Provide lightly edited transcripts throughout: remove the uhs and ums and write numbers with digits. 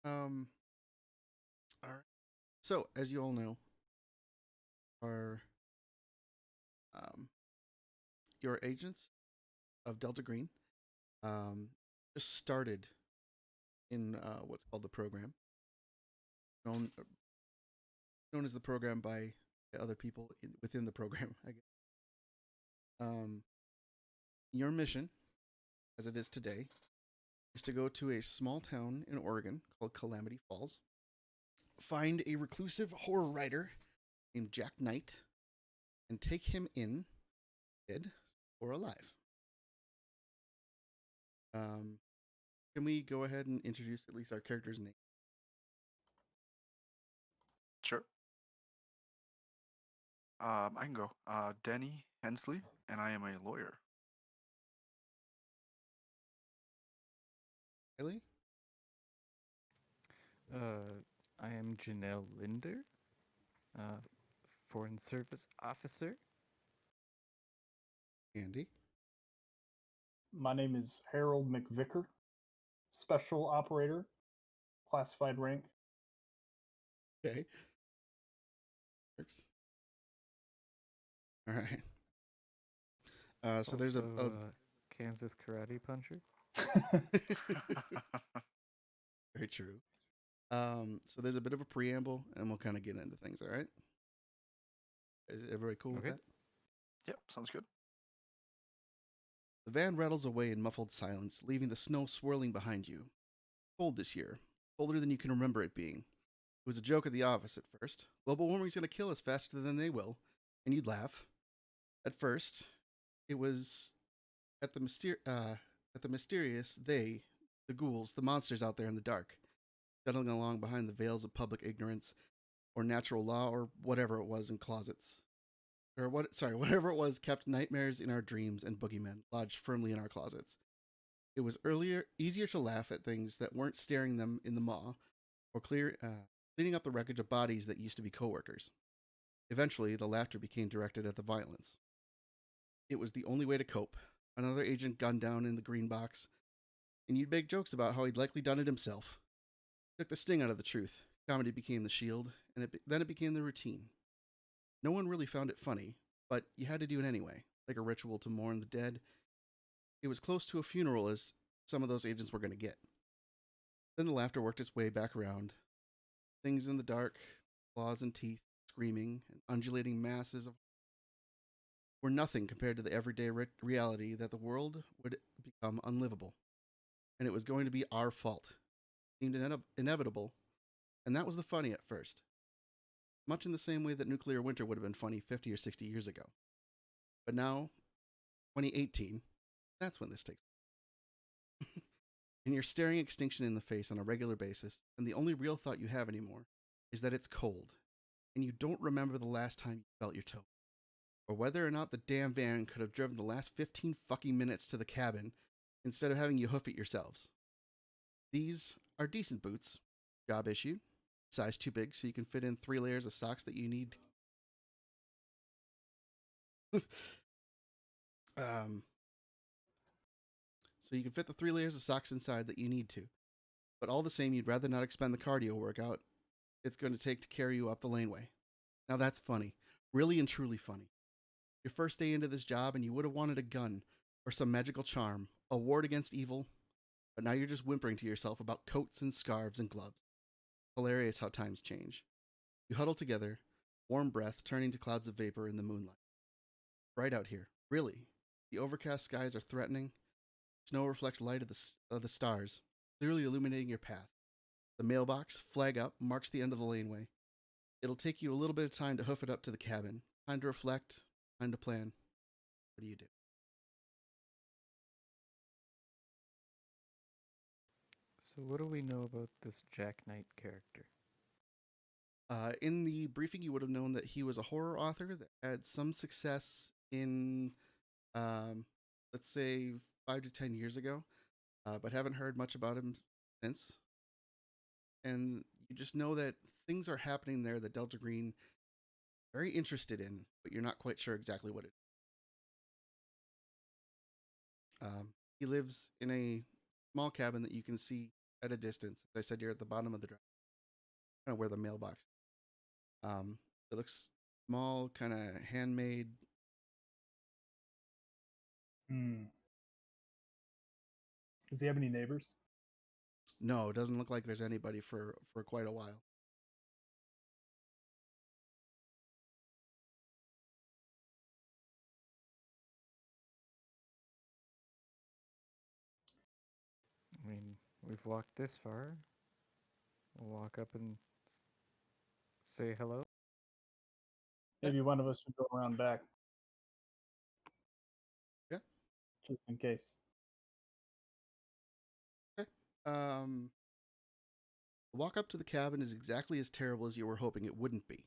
Um, all right. So, as you all know, are um, your agents of Delta Green um, just started in what's called the program, known known as the program by other people within the program. I guess. Um, your mission, as it is today, is to go to a small town in Oregon called Calamity Falls, find a reclusive horror writer named Jack Knight, and take him in, dead or alive. Um, can we go ahead and introduce at least our character's name? Sure. I can go. Danny Hensley, and I am a lawyer. Haley? I am Janelle Linder, uh, Foreign Service Officer. Andy? My name is Harold McVicker, Special Operator, classified rank. Okay. Works. All right. So there's a Also, Kansas Karate Puncher. very true. So there's a bit of a preamble, and we'll kind of get into things. All right. Is everybody cool with Okay. that? Yep, sounds good. The van rattles away in muffled silence, leaving the snow swirling behind you. Cold this year, colder than you can remember it being. It was a joke at the office at first. Global warming's going to kill us faster than they will, and you'd laugh. At first, it was at the mysterious they, the ghouls, the monsters out there in the dark, scuttling along behind the veils of public ignorance or natural law or whatever it was in closets. Whatever it was kept nightmares in our dreams and boogeymen lodged firmly in our closets. It was easier to laugh at things that weren't staring them in the maw or cleaning up the wreckage of bodies that used to be coworkers. Eventually, the laughter became directed at the violence. It was the only way to cope. Another agent gunned down in the green box, and you'd make jokes about how he'd likely done it himself. Took the sting out of the truth. Comedy became the shield, and then it became the routine. No one really found it funny, but you had to do it anyway, like a ritual to mourn the dead. It was close to a funeral as some of those agents were going to get. Then the laughter worked its way back around. Things in the dark, claws and teeth, screaming, and undulating masses of were nothing compared to the everyday reality that the world would become unlivable. And it was going to be our fault. It seemed inevitable, and that was the funny at first. Much in the same way that nuclear winter would have been funny 50 or 60 years ago. But now, 2018, that's when this takes place. And you're staring extinction in the face on a regular basis, and the only real thought you have anymore is that it's cold, and you don't remember the last time you felt your toe, or whether or not the damn van could have driven the last 15 fucking minutes to the cabin instead of having you hoof it yourselves. These are decent boots, job issued, size too big so you can fit in 3 layers of socks that you need. um, so you can fit the 3 layers of socks inside that you need to. But all the same, you'd rather not expend the cardio workout it's going to take to carry you up the laneway. Now that's funny. Really and truly funny. Your first day into this job and you would have wanted a gun or some magical charm, a ward against evil, but now you're just whimpering to yourself about coats and scarves and gloves. Hilarious how times change. You huddle together, warm breath turning to clouds of vapor in the moonlight. Bright out here, really. The overcast skies are threatening. Snow reflects light of the stars, clearly illuminating your path. The mailbox, flag up, marks the end of the laneway. It'll take you a little bit of time to hoof it up to the cabin. Time to reflect, time to plan. What do you do? So, what do we know about this Jack Knight character? In the briefing, you would have known that he was a horror author that had some success in, um, let's say, 5 to 10 years ago, but haven't heard much about him since. And you just know that things are happening there that Delta Green very interested in, but you're not quite sure exactly what it is. He lives in a small cabin that you can see at a distance. As I said, you're at the bottom of the drive, kind of where the mailbox. It looks small, kind of handmade. Hmm. Does he have any neighbors? No, it doesn't look like there's anybody for quite a while. I mean, we've walked this far. We'll walk up and say hello. Maybe one of us should go around back. Yeah. Just in case. Okay. The walk up to the cabin is exactly as terrible as you were hoping it wouldn't be.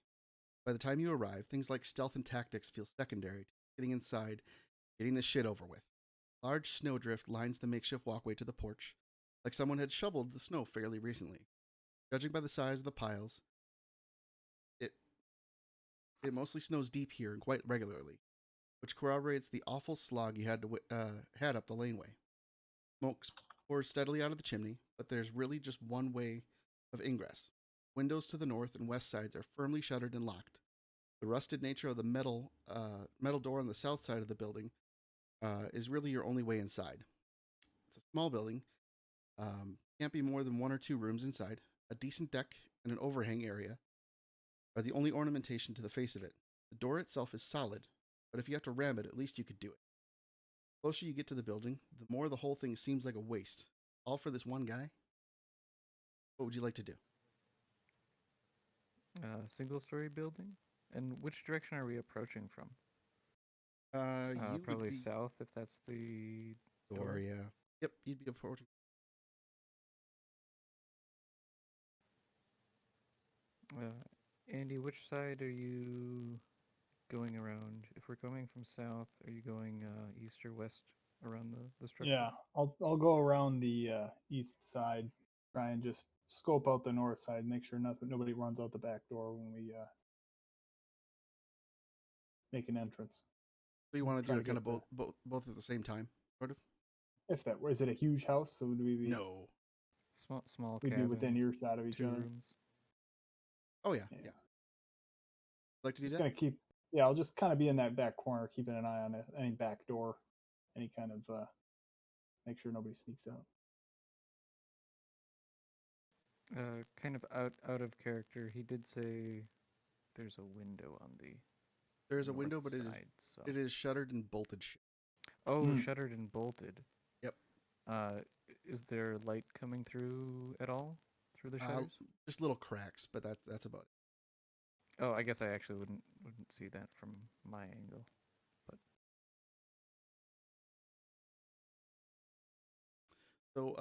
By the time you arrive, things like stealth and tactics feel secondary to getting inside, getting this shit over with. Large snowdrift lines the makeshift walkway to the porch, like someone had shoveled the snow fairly recently. Judging by the size of the piles, it mostly snows deep here and quite regularly, which corroborates the awful slog you had up the laneway. Smoke pours steadily out of the chimney, but there's really just one way of ingress. Windows to the north and west sides are firmly shuttered and locked. The rusted nature of the metal door on the south side of the building is really your only way inside. It's a small building. Can't be more than one or two rooms inside. A decent deck and an overhang area are the only ornamentation to the face of it. The door itself is solid, but if you have to ram it, at least you could do it. The closer you get to the building, the more the whole thing seems like a waste. All for this one guy? What would you like to do? Single-story building. And which direction are we approaching from? You Probably would be south, if that's the door. yeah. Yep, you'd be approaching. Andy, which side are you going around? If we're coming from south, are you going east or west around the structure? Yeah, I'll go around the east side, try and just scope out the north side, make sure nobody runs out the back door when we make an entrance. So you want to Try do to it kind get of both at the same time, sort of? If that is it a huge house, so would we be No. Small we'd be cabin, within earshot of each 2 other? rooms. Oh yeah, Yeah. yeah. Like to do Just that? gonna keep. Yeah, I'll just kind of be in that back corner, keeping an eye on any back door, any kind of make sure nobody sneaks out. Kind of out of character. He did say there's a window on the There is a north window, but side. So. it is shuttered and bolted shut. Oh, shuttered and bolted. Yep. Is there light coming through at all through the shutters? Just little cracks, but that's about it. Oh, I guess I actually wouldn't see that from my angle. So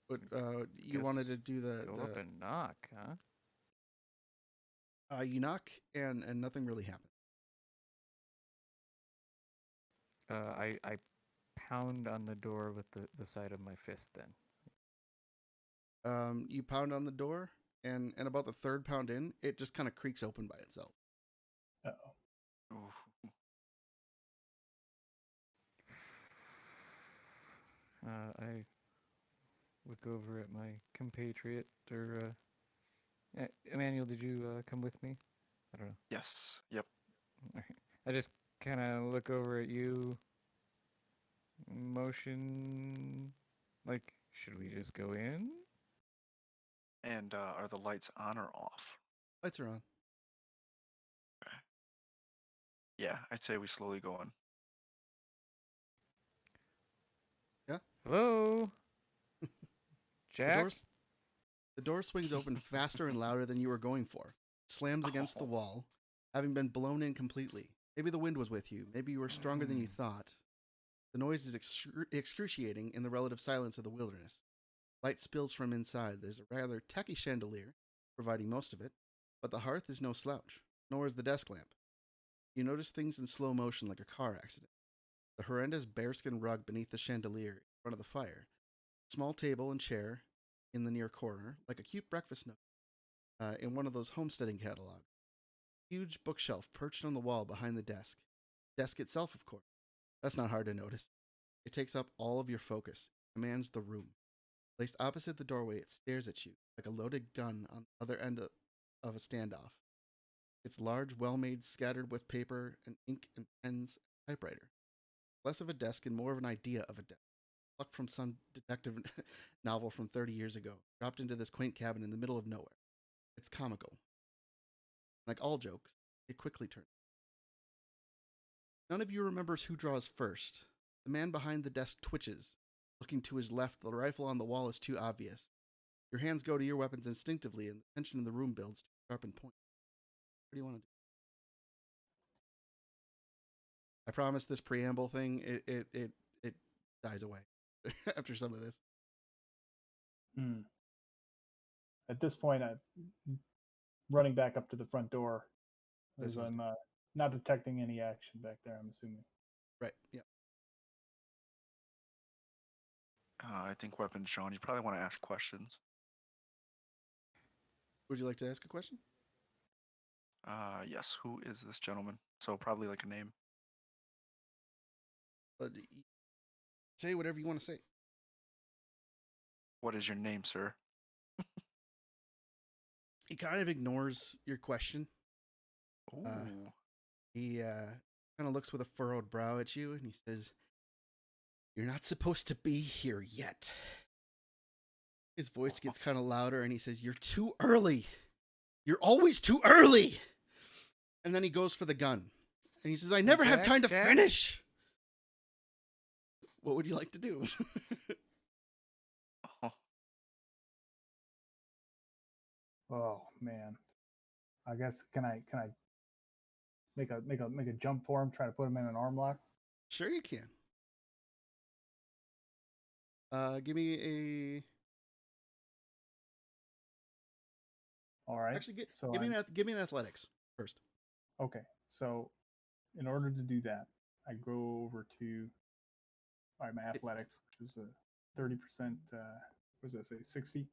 but you Guess wanted to do Go up and knock, huh? you knock and nothing really happens. I pound on the door with the side of my fist then. You pound on the door, and about the third pound in, it just kind of creaks open by itself. Uh-oh. Ooh. I look over at my compatriot, or Emmanuel, did you come with me? I don't know. Yes. Yep. All right. I just kind of look over at you, motion, like, should we just go in? And are the lights on or off? Lights are on. Okay. Yeah, I'd say we slowly go in. Yeah. Hello, Jack. The door swings open faster and louder than you were going for. Slams against the wall, having been blown in completely. Maybe the wind was with you. Maybe you were stronger than you thought. The noise is excruciating in the relative silence of the wilderness. Light spills from inside. There's a rather tacky chandelier, providing most of it, but the hearth is no slouch, nor is the desk lamp. You notice things in slow motion like a car accident. The horrendous bearskin rug beneath the chandelier in front of the fire. Small table and chair in the near corner, like a cute breakfast nook in one of those homesteading catalogs. Huge bookshelf perched on the wall behind the desk. Desk itself, of course. That's not hard to notice. It takes up all of your focus. commands the room. Placed opposite the doorway, it stares at you like a loaded gun on the other end of a standoff. Its large, well-made, scattered with paper and ink and pens, and typewriter. Less of a desk and more of an idea of a desk. Plucked from some detective novel from 30 years ago, dropped into this quaint cabin in the middle of nowhere. It's comical. Like all jokes, it quickly turns. None of you remembers who draws first. The man behind the desk twitches. Looking to his left, the rifle on the wall is too obvious. Your hands go to your weapons instinctively, and the tension in the room builds to a sharpened point. What do you want to do? I promise this preamble thing, it dies away after some of this. At this point, I'm running back up to the front door as I'm not detecting any action back there, I'm assuming. Right, yeah. I think weapons, Sean. You probably want to ask questions. Would you like to ask a question? Yes. Who is this gentleman? So probably like a name. Say whatever you want to say. What is your name, sir? He kind of ignores your question. Ooh. He kind of looks with a furrowed brow at you, and he says, "You're not supposed to be here yet." His voice gets kind of louder, and he says, "You're too early. You're always too early." And then he goes for the gun. And he says, "I never have time to finish." What would you like to do? Oh man, I guess can I make a jump for him? Try to put him in an arm lock. Sure, you can. Give me a. All right. Actually, so give me an athletics first. okay. So in order to do that, I go over to my athletics, which is a 30%. What does that say? 60.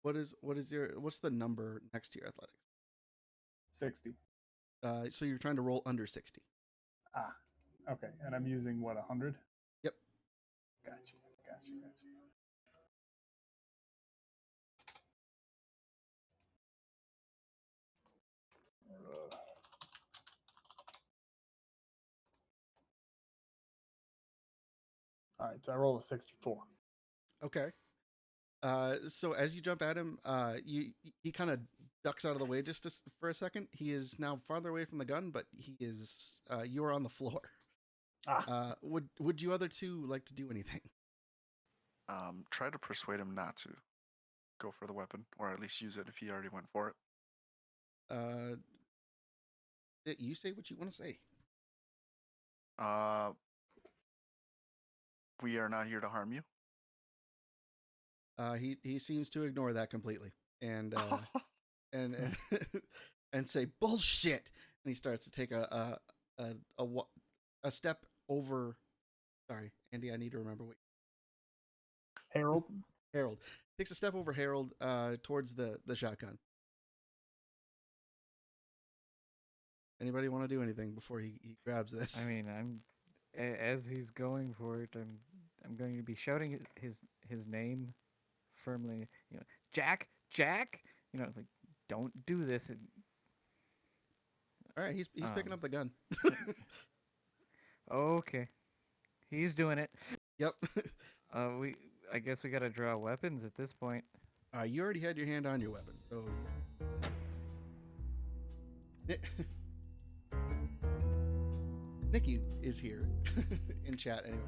What's the number next to your athletics? 60. So you're trying to roll under 60. Ah, okay. And I'm using what, 100? Yep. Gotcha. All right, so I roll a 64. Okay. So as you jump at him, he kind of ducks out of the way for a second. He is now farther away from the gun, but you are on the floor. Would you other two like to do anything? Try to persuade him not to go for the weapon, or at least use it if he already went for it. You say what you want to say. We are not here to harm you. He seems to ignore that completely, and and say bullshit. And he starts to take a step over. Sorry, Andy, I need to remember what. Harold Takes a step over Harold towards the shotgun. Anybody want to do anything before he grabs this? I mean, as he's going for it, I'm going to be shouting his name firmly. You know, Jack. You know, like, don't do this. All right, he's picking up the gun. Okay, he's doing it. Yep. I guess we gotta draw weapons at this point. You already had your hand on your weapon, so. Nikki is here in chat anyway.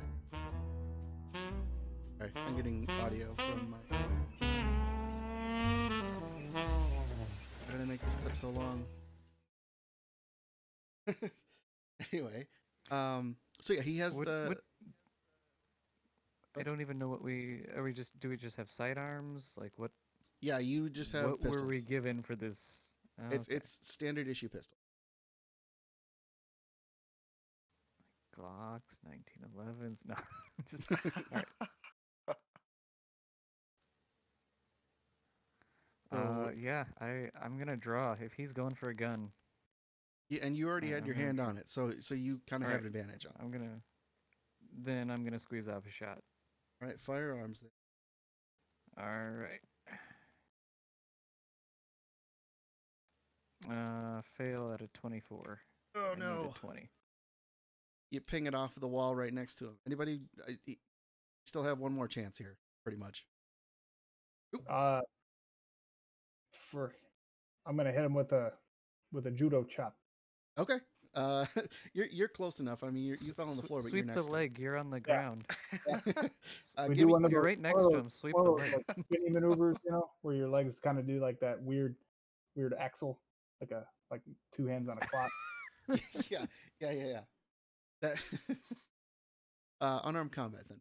All right, I'm getting audio from my. Why did I make this clip so long? Anyway, so yeah, he has I don't even know what do we just have sidearms? Like what? Yeah, you just have What pistols. were we given for this? Oh, It's standard issue pistol. Glocks, 1911s. No, just all right. Yeah, I'm gonna draw if he's going for a gun. Yeah, and you already had your hand on it, so you kind of have Right. an advantage on it. I'm gonna Then I'm gonna squeeze off a shot. All right, firearms. Then. All right. Fail at a 24. Oh I no! needed 20. You ping it off the wall right next to him. Anybody? You still have one more chance here, pretty much. For I'm gonna hit him with a judo chop. Okay. You're close enough. I mean, you fell on the floor, but you're Sweep next the to leg. You're on the Yeah. ground. him. We Give do me. one of You're those, right next to him. Sweep the leg. like spinny maneuvers, where your legs kind of do like that weird axle, like two hands on a clock. Yeah. That unarmed combat then.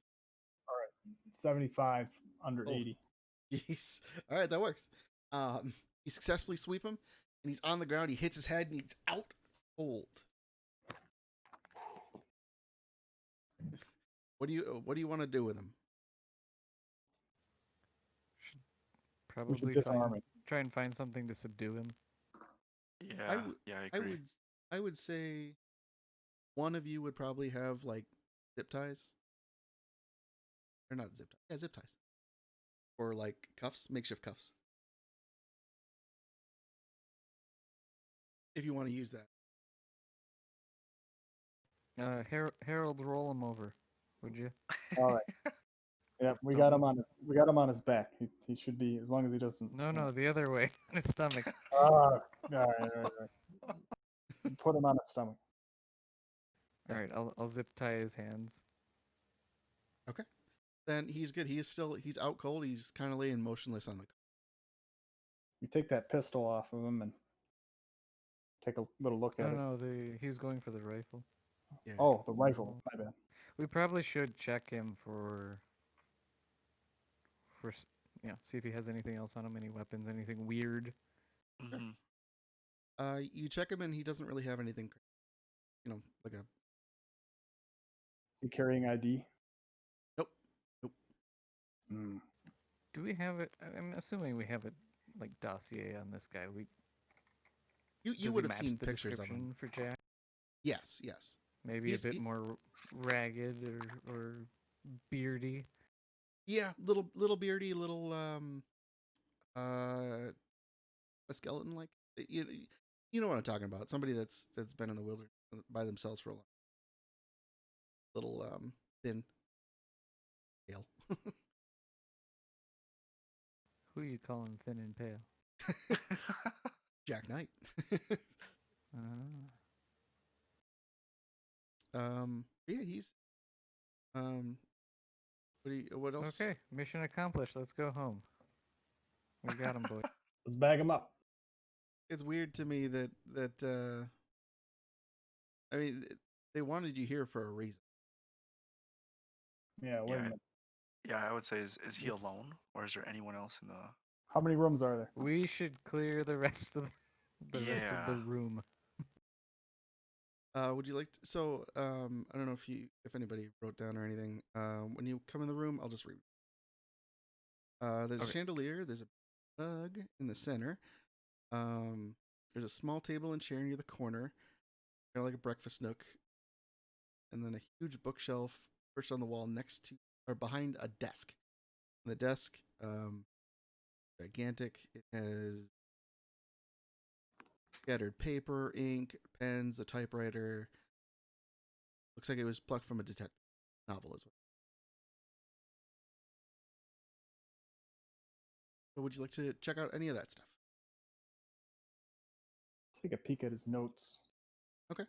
75 under Oh. 80. Jeez. All right, that works. You successfully sweep him, and he's on the ground. He hits his head, and he's out cold. What do you want to do with him? Should We should probably disarm him. try and find something to subdue him. Yeah, I agree. I would say one of you would probably have like zip ties, or not zip ties. Yeah, zip ties, or like cuffs, makeshift cuffs. If you want to use that. Harold, roll him over, would you? All right. Yeah, we got him on his back. He should be, as long as he doesn't. No, the other way, on his stomach. All right. Put him on his stomach. All right, I'll zip tie his hands. Okay. Then he's good. He's out cold. He's kind of laying motionless on the. We take that pistol off of him and take a little look at it. No, he's going for the rifle. Yeah. Oh, the rifle. My bad. We probably should check him for see if he has anything else on him, any weapons, anything weird. Mhm. You check him and he doesn't really have anything. Like a. Is he carrying ID? Nope. Mm. Do we have it? I'm assuming we have a like dossier on this guy. You Does would he have match seen the pictures of description him. for Jack? Yes. Maybe a bit more ragged or beardy. Yeah, little beardy, little a skeleton like you know what I'm talking about. Somebody that's been in the wilderness by themselves for a long. Little thin. Pale. Who you calling thin and pale? Jack Knight. Yeah, he's what else? Okay, mission accomplished. Let's go home. We got him, boy. Let's bag him up. It's weird to me that I mean they wanted you here for a reason. Yeah, wait a minute. Yeah, I would say is he This- alone, or is there anyone else in the? How many rooms are there? We should clear the rest of rest of the Yeah. room. Would you like to, I don't know if anybody wrote down or anything. When you come in the room, I'll just read. There's a Okay. chandelier, there's a rug in the center. There's a small table and chair near the corner, kind of like a breakfast nook. And then a huge bookshelf perched on the wall next to or behind a desk. And the desk, gigantic. It has scattered paper, ink, pens, a typewriter. Looks like it was plucked from a detective novel as well. So would you like to check out any of that stuff? Take a peek at his notes. Okay.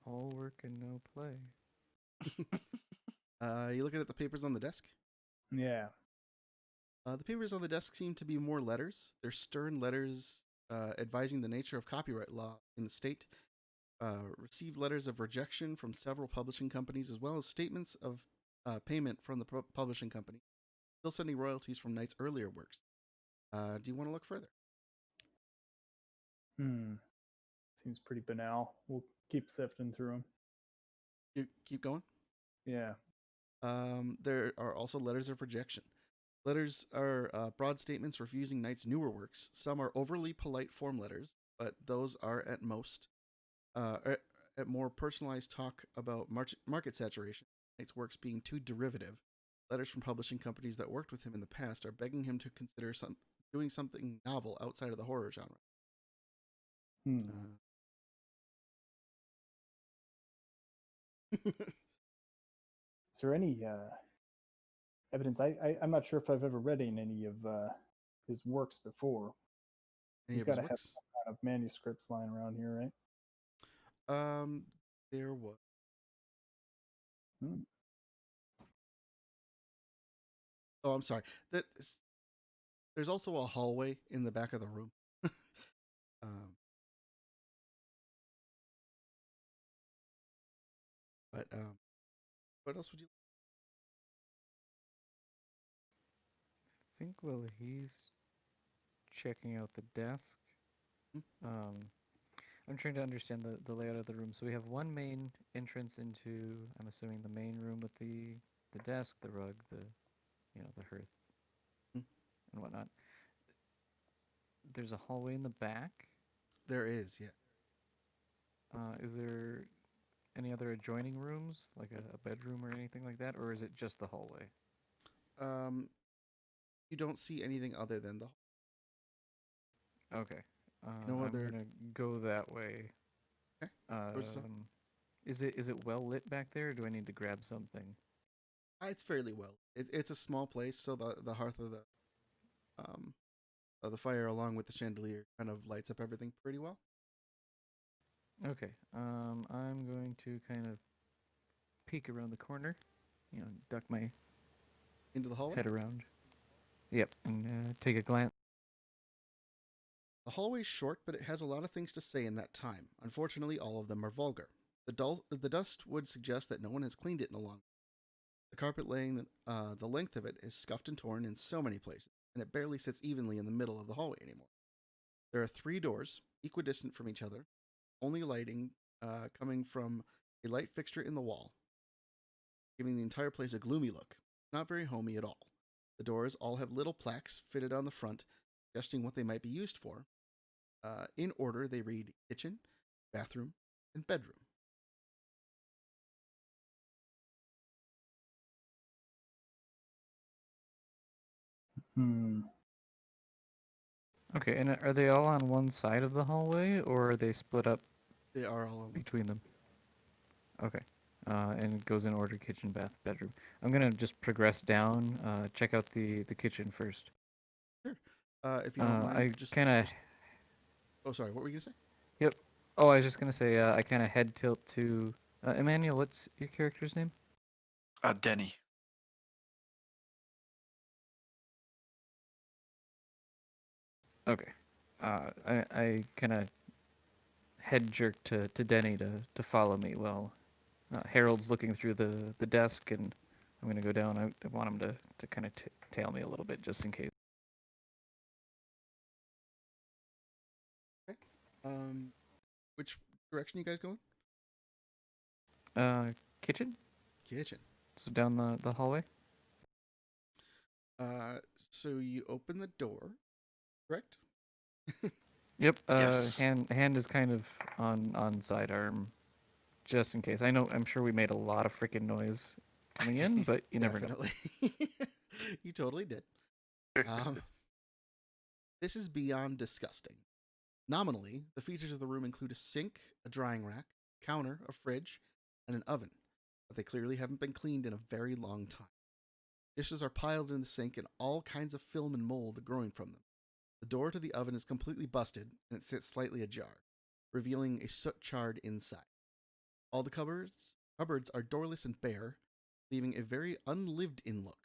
All work and no play. You looking at the papers on the desk? Yeah. The papers on the desk seem to be more letters. They're stern letters advising the nature of copyright law in the state. Received letters of rejection from several publishing companies, as well as statements of payment from the publishing company. Still sending royalties from Knight's earlier works. Do you want to look further? Seems pretty banal. We'll keep sifting through them. You keep going? Yeah. There are also letters of rejection. Letters are broad statements refusing Knight's newer works. Some are overly polite form letters, but those are at at more personalized talk about market saturation, Knight's works being too derivative. Letters from publishing companies that worked with him in the past are begging him to consider doing something novel outside of the horror genre. Hmm. Is there any evidence? I'm not sure if I've ever read in any of his works before. Any He's of got his to have works? some kind of manuscripts lying around here, right? There was. Hmm. Oh, I'm sorry. There's also a hallway in the back of the room. um, but what else would you? I think while he's checking out the desk, Hmm? I'm trying to understand the layout of the room. So we have one main entrance into, I'm assuming, the main room with the desk, the rug, the hearth Hmm? and whatnot. There's a hallway in the back. There is, yeah. Is there any other adjoining rooms, like a bedroom or anything like that, or is it just the hallway? Um, you don't see anything other than the Okay. no I'm other. gonna go that way. Okay. Where's the- Is it well lit back there? Or do I need to grab something? It's fairly well. It's a small place, so the hearth um of the fire, along with the chandelier, kind of lights up everything pretty well. Okay. I'm going to kind of peek around the corner, duck my Into the hallway. head around. Yep, and take a glance. The hallway's short, but it has a lot of things to say in that time. Unfortunately, all of them are vulgar. The dust would suggest that no one has cleaned it in a long. The carpet laying the length of it is scuffed and torn in so many places, and it barely sits evenly in the middle of the hallway anymore. There are 3 doors, equidistant from each other, only lighting coming from a light fixture in the wall, giving the entire place a gloomy look. Not very homey at all. The doors all have little plaques fitted on the front, suggesting what they might be used for. In order, they read kitchen, bathroom, and bedroom. Hmm. Okay, and are they all on one side of the hallway, or are they split up They are all on. between them? Okay. And it goes in order: kitchen, bath, bedroom. I'm gonna just progress down. Check out the kitchen first. Sure. If you don't mind, I kind of. Oh, sorry. What were you gonna say? Yep. Oh, I was just gonna say. I kind of head tilt to. Emmanuel, what's your character's name? Denny. Okay. I kind of head jerk to Denny to follow me while Harold's looking through the desk, and I'm gonna go down. I want him to kind of tail me a little bit just in case. Okay. Which direction you guys going? Kitchen. Kitchen. So down the hallway. So you open the door, correct? Yep. Yes. Hand is kind of on sidearm, just in case. I'm sure we made a lot of freaking noise coming in, but you never know. Definitely. You totally did. This is beyond disgusting. Nominally, the features of the room include a sink, a drying rack, counter, a fridge, and an oven, but they clearly haven't been cleaned in a very long time. Dishes are piled in the sink and all kinds of film and mold growing from them. The door to the oven is completely busted and it sits slightly ajar, revealing a soot charred inside. All the cupboards are doorless and bare, leaving a very unlived in look.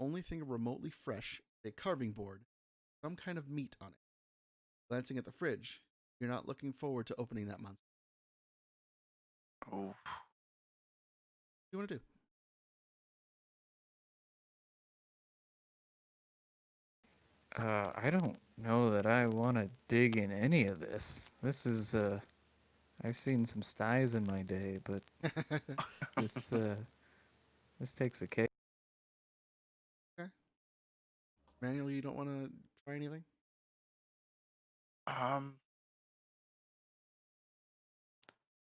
Only thing remotely fresh is a carving board, some kind of meat on it. Glancing at the fridge, you're not looking forward to opening that monster. Oh. What do you want to do? I don't know that I want to dig in any of this. This is I've seen some styes in my day, but this this takes a cake. Okay. Manuel, you don't want to try anything? Um.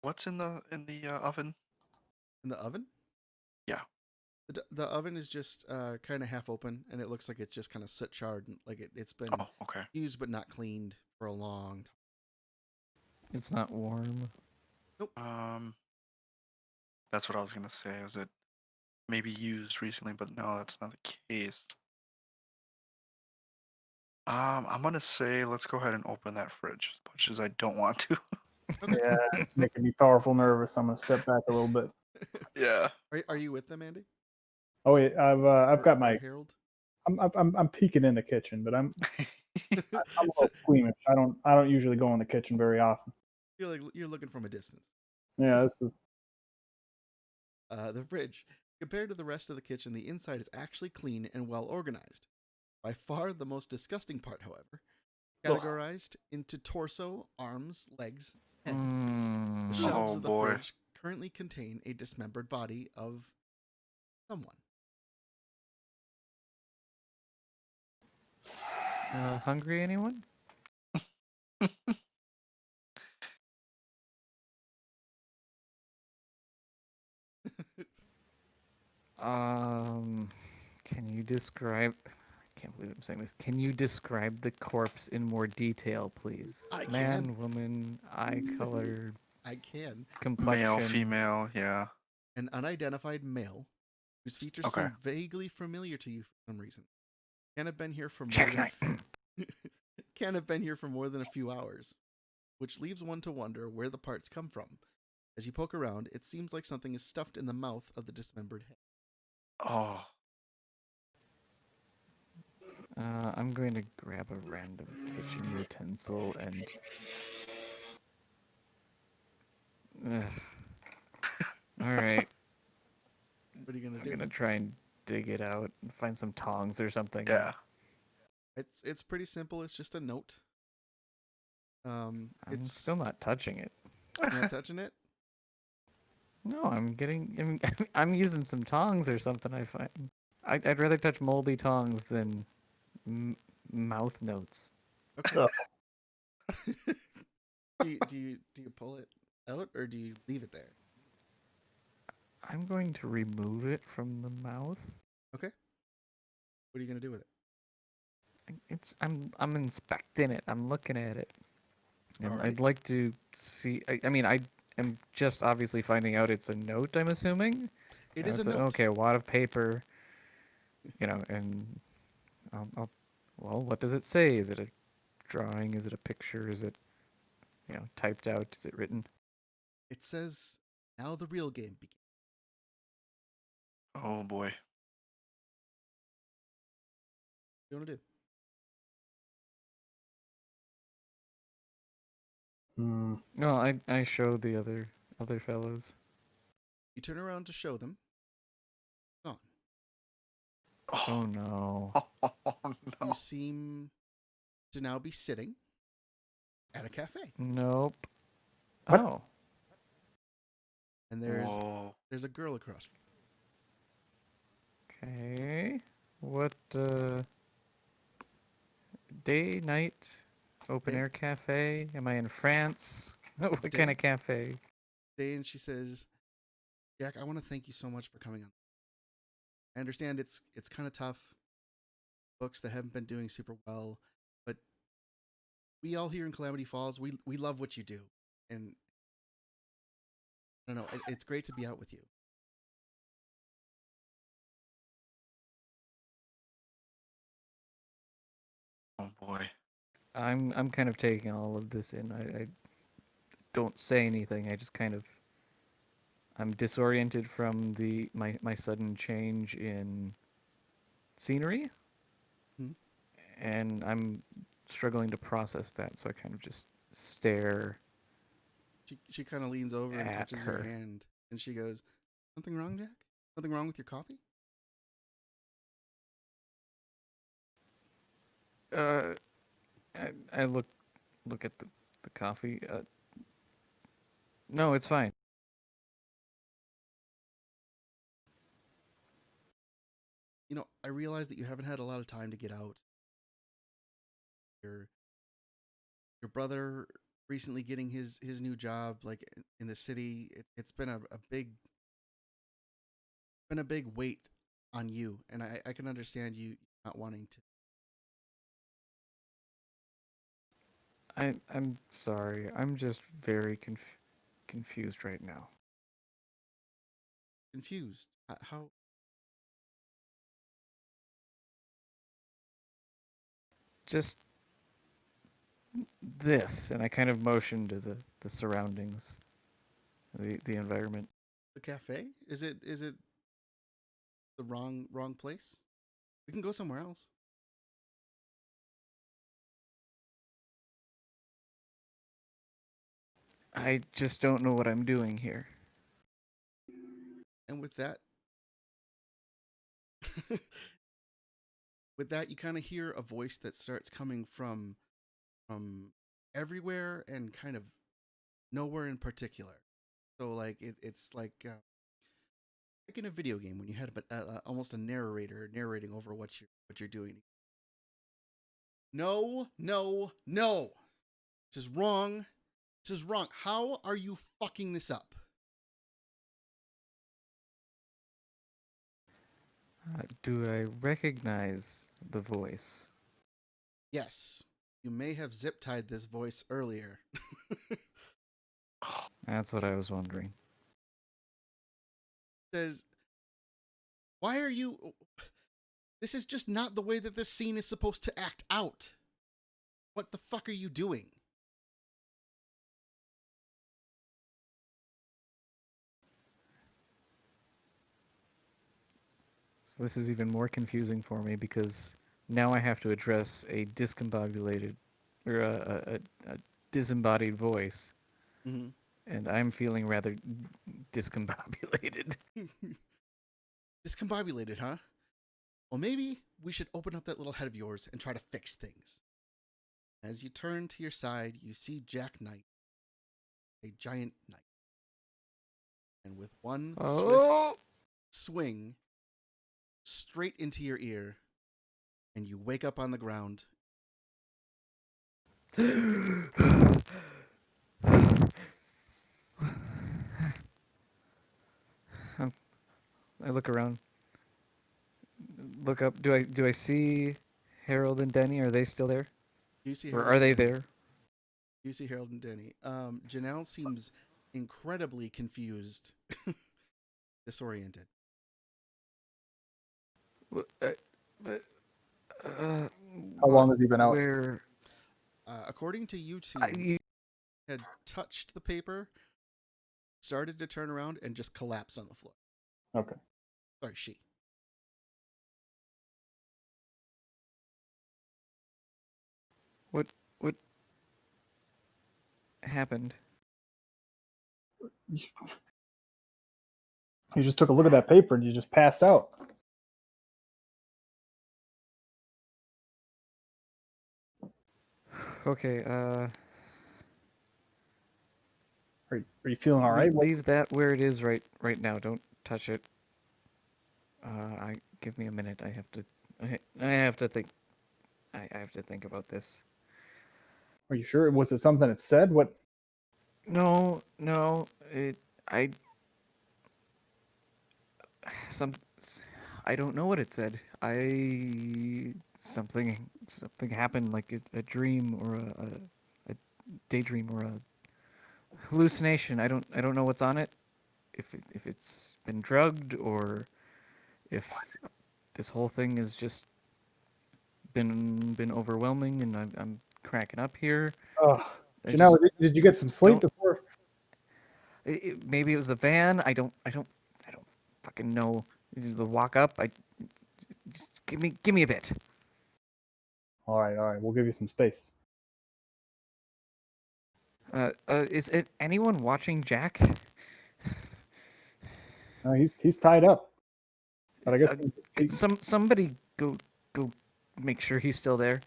What's in the oven? In the oven? Yeah. The oven is just kind of half open, and it looks like it's just kind of soot charred, and like it's been Oh, okay. used but not cleaned for a long time. It's not warm. That's what I was gonna say. Is it maybe used recently? But no, that's not the case. I'm gonna say let's go ahead and open that fridge as much as I don't want to. Yeah, it's making me powerful nervous. I'm gonna step back a little bit. Yeah. Are you with them, Andy? Oh wait, I've got Or my Harold? I'm peeking in the kitchen, but I'm a little squeamish. I don't usually go in the kitchen very often. You're looking from a distance. Yeah, this is The fridge. Compared to the rest of the kitchen, the inside is actually clean and well organized. By far the most disgusting part, however, categorized into torso, arms, legs, head. The shelves Oh of the boy. fridge currently contain a dismembered body of someone. Hungry, anyone? Can you describe? I can't believe I'm saying this. Can you describe the corpse in more detail, please? I Man, can. woman, eye color, I can. complexion. Male, female, yeah. An unidentified male whose features Okay. seem vaguely familiar to you for some reason. Can have been here for more Checkmate. than can have been here for more than a few hours, which leaves one to wonder where the parts come from. As you poke around, it seems like something is stuffed in the mouth of the dismembered head. Oh. I'm going to grab a random kitchen utensil and. Ugh. All right, What are you gonna I'm do? gonna try and dig it out and find some tongs or something. Yeah. It's pretty simple. It's just a note. I'm It's still not touching it. you're not touching it. No, I'm using some tongs or something. I find I'd rather touch moldy tongs than mouth notes. Okay. Oh. Do you pull it out or do you leave it there? I'm going to remove it from the mouth. Okay. What are you gonna do with it? I'm inspecting it. I'm looking at it. And Alright. I'd like to see. I mean, I am just obviously finding out it's a note. I'm assuming. It is a So, note. okay, a wad of paper. And well, what does it say? Is it a drawing? Is it a picture? Is it, typed out? Is it written? It says, "Now the real game begins." Oh boy. What do you want to do? No, I show the other fellows. You turn around to show them. Gone. Oh no. Oh You no. seem to now be sitting at a cafe, Nope. What? Oh. and Whoa. there's a girl across from Okay. What day, night, open Day. air cafe? Am I in France? What Day. kind of cafe? you, and she says, "Jack, I want to thank you so much for coming on. I understand it's kind of tough. Books that haven't been doing super well, but we all here in Calamity Falls, we love what you do, and I don't know, it's great to be out with you." Oh boy. I'm kind of taking all of this in. I don't say anything. I just kind of I'm disoriented from my sudden change in scenery, Hmm. and I'm struggling to process that. So I kind of just stare She kind of leans over and at touches your her. hand, and she goes, "Something wrong, Jack? Something wrong with your coffee?" Uh, I look at the coffee. No, it's fine. I realize that you haven't had a lot of time to get out. Your brother recently getting his new job, like in the city. It's been a big weight on you, and I can understand you not wanting to. I'm sorry. I'm just very confused right now. Confused. How? Just this, and I kind of motion to the surroundings, the environment. The cafe? Is it the wrong place? We can go somewhere else. I just don't know what I'm doing here. And with that, you kind of hear a voice that starts coming from everywhere and kind of nowhere in particular. So like it's like in a video game when you had almost a narrator narrating over what you're doing. No, no, no. This is wrong. This is wrong. How are you fucking this up? Do I recognize the voice? Yes, you may have zip tied this voice earlier. That's what I was wondering. Says, why are you. This is just not the way that this scene is supposed to act out. What the fuck are you doing? So this is even more confusing for me because now I have to address a discombobulated or a disembodied voice, Mm-hmm. and I'm feeling rather discombobulated. Discombobulated, huh? Well, maybe we should open up that little head of yours and try to fix things. As you turn to your side, you see Jack Knight, a giant knight. And with one swift Oh! swing straight into your ear, and you wake up on the ground. I look around. Look up. Do I see Harold and Denny? Are they still there? You see Or Harold are they and Denny. there? You see Harold and Denny. Janelle seems incredibly confused, disoriented. But, How long has he been out? Where? According to you two, You, had touched the paper, started to turn around, and just collapsed on the floor. Okay. Sorry, she. what happened? You just took a look at that paper and you just passed out. Okay. Are you feeling all right? Leave that where it is right now. Don't touch it. Give me a minute. I have to. I have to think. I have to think about this. Are you sure? Was it something it said? What? No. I some. I don't know what it said. Something happened, like a dream or a daydream or a hallucination. I don't know what's on it. If it's been drugged or if this whole thing has just been overwhelming and I'm cracking up here. Oh, I Janelle, just did you get some sleep don't. before? Maybe it was the van. I don't fucking know. The walk up. Just give me a bit. All right. We'll give you some space. Is it anyone watching Jack? No, he's tied up. But I guess Somebody go make sure he's still there.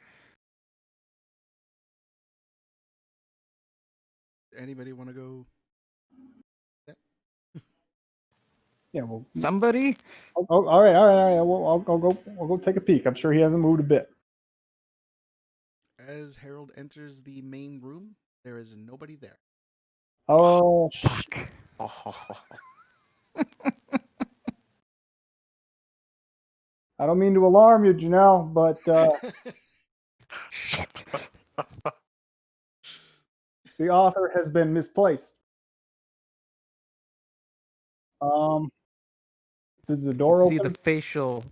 Anybody want to go? yeah. Well, Somebody. all right. I'll go take a peek. I'm sure he hasn't moved a bit. As Harold enters the main room, There is nobody there. Oh, Fuck. Oh, I don't mean to alarm you, Janelle, but Shit. the author has been misplaced. Does the You door can see the open? facial,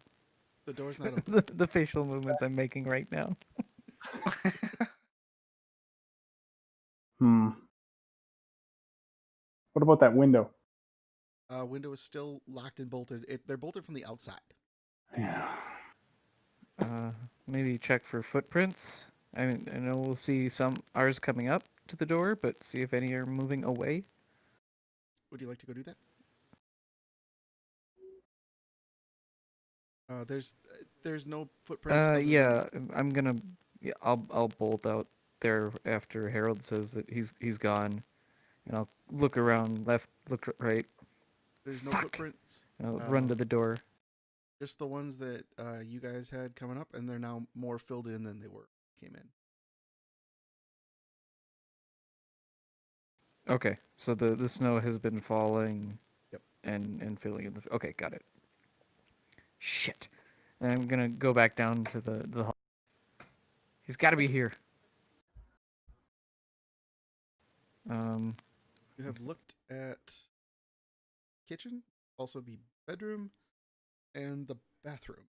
The door's not open. the facial movements I'm making right now. Hmm. What about that window? Window is still locked and bolted. They're bolted from the outside. Yeah. Maybe check for footprints. I mean, I know we'll see some ours coming up to the door, but see if any are moving away. Would you like to go do that? There's no footprints. other than- Yeah, I'm gonna. Yeah, I'll bolt out there after Harold says that he's gone, and I'll look around left, look right. There's no Fuck. footprints. And I'll run to the door. Just the ones that you guys had coming up, and they're now more filled in than they were came in. Okay, so the snow has been falling. Yep. And filling in the. Okay, got it. Shit. And I'm gonna go back down to the hall. He's got to be here. You have looked at kitchen, also the bedroom, and the bathroom.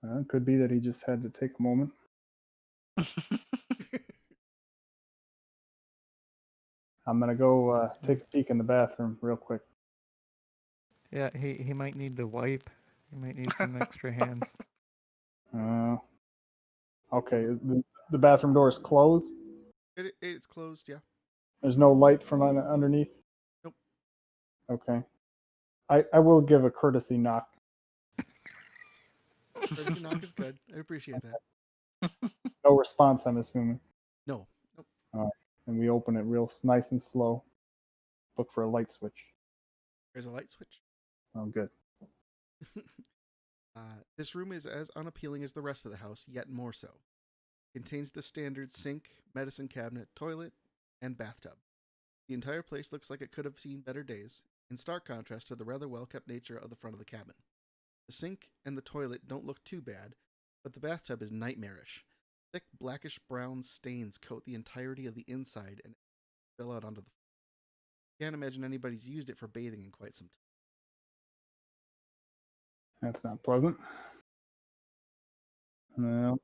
It could be that he just had to take a moment. I'm gonna go take a peek in the bathroom real quick. Yeah, he might need to wipe. He might need some extra hands. Okay, is the bathroom door is closed? It's closed, yeah. There's no light from underneath? Nope. Okay. I will give a courtesy knock. Courtesy knock is good. I appreciate that. No response, I'm assuming. No. Nope. All right. And we open it real nice and slow. Look for a light switch. There's a light switch. Oh, good. This room is as unappealing as the rest of the house, yet more so. Contains the standard sink, medicine cabinet, toilet, and bathtub. The entire place looks like it could have seen better days, in stark contrast to the rather well-kept nature of the front of the cabin. The sink and the toilet don't look too bad, but the bathtub is nightmarish. Thick blackish brown stains coat the entirety of the inside and spill out onto the floor. Can't imagine anybody's used it for bathing in quite some time. That's not pleasant. No.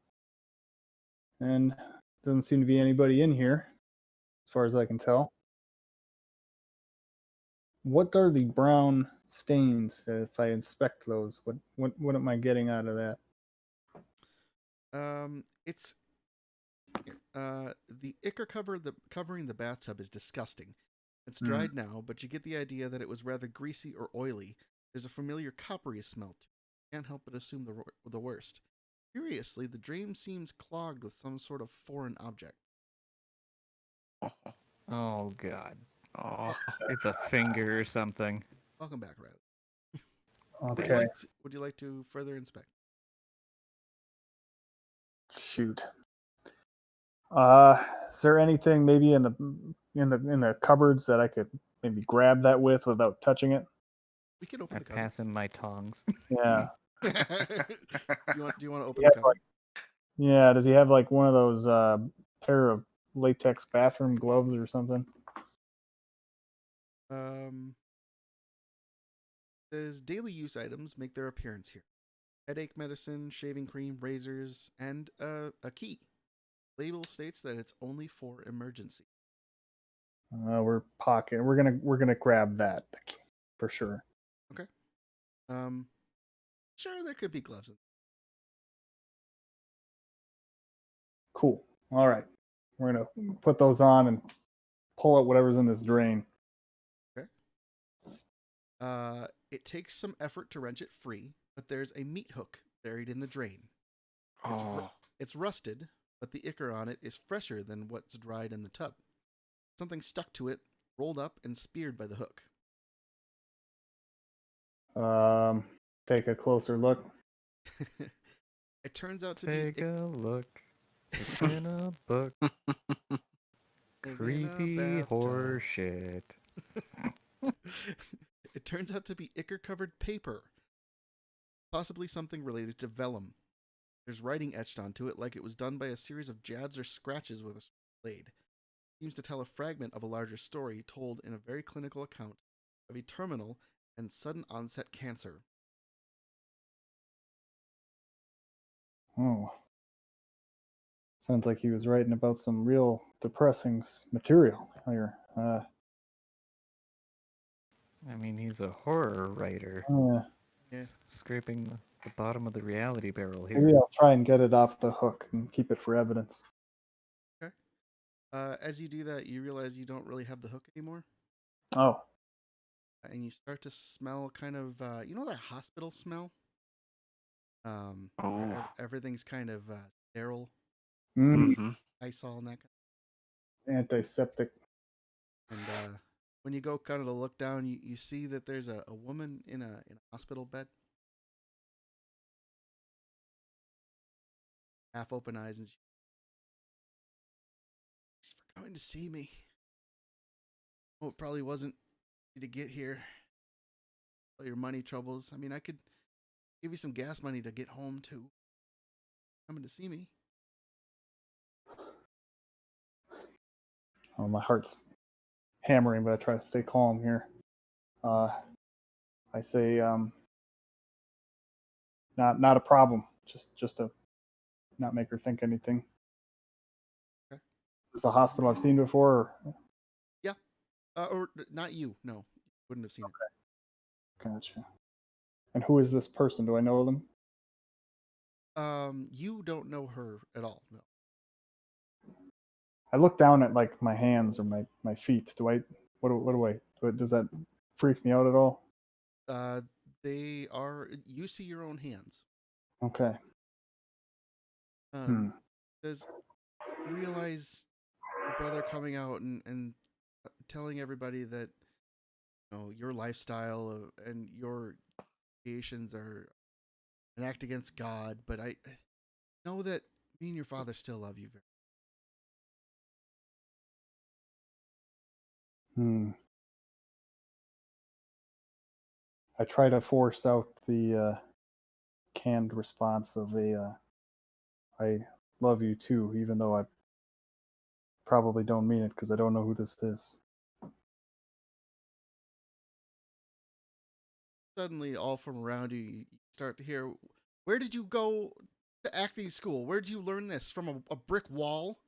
And doesn't seem to be anybody in here, as far as I can tell. What are the brown stains? If I inspect those, what am I getting out of that? It's the ichor covering the bathtub is disgusting. It's dried now, but you get the idea that it was rather greasy or oily. There's a familiar coppery smell to it. Can't help but assume the worst. Curiously, the drain seems clogged with some sort of foreign object. Oh god, oh. it's a finger or something. Welcome back, Riley. Okay. Would you like to further inspect? Shoot. Is there anything maybe in the cupboards that I could maybe grab that with without touching it? We can open I the pass him my tongs. Yeah. cupboard. Do you want to open Yeah, the cupboard? Yeah. Does he have like one of those pair of latex bathroom gloves or something? Says daily use items make their appearance here. Headache medicine, shaving cream, razors, and a key. Label states that it's only for emergency. We're gonna grab that for sure. Okay. Sure, there could be gloves. Cool. All right. We're gonna put those on and pull out whatever's in this drain. Okay. It takes some effort to wrench it free, but there's a meat hook buried in the drain. Oh. It's rusted, but the ichor on it is fresher than what's dried in the tub. Something stuck to it, rolled up, and speared by the hook. Take a closer look. It turns out to Take be a look. It's in a book. Thinking Creepy about horror shit. It turns out to be ichor-covered paper, possibly something related to vellum. There's writing etched onto it like it was done by a series of jabs or scratches with a blade. It seems to tell a fragment of a larger story told in a very clinical account of a terminal and sudden onset cancer. Oh, sounds like he was writing about some real depressing material here. I mean, he's a horror writer. Uh, Yeah. Scraping the bottom of the reality barrel here. maybe I'll try and get it off the hook and keep it for evidence. Okay. As you do that, you realize you don't really have the hook anymore, Oh, and you start to smell kind of, you know, that hospital smell. Where Oh. everything's kind of sterile, Mm-hmm. Lysol and that. antiseptic. And when you go kind of to look down, you see that there's a woman in a hospital bed, half open eyes, and she's for coming to see me. Oh, it probably wasn't easy to get here. All your money troubles. I mean, I could give you some gas money to get home too. Coming to see me. Oh, my heart's hammering, but I try to stay calm here. I say, not a problem. Just to not make her think anything. Okay. Is this a hospital I've seen before? Or? Yeah. Or not you. No, wouldn't have seen it. Gotcha. And who is this person? Do I know them? You don't know her at all. No. I look down at like my hands or my feet. Do I? What do I? Does that freak me out at all? They are. You see your own hands. Okay. Does you realize your brother coming out and telling everybody that your lifestyle and your creations are an act against God, but I know that me and your father still love you very. I try to force out the canned response of I love you too, even though I probably don't mean it because I don't know who this is. Suddenly, all from around you, you start to hear, "Where did you go to acting school? Where did you learn this? From a brick wall?"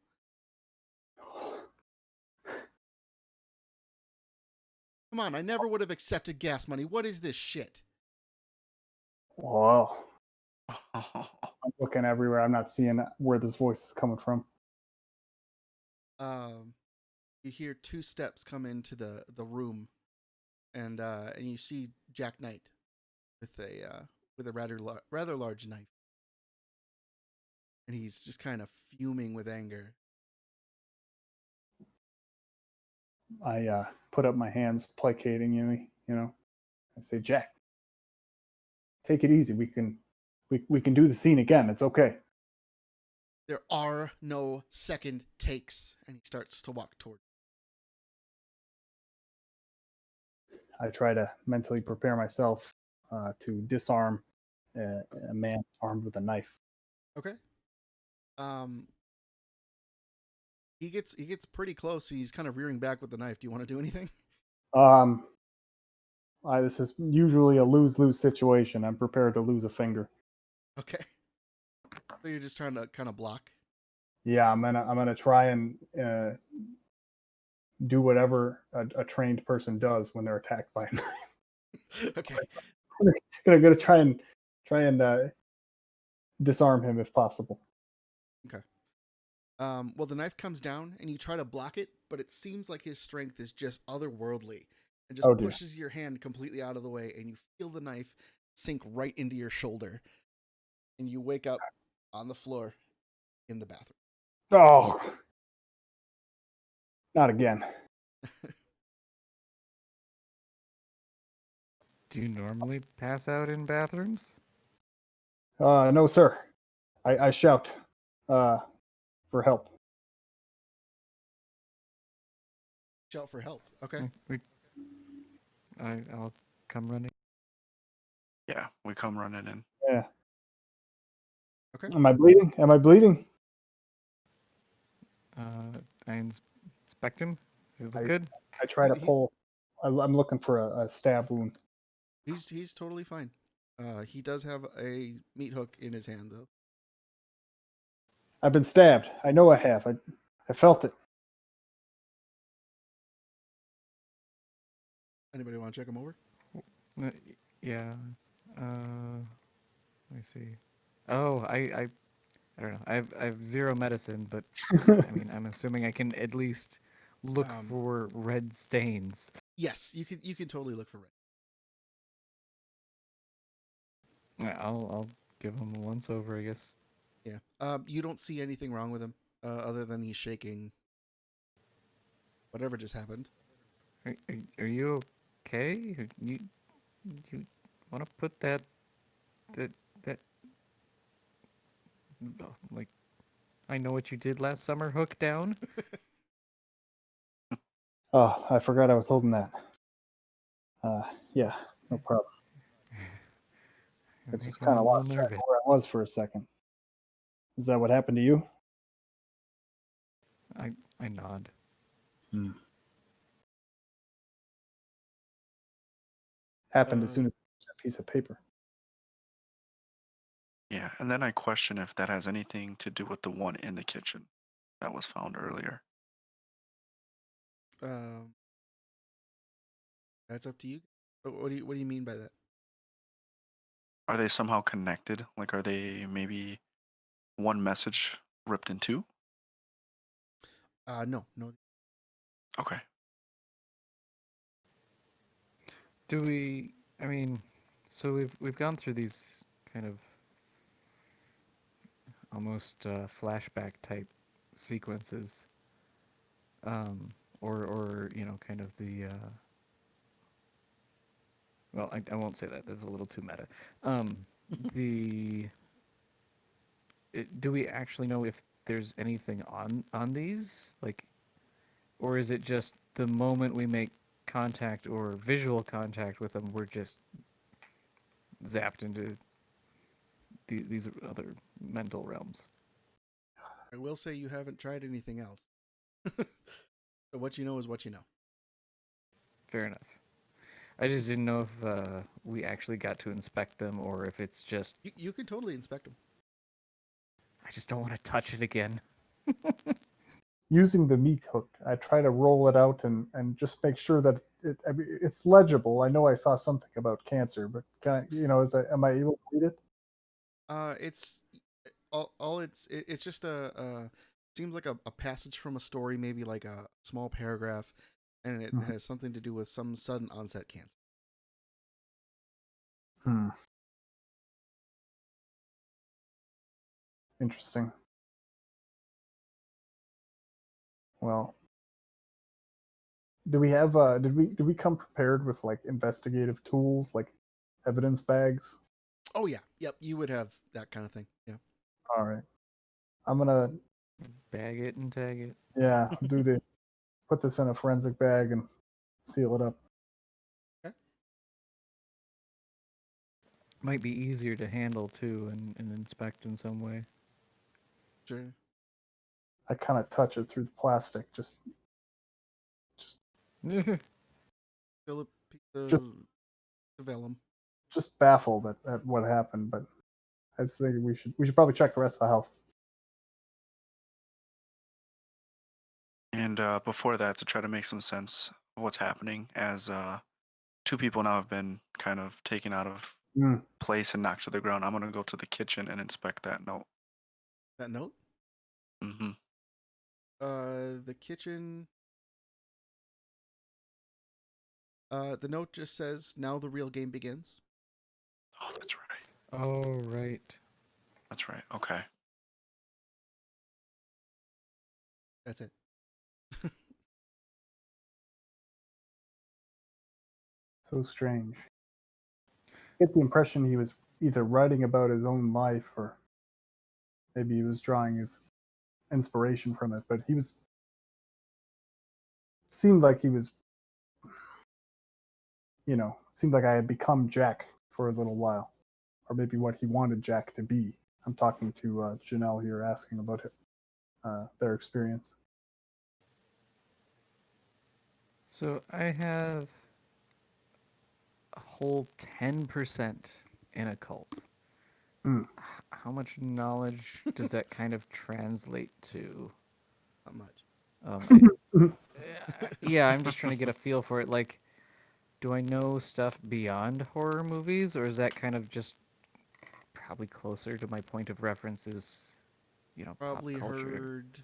Come on, I never would have accepted gas money. What is this shit? Wow. I'm looking everywhere. I'm not seeing where this voice is coming from. You hear two steps come into the room, and you see Jack Knight with a rather large knife, and he's just kind of fuming with anger. I put up my hands, placating you. I say, Jack, take it easy. We can do the scene again. It's okay. There are no second takes, and he starts to walk toward. I try to mentally prepare myself to disarm a man armed with a knife. Okay. He gets pretty close. He's kind of rearing back with the knife. Do you want to do anything? This is usually a lose-lose situation. I'm prepared to lose a finger. Okay. So you're just trying to kind of block. Yeah, I'm gonna try and do whatever a trained person does when they're attacked by a knife. Okay. gonna try and disarm him if possible. Okay. Well, the knife comes down, and you try to block it, but it seems like his strength is just otherworldly, and just pushes your hand completely out of the way, and you feel the knife sink right into your shoulder, and you wake up on the floor in the bathroom. Oh, not again. Do you normally pass out in bathrooms? No, sir. I shout. for help. Shout for help. Okay. I'll come running. Yeah, we come running in. Yeah. Okay. Am I bleeding? Am I bleeding? I inspect him. Does it look I- good? I try to He- pull. I'm looking for a stab wound. He's totally fine. He does have a meat hook in his hand though. I've been stabbed. I know I have. I felt it. Anybody want to check him over? Yeah. Let me see. Oh, I don't know. I have 0 medicine, but I mean, I'm assuming I can at least look for red stains. Yes, you can totally look for red. Yeah, I'll give him a once over, I guess. Yeah. You don't see anything wrong with him, other than he's shaking. Whatever just happened. Are you okay? You want to put that oh, like I know what you did last summer hook down? Oh, I forgot I was holding that. Yeah, no problem. I You're just making kind me a of little lost track of nervous. where I was for a second. Is that what happened to you? I nod. Happened as soon as a piece of paper. Yeah, and then I question if that has anything to do with the one in the kitchen that was found earlier. Um, that's up to you. What do you mean by that? Are they somehow connected? Like, are they maybe one message ripped in two? No. Okay. Do we? I mean, so we've gone through these kind of almost flashback type sequences, or kind of the. Well, I won't say that. That's a little too meta. The. Do we actually know if there's anything on these, like, or is it just the moment we make contact or visual contact with them, we're just zapped into these other mental realms? I will say you haven't tried anything else. So what you know is what you know. Fair enough. I just didn't know if we actually got to inspect them or if it's just. You can totally inspect them. I just don't want to touch it again. Using the meat hook, I try to roll it out and just make sure that it's legible. I know I saw something about cancer, but am I able to read it? It's all it's just seems like a passage from a story, maybe like a small paragraph, and it has something to do with some sudden onset cancer. Interesting. Well, do we have did we come prepared with like investigative tools like evidence bags? Oh yeah, yep. You would have that kind of thing. Yeah. All right. I'm gonna Bag it and tag it. put this in a forensic bag and seal it up. Okay. Might be easier to handle too and inspect in some way. Sure. I kind of touch it through the plastic, just Fill a piece Just- of vellum. just baffled at what happened, but I just think we should probably check the rest of the house. And before that, to try to make some sense of what's happening, as two people now have been kind of taken out of place and knocked to the ground, I'm going to go to the kitchen and inspect that note. That note. Mm-hmm. The kitchen. The note just says, "Now the real game begins." Oh, that's right. Oh, right. That's right. Okay. That's it. So strange. Get the impression he was either writing about his own life or maybe he was drawing his inspiration from it, but seemed like he was, seemed like I had become Jack for a little while, or maybe what he wanted Jack to be. I'm talking to Janelle here, asking about their experience. So I have a whole 10% in occult. How much knowledge does that kind of translate to? Not much. Yeah, I'm just trying to get a feel for it. Like, do I know stuff beyond horror movies, or is that kind of just probably closer to my point of reference is, Probably pop culture? heard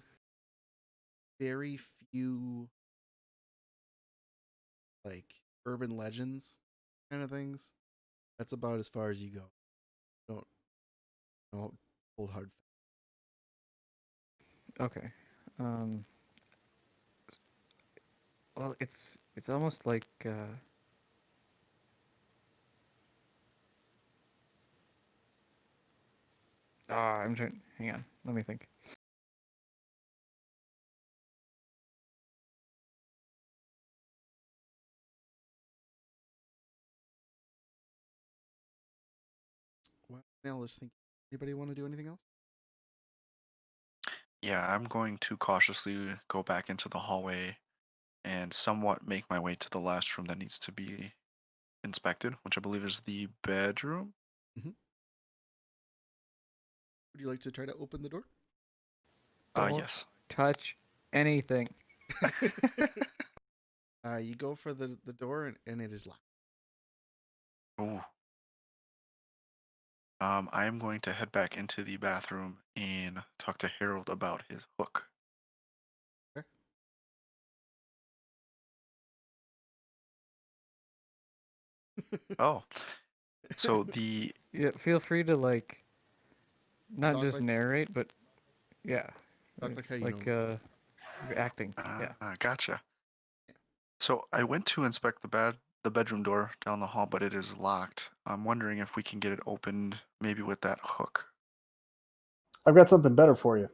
very few like urban legends kind of things. That's about as far as you go. Don't hold hard. Okay. Well, it's almost like I'm trying. Hang on, let me think. Well, now let's think. Anybody want to do anything else? Yeah, I'm going to cautiously go back into the hallway and somewhat make my way to the last room that needs to be inspected, which I believe is the bedroom. Mm-hmm. Would you like to try to open the door? Don't Yes. touch anything. You go for the door and it is locked. Ooh. I am going to head back into the bathroom and talk to Harold about his hook. Okay. Oh, so the Yeah, feel free to not Talk just like- narrate, but yeah, Talk like how you know. acting. Yeah. Gotcha. So I went to inspect the bedroom door down the hall, but it is locked. I'm wondering if we can get it opened, maybe with that hook. I've got something better for you.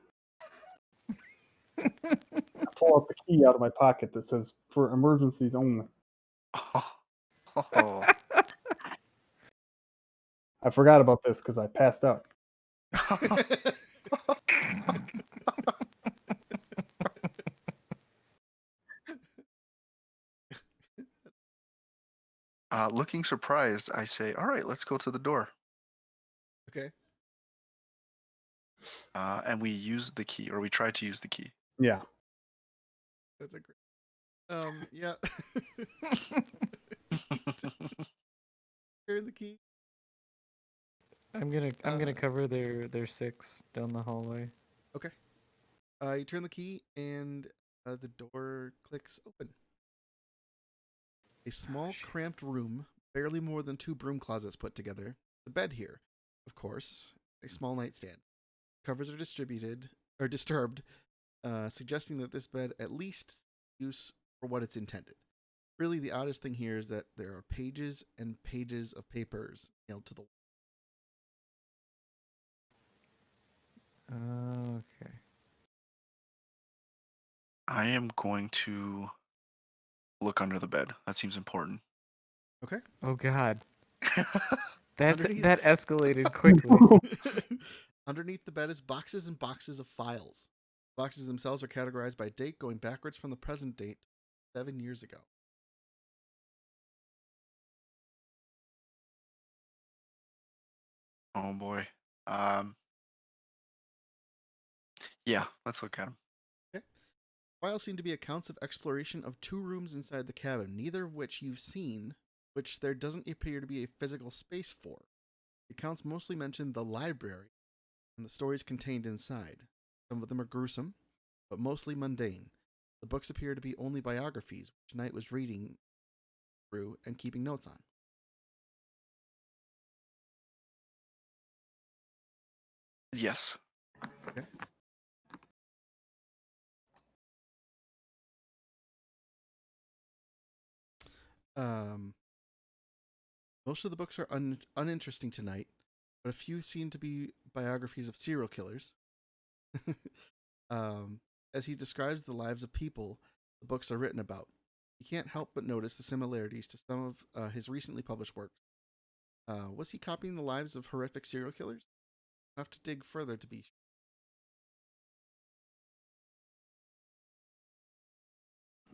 I pull out the key out of my pocket that says "for emergencies only." Oh. I forgot about this because I passed out. Looking surprised, I say, "All right, let's go to the door." Okay. And we use the key, or we try to use the key. Yeah. That's a great. Yeah. Turn the key. I'm gonna cover their 6 down the hallway. Okay. You turn the key and the door clicks open. A small, cramped room, barely more than 2 broom closets put together. The bed here, of course, a small nightstand. Covers are disturbed, suggesting that this bed at least use for what it's intended. Really, the oddest thing here is that there are pages and pages of papers nailed to the wall. Okay. I am going to look under the bed. That seems important. Okay. Oh God, Underneath- that escalated quickly. Underneath the bed is boxes and boxes of files. Boxes themselves are categorized by date, going backwards from the present date 7 years ago. Oh boy. Yeah, let's look at them. Okay. Files seem to be accounts of exploration of 2 rooms inside the cabin, neither of which you've seen, which there doesn't appear to be a physical space for. The accounts mostly mention the library and the stories contained inside. Some of them are gruesome, but mostly mundane. The books appear to be only biographies, which Knight was reading through and keeping notes on. Yes. Okay. Most of the books are uninteresting to Knight, but a few seem to be biographies of serial killers. As he describes the lives of people the books are written about, you can't help but notice the similarities to some of his recently published works. Was he copying the lives of horrific serial killers? I'll have to dig further to be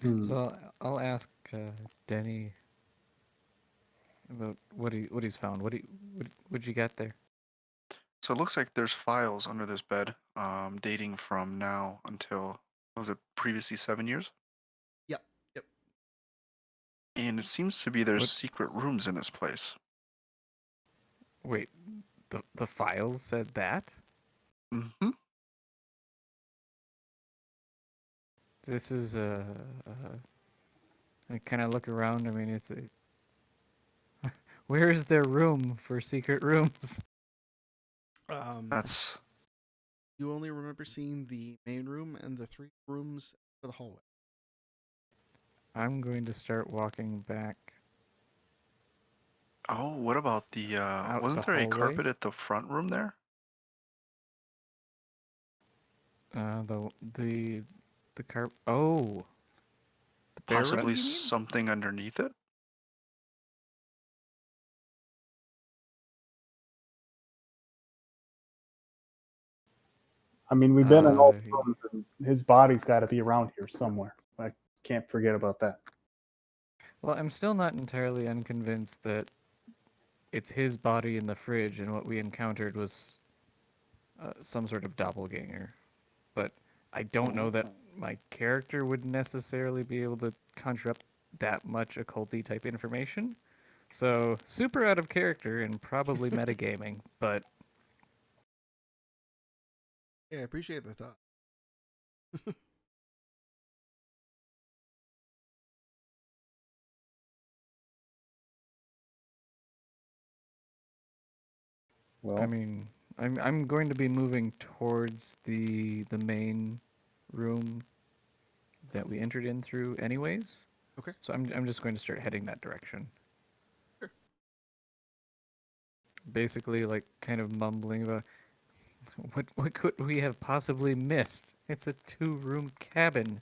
Hmm. So I'll ask Denny about what he's found. What'd you get there? So it looks like there's files under this bed, dating from now until, what was it, previously 7 years? Yep, yep. And it seems to be there's What? secret rooms in this place. Wait, the files said that? Mm-hmm. This is I kind of look around. I mean, it's a. Where is there room for secret rooms? That's You only remember seeing the main room and the 3 rooms to the hallway. I'm going to start walking back oh, what about the out the wasn't there a hallway. carpet at the front room there? The carp. Oh, the bare rug. Possibly You mean? something underneath it? I mean, we've been in all Uh, the rooms, and his body's got to be around here somewhere. I can't forget about that. Well, I'm still not entirely unconvinced that it's his body in the fridge, and what we encountered was some sort of doppelganger. But I don't know that my character would necessarily be able to conjure up that much occulty type information. So super out of character and probably metagaming, but Yeah, I appreciate the thought. Well, I mean, I'm going to be moving towards the main room that we entered in through anyways. Okay. So I'm just going to start heading that direction. Sure. Basically like kind of mumbling about what could we have possibly missed? It's a 2-room cabin.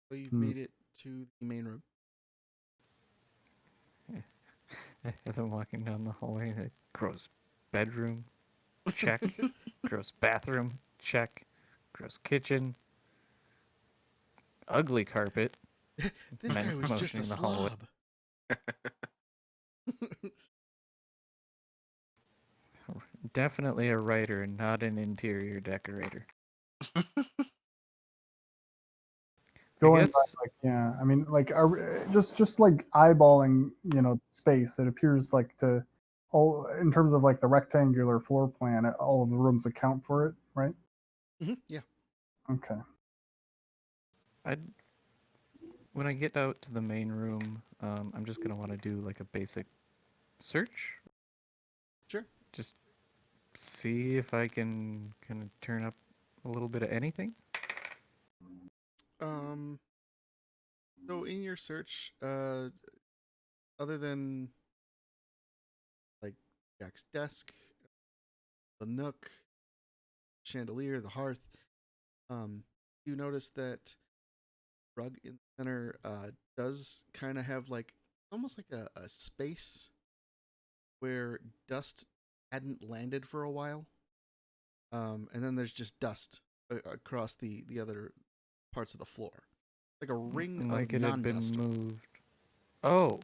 So you've Hmm. made it to the main room. As I'm walking down the hallway, like, gross bedroom, check. Gross bathroom, check. Gross kitchen. Ugly carpet. This guy was just a Motioning the hallway. slob. Definitely a writer and not an interior decorator. going guess- by, like, yeah, I mean, like, just like eyeballing, space. It appears like to all in terms of like the rectangular floor plan. All of the rooms account for it, right? Yeah. Okay. When I get out to the main room, I'm just gonna want to do like a basic search. Sure. Just see if I can kind of turn up a little bit of anything. So in your search, other than like Jack's desk, the nook, chandelier, the hearth, you notice that rug in the center does kind of have like almost like a space where dust hadn't landed for a while. And then there's just dust across the other parts of the floor, like a ring And of like it had been non-dust. moved. Oh.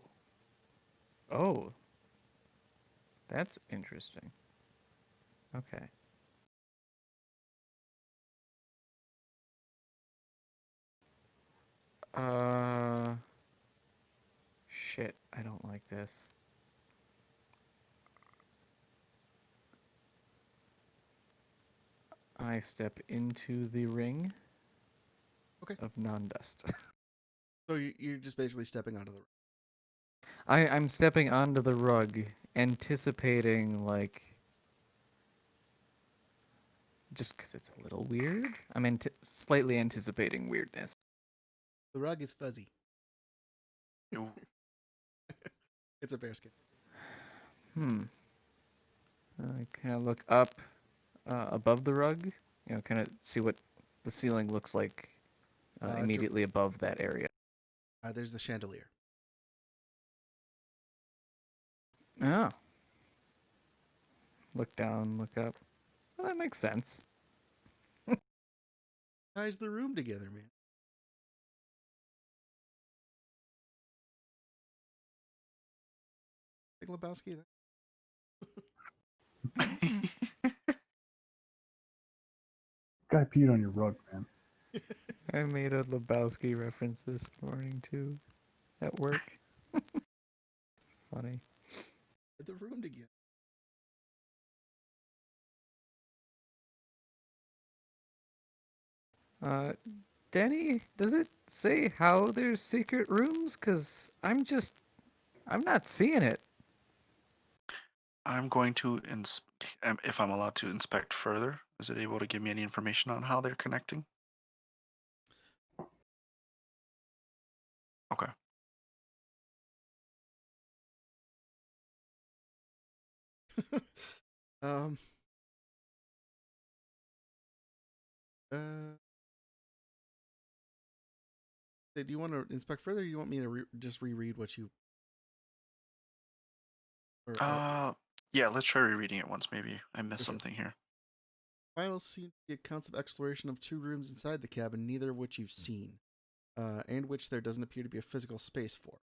Oh. That's interesting. Okay. Shit, I don't like this. I step into the ring Okay. of non-dust. So you're just basically stepping onto the rug. I'm stepping onto the rug, anticipating, like, just because it's a little weird. I'm slightly anticipating weirdness. The rug is fuzzy. Ooh. It's a bearskin. I kind of look up above the rug, kind of see what the ceiling looks like immediately above that area. There's the chandelier. Oh. Look down, look up. Well, that makes sense. Ties the room together, man. Big Lebowski. Guy peed on your rug, man. I made a Lebowski reference this morning too, at work. Funny. The room together. Danny, does it say how there's secret rooms? Cause I'm not seeing it. I'm going to, if I'm allowed to inspect further, is it able to give me any information on how they're connecting? Okay. um. Do you want to inspect further? Or do you want me to just reread what you? Yeah. Let's try rereading it once. Maybe I missed sure. something here. Files seem to be accounts of exploration of 2 rooms inside the cabin, neither of which you've seen, and which there doesn't appear to be a physical space for.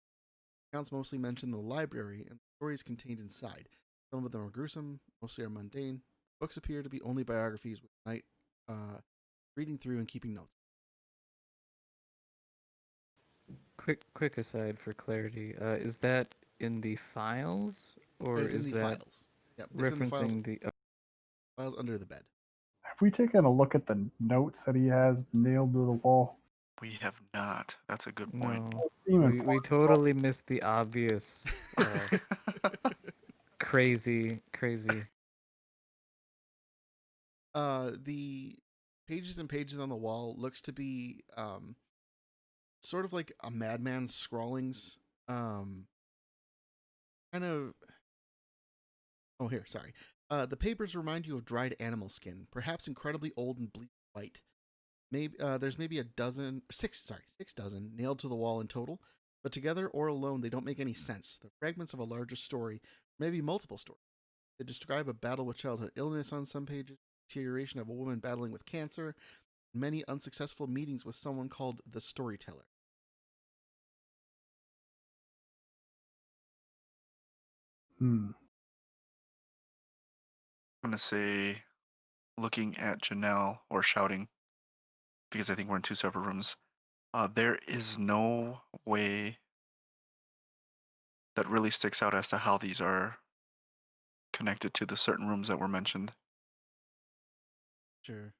Accounts mostly mention the library and the stories contained inside. Some of them are gruesome, mostly are mundane. Books appear to be only biographies with Knight reading through and keeping notes. Quick aside for clarity. Is that in the files, or It's in is the that files. Yep, it's in the referencing the? files under the bed. Have we taken a look at the notes that he has nailed to the wall? We have not. That's a good point. No, we totally missed the obvious. Crazy. The pages and pages on the wall looks to be sort of like a madman's scrawlings. Kind of. Oh, here, sorry. The papers remind you of dried animal skin, perhaps incredibly old and bleak white. Maybe there's maybe six dozen nailed to the wall in total, but together or alone they don't make any sense. They're fragments of a larger story, maybe multiple stories. They describe a battle with childhood illness on some pages, deterioration of a woman battling with cancer, many unsuccessful meetings with someone called the storyteller. I'm going to say, looking at Janelle, or shouting, because I think we're in 2 separate rooms, there is no way that really sticks out as to how these are connected to the certain rooms that were mentioned. Sure.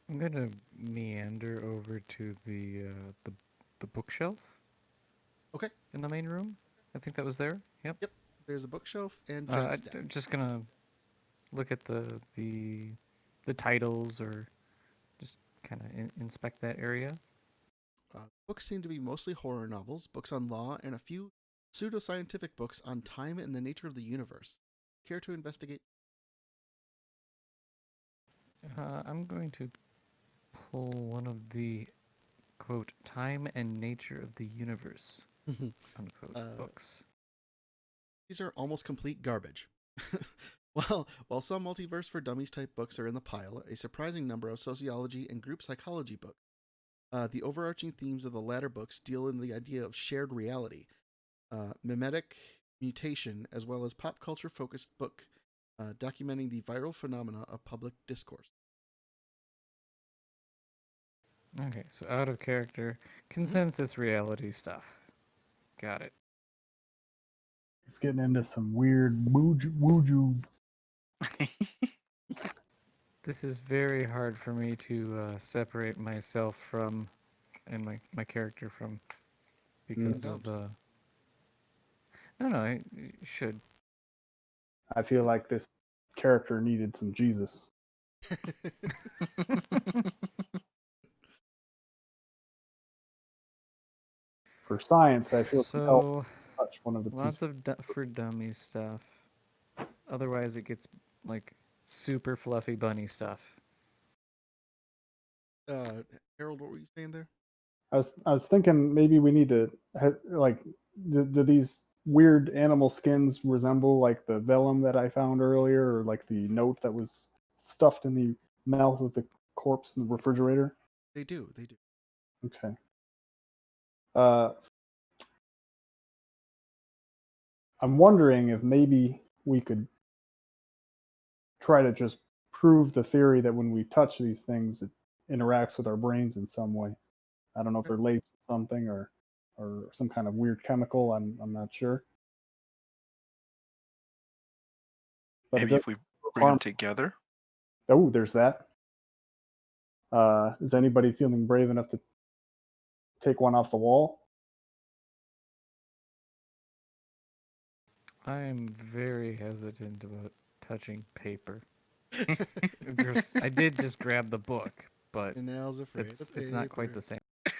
I'm gonna meander over to the bookshelf. Okay. In the main room, I think that was there. Yep. There's a bookshelf and Jen's desk. I'm just gonna look at the titles, or just kind of inspect that area. Books seem to be mostly horror novels, books on law, and a few pseudoscientific books on time and the nature of the universe. Care to investigate? I'm going to pull one of the quote "Time and Nature of the Universe" unquote books. These are almost complete garbage. While some multiverse for dummies type books are in the pile, a surprising number of sociology and group psychology books. The overarching themes of the latter books deal in the idea of shared reality, mimetic mutation, as well as pop culture focused book documenting the viral phenomena of public discourse. Okay, so out of character, consensus reality stuff. Got it. He's getting into some weird wooju. This is very hard for me to separate myself from, and my character from, because of. No, I should. I feel like this character needed some Jesus. For science, I feel compelled So to touch one of the lots pieces. of for dummy stuff. Otherwise, it gets like super fluffy bunny stuff. Harold, what were you saying there? I was thinking maybe we need to like do these weird animal skins resemble like the vellum that I found earlier, or like the note that was stuffed in the mouth of the corpse in the refrigerator? They do. They do. Okay. I'm wondering if maybe we could try to just prove the theory that when we touch these things, it interacts with our brains in some way. I don't know if they're laced with something or some kind of weird chemical. I'm not sure. But Maybe if we bring them together. Oh, there's that. Is anybody feeling brave enough to take one off the wall? I'm very hesitant about touching paper. Of course, I did just grab the book, but Janelle's afraid of it's not quite the same. It's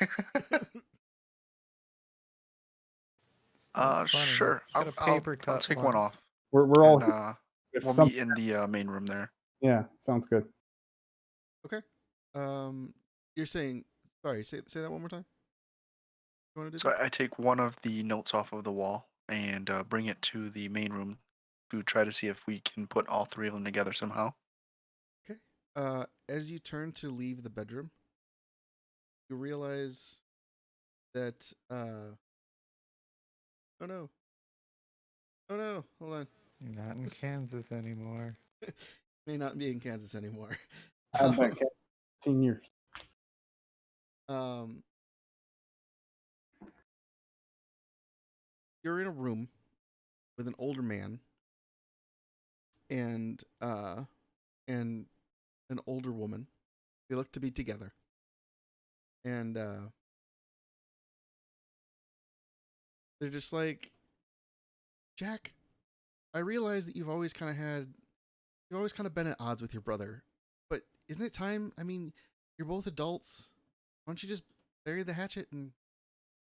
funny. Sure. Got a I'll paper cut take once. one off. We're all And, here. If we'll some- meet in the main room there. Yeah, sounds good. Okay. You're saying, sorry, say that one more time. You want to do So that? I take one of the notes off of the wall and bring it to the main room to try to see if we can put all three of them together somehow. Okay. As you turn to leave the bedroom, you realize that oh no. Oh no, hold on. You're not in Kansas anymore. May not be in Kansas anymore. I haven't been 15 years. You're in a room with an older man and an older woman. They look to be together. And they're just like, Jack, I realize that you've always kind of been at odds with your brother. But isn't it time? I mean, you're both adults. Why don't you just bury the hatchet and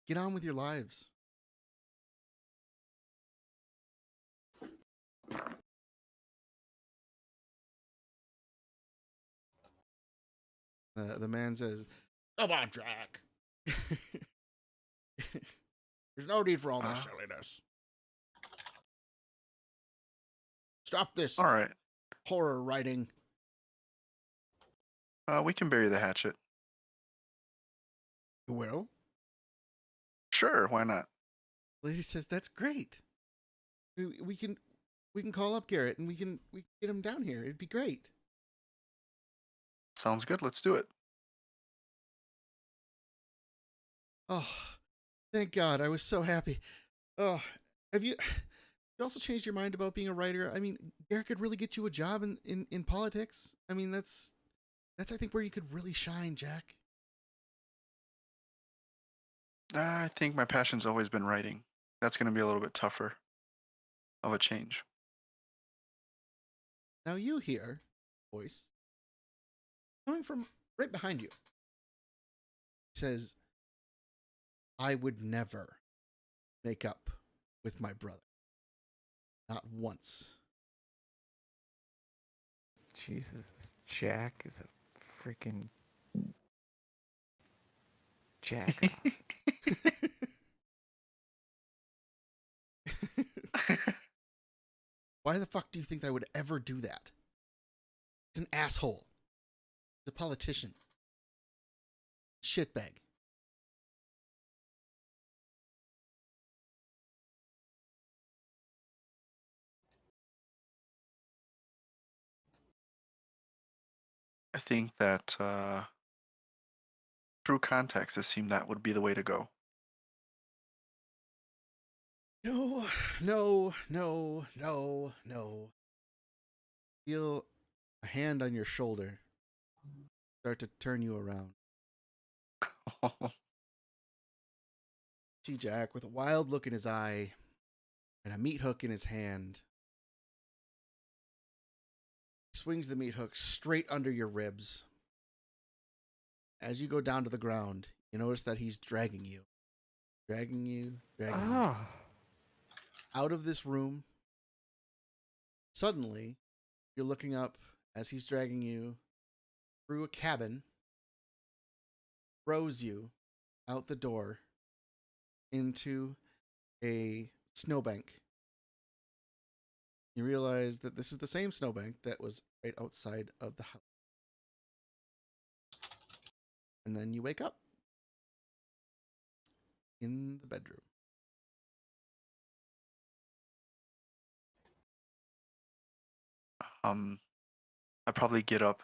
get on with your lives? The man says, "Come on, Jack. There's no need for all this silliness. Stop this All right. horror writing." We can bury the hatchet. You will? Sure, why not? Lady says, "That's great. We can call up Garrett and we can get him down here. It'd be great." Sounds good. Let's do it. Oh, thank God! I was so happy. Oh, have you also changed your mind about being a writer? I mean, Garrett could really get you a job in politics. I mean, that's I think where you could really shine, Jack. I think my passion's always been writing. That's going to be a little bit tougher of a change. Now you hear voice coming from right behind you. He says, "I would never make up with my brother. Not once." Jesus, this Jack is a freaking jack off. Why the fuck do you think I would ever do that? He's an asshole. He's a politician. Shitbag. I think that through context, it seemed that would be the way to go. No, no, no, no, no. Feel a hand on your shoulder start to turn you around. See Jack with a wild look in his eye and a meat hook in his hand. swings the meat hook straight under your ribs. As you go down to the ground, you notice that he's dragging you. Dragging you. Out of this room. Suddenly, you're looking up as he's dragging you through a cabin, throws you out the door into a snowbank. You realize that this is the same snowbank that was right outside of the house. And then you wake up in the bedroom. I probably get up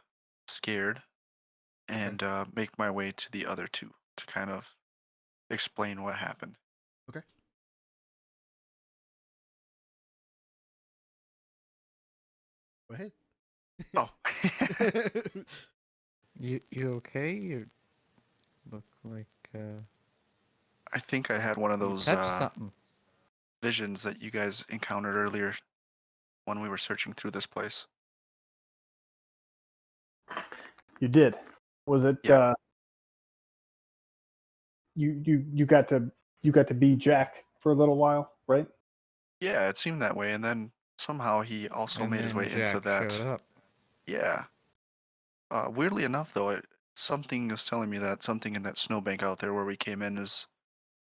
scared and make my way to the other two to kind of explain what happened. Okay. Go ahead. Oh. You okay? You look like I think I had one of you those touched something. visions that you guys encountered earlier when we were searching through this place. You did. Was it? Yeah. You got to be Jack for a little while, right? Yeah, it seemed that way, and then somehow he also And made his then way Jack into that. showed up. Yeah. Weirdly enough, though, something is telling me that something in that snowbank out there where we came in is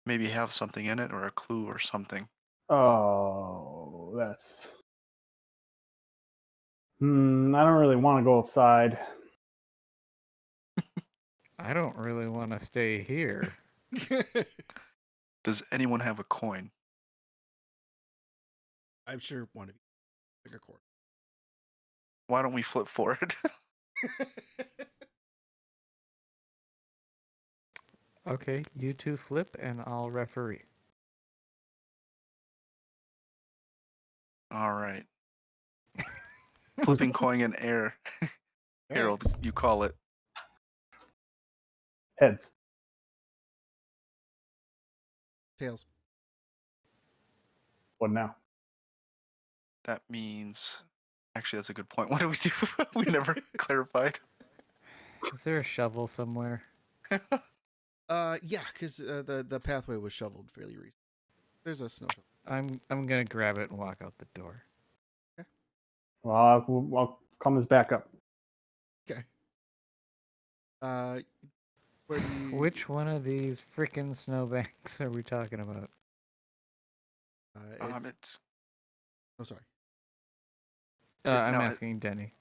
maybe have something in it or a clue or something. Oh, that's. I don't really want to go outside. I don't really want to stay here. Does anyone have a coin? I'm sure one of you took a quarter. Why don't we flip for it? Okay, you two flip and I'll referee. All right. Flipping coin in air. Harold, you call it. Heads. Tails. What now? That means. Actually, that's a good point. What do we do? We never clarified. Is there a shovel somewhere? Yeah, because the pathway was shoveled fairly recently. There's a snow shovel. I'm gonna grab it and walk out the door. Okay. Well, I'll come as backup. Okay. Where do you? Which one of these freaking snowbanks are we talking about? It's. Oh, sorry. I'm no, asking Denny.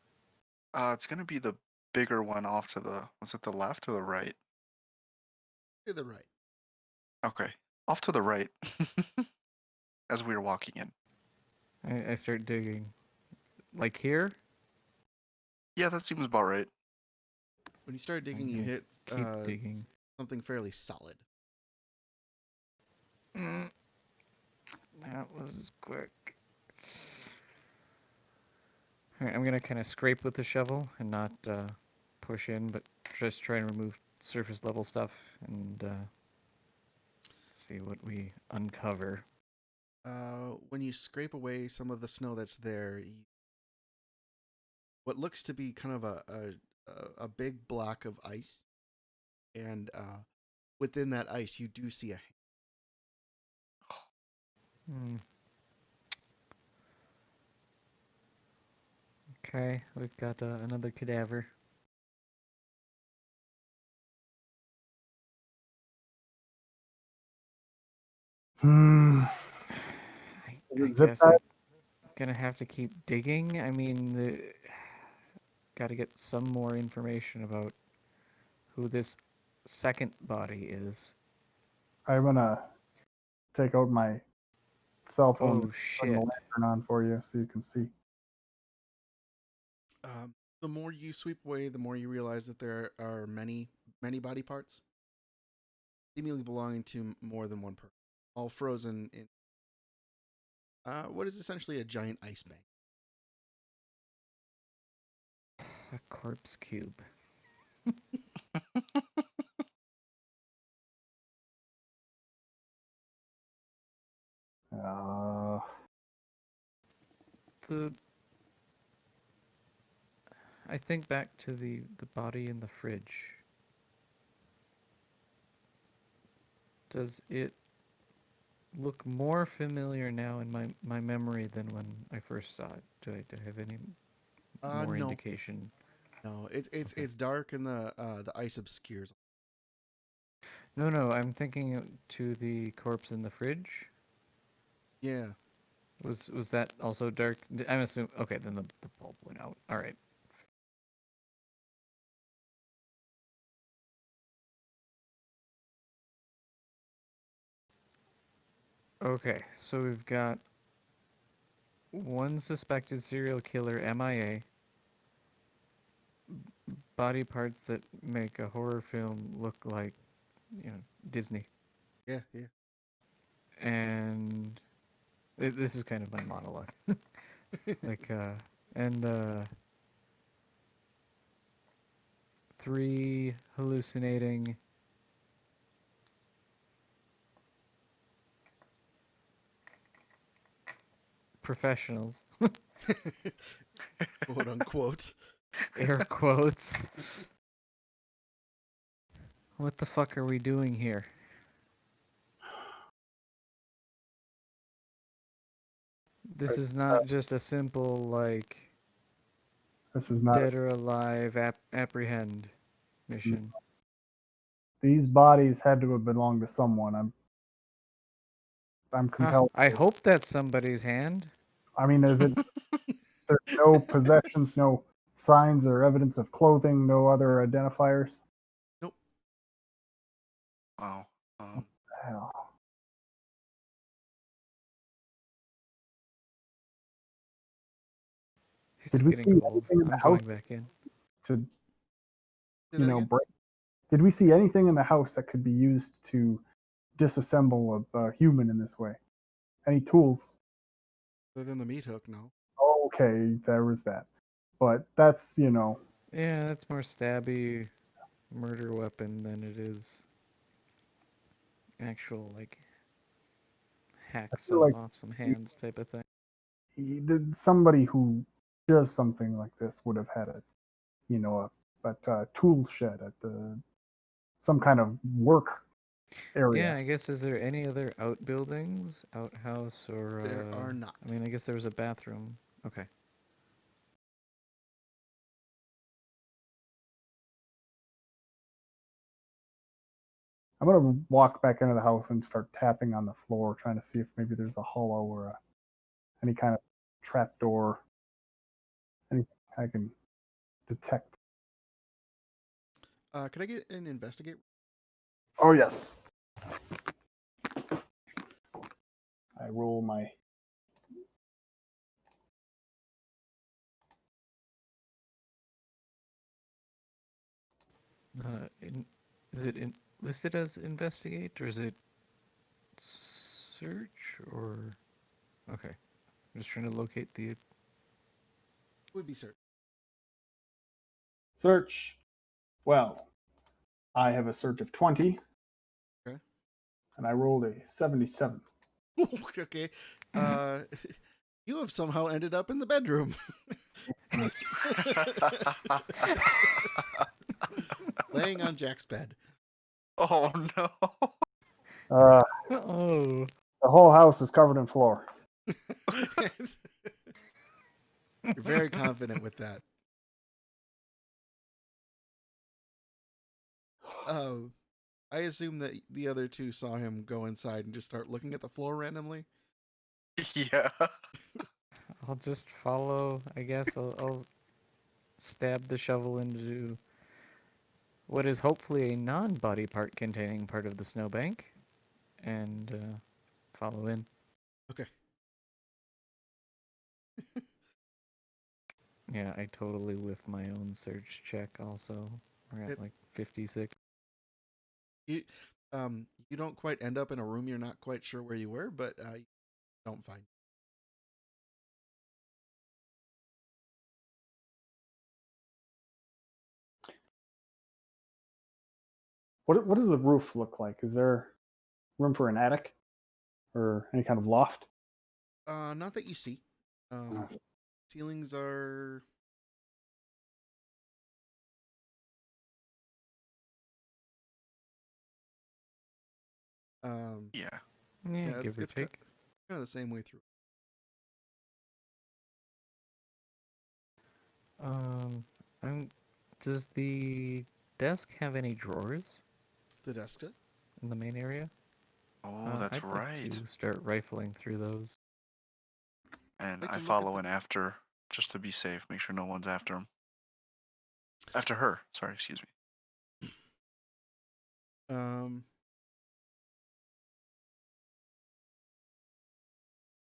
It's gonna be the bigger one off to the. Was it the left or the right? To the right. Okay, off to the right. As we were walking in. I start digging. Like here? Yeah, that seems about right. When you start digging, you hit Keep digging. something fairly solid. That was quick. All right, I'm gonna kind of scrape with the shovel and not push in, but just try and remove surface level stuff and see what we uncover. When you scrape away some of the snow that's there, what looks to be kind of a big block of ice, and within that ice, you do see a hand. Okay, we've got another cadaver. I Zip guess tie? I'm gonna have to keep digging. I mean, got to get some more information about who this second body is. I'm gonna take out my cell phone Oh and turn shit! the lantern on for you so you can see. The more you sweep away, the more you realize that there are many body parts, seemingly belonging to more than one person, all frozen in what is essentially a giant ice bank. A corpse cube. Uh, The I think back to the body in the fridge. Does it look more familiar now in my memory than when I first saw it? Do I have any more No, indication? no. It's Okay. it's dark and the ice obscures. No, I'm thinking to the corpse in the fridge. Yeah. Was that also dark? I'm assuming. Okay, then the bulb went out. All right. Okay, so we've got one suspected serial killer MIA, body parts that make a horror film look like, Disney. Yeah. Yeah. And this is kind of my monologue. Like, and three hallucinating professionals, Quote unquote. air quotes. What the fuck are we doing here? This is not just a simple, like, This is not. dead or alive apprehend mission. These bodies had to have belonged to someone. I'm Huh, compelled. I hope that's somebody's hand. I mean, there's no possessions, no signs or evidence of clothing, no other identifiers. Nope. Wow. Hell. It's Did we getting see cold. anything in the I'm house going back in. to, Say that again? break? Did we see anything in the house that could be used to disassemble a human in this way? Any tools? Other than the meat hook, no. Okay, there was that. But that's, Yeah, that's more stabby murder weapon than it is actual, like, hack I feel like off some hands type of thing. somebody who does something like this would have had a tool shed at some kind of work area. Yeah, I guess, is there any other outbuildings, outhouse, or There are not. I mean, I guess there was a bathroom. Okay. I'm gonna walk back into the house and start tapping on the floor, trying to see if maybe there's a hollow or any kind of trap door, anything I can detect. Could I get an investigate? Oh yes. I roll my. Is it listed as investigate, or is it search, or... Okay. I'm just trying to locate the... Would be search. Search. Well, I have a search of 20. Okay. And I rolled a 77. Okay. You have somehow ended up in the bedroom. Laying on Jack's bed. Oh no. Oh. The whole house is covered in floor. You're very confident with that. I assume that the other two saw him go inside and just start looking at the floor randomly. Yeah. I'll just follow, I guess. I'll stab the shovel into what is hopefully a non-body part containing part of the snowbank, and follow in. Okay. Yeah, I totally whiff my own search check also. We're at like 56. You you don't quite end up in a room you're not quite sure where you were, but you don't find. What does the roof look like? Is there room for an attic or any kind of loft? Not that you see. Ceilings are Yeah. Yeah, give or it's take. kind of the same way through. I'm. Does the desk have any drawers The desk does. in the main area? Oh, that's I'd like right. to start rifling through those. And Like I to look at follow in after, just to be safe. Make sure no one's after him. After her. Sorry, excuse me.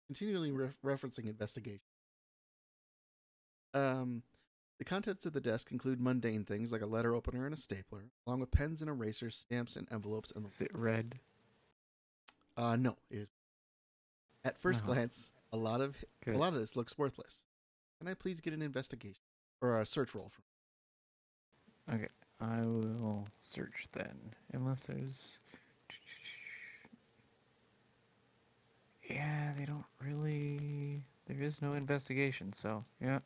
Continually referencing investigation. The contents of the desk include mundane things like a letter opener and a stapler, along with pens and erasers, stamps and envelopes, and Is it red? no, it is. At first Uh-huh. glance, a lot of this looks worthless. Can I please get an investigation or a search roll from? Okay, I will search then. Unless there's. Yeah, they don't really. There is no investigation, so yeah.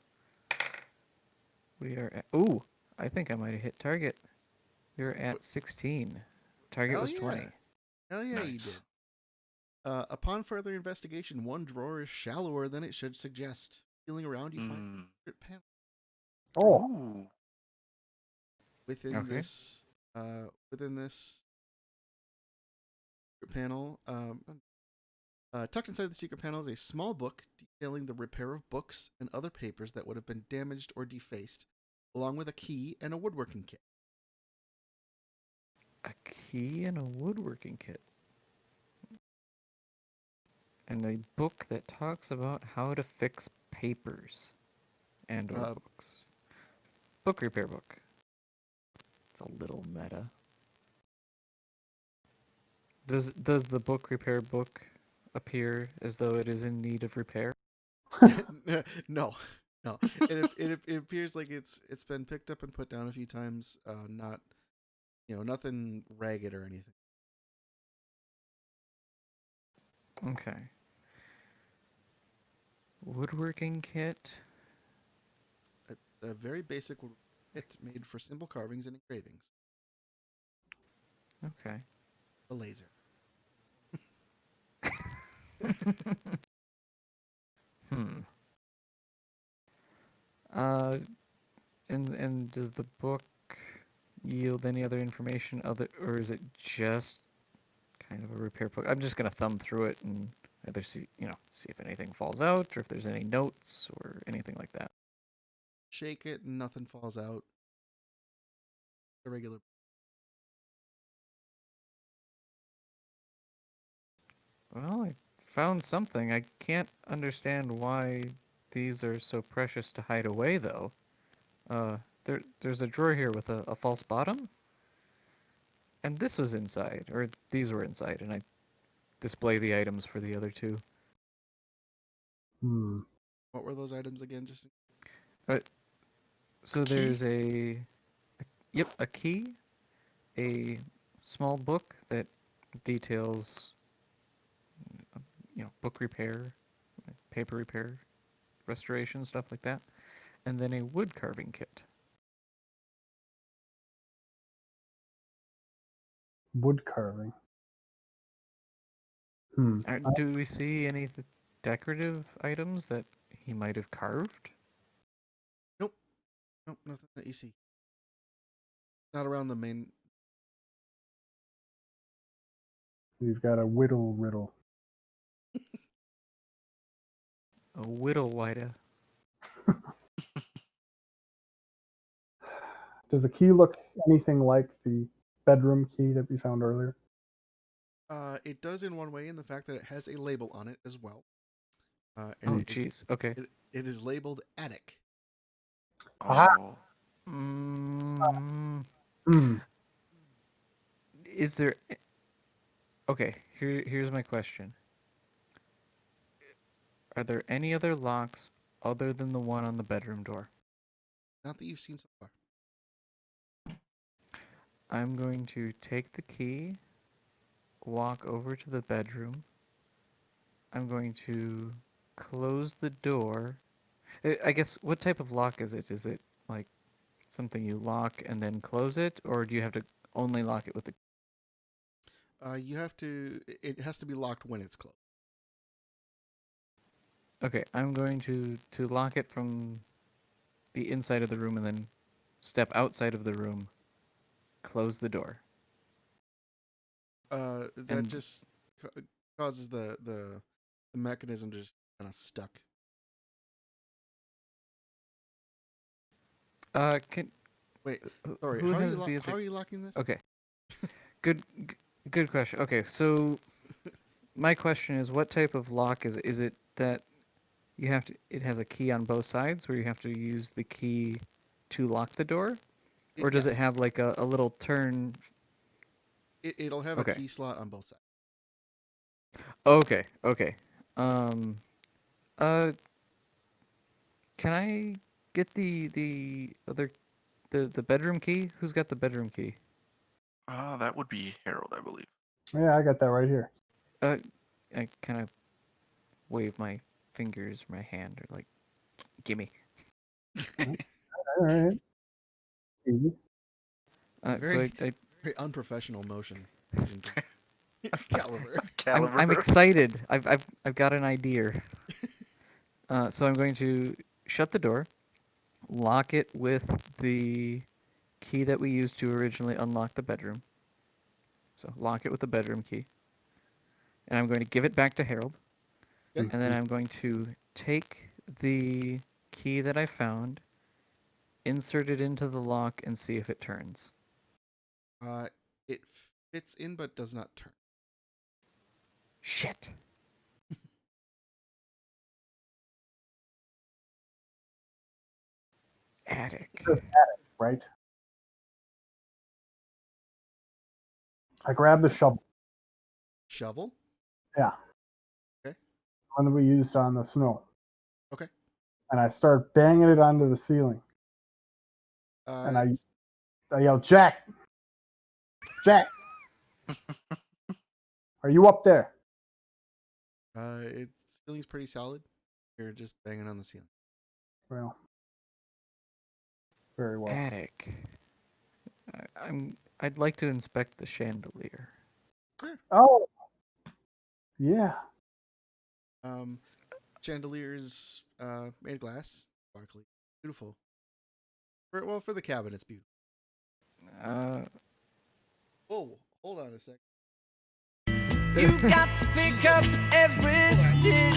We are at. Ooh, I think I might have hit target. We're at 16. Target Hell was yeah. 20. Hell yeah, Nice. you did. Upon further investigation, one drawer is shallower than it should suggest. Feeling around, you find a secret panel. Oh, Ooh. Within Okay. this secret panel, tucked inside the secret panel is a small book detailing the repair of books and other papers that would have been damaged or defaced, along with a key and a woodworking kit. A key and a woodworking kit. And a book that talks about how to fix papers and or books. Book repair book. It's a little meta. Does the book repair book appear as though it is in need of repair? No. It appears like it's been picked up and put down a few times. Not, nothing ragged or anything. Okay. Woodworking kit. A very basic kit made for simple carvings and engravings. Okay. A laser. And does the book yield any other information or is it just kind of a repair book? I'm just gonna thumb through it and either see if anything falls out or if there's any notes or anything like that. Shake it and nothing falls out. A regular. Well, I found something. I can't understand why these are so precious to hide away, though. There's a drawer here with a false bottom, and this was inside, or these were inside, and I display the items for the other two. What were those items again? Just So there's a key, a small book that details, book repair, paper repair, restoration, stuff like that, and then a wood carving kit. wood carving. Do we see any decorative items that he might have carved? Nope, nothing that you see. Not around the main. We've got a whittle riddle. A whittle wider. Does the key look anything like the bedroom key that we found earlier? It does in one way, in the fact that it has a label on it as well. Oh, And jeez. Okay. It is labeled attic. Oh. Is there? Okay. Here's my question. Are there any other locks other than the one on the bedroom door? Not that you've seen so far. I'm going to take the key, walk over to the bedroom. I'm going to close the door. I guess, what type of lock is it? Is it like something you lock and then close it, or do you have to only lock it with the You have to. It has to be locked when it's closed. Okay, I'm going to lock it from the inside of the room and then step outside of the room, close the door. That And- just causes the mechanism to just kind of stuck. Can Wait, who- sorry. who How has the how other? are you locking this? Okay, good question. Okay, so my question is, what type of lock is it? Is it that you have to? It has a key on both sides, where you have to use the key to lock the door, or does it Yes. have like a little turn? It'll have Okay. a key slot on both sides. Okay, okay. Um, uh, can I get the other the bedroom key? Who's got the bedroom key? That would be Harold, I believe. Yeah, I got that right here. I kind of wave my fingers, my hand, or like, gimme. All right. Easy. So Very, I very unprofessional motion. Caliber. Caliber. I'm excited. I've got an idea. So I'm going to shut the door, lock it with the key that we used to originally unlock the bedroom. So lock it with the bedroom key. And I'm going to give it back to Harold. Okay. And then I'm going to take the key that I found, insert it into the lock, and see if it turns. It fits in but does not turn. Shit. Attic. Right. I grabbed the shovel. Shovel. Yeah. Okay. One that we used on the snow. Okay. And I start banging it onto the ceiling. And I yell, Jack! Jack! Are you up there? Its ceiling's pretty solid. You're just banging on the ceiling. Well, very well. Attic. I'd like to inspect the chandelier. Oh, yeah. Chandeliers made of glass, sparkly, beautiful. For the cabin, it's beautiful. Whoa, hold on a sec. You got to pick up every stitch.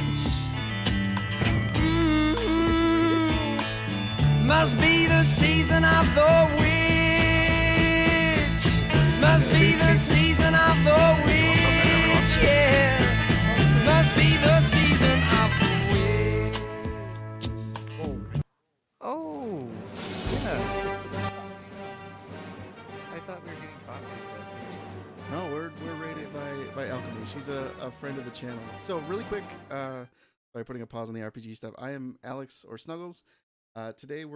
Must be the season of the witch. Must be the season of the witch. Yeah. Must be the season of the witch. Whoa. Oh, yeah. I thought we were getting coffee. No, we're rated by Alchemy. She's a friend of the channel. So really quick, by putting a pause on the RPG stuff, I am Alex or Snuggles. Today we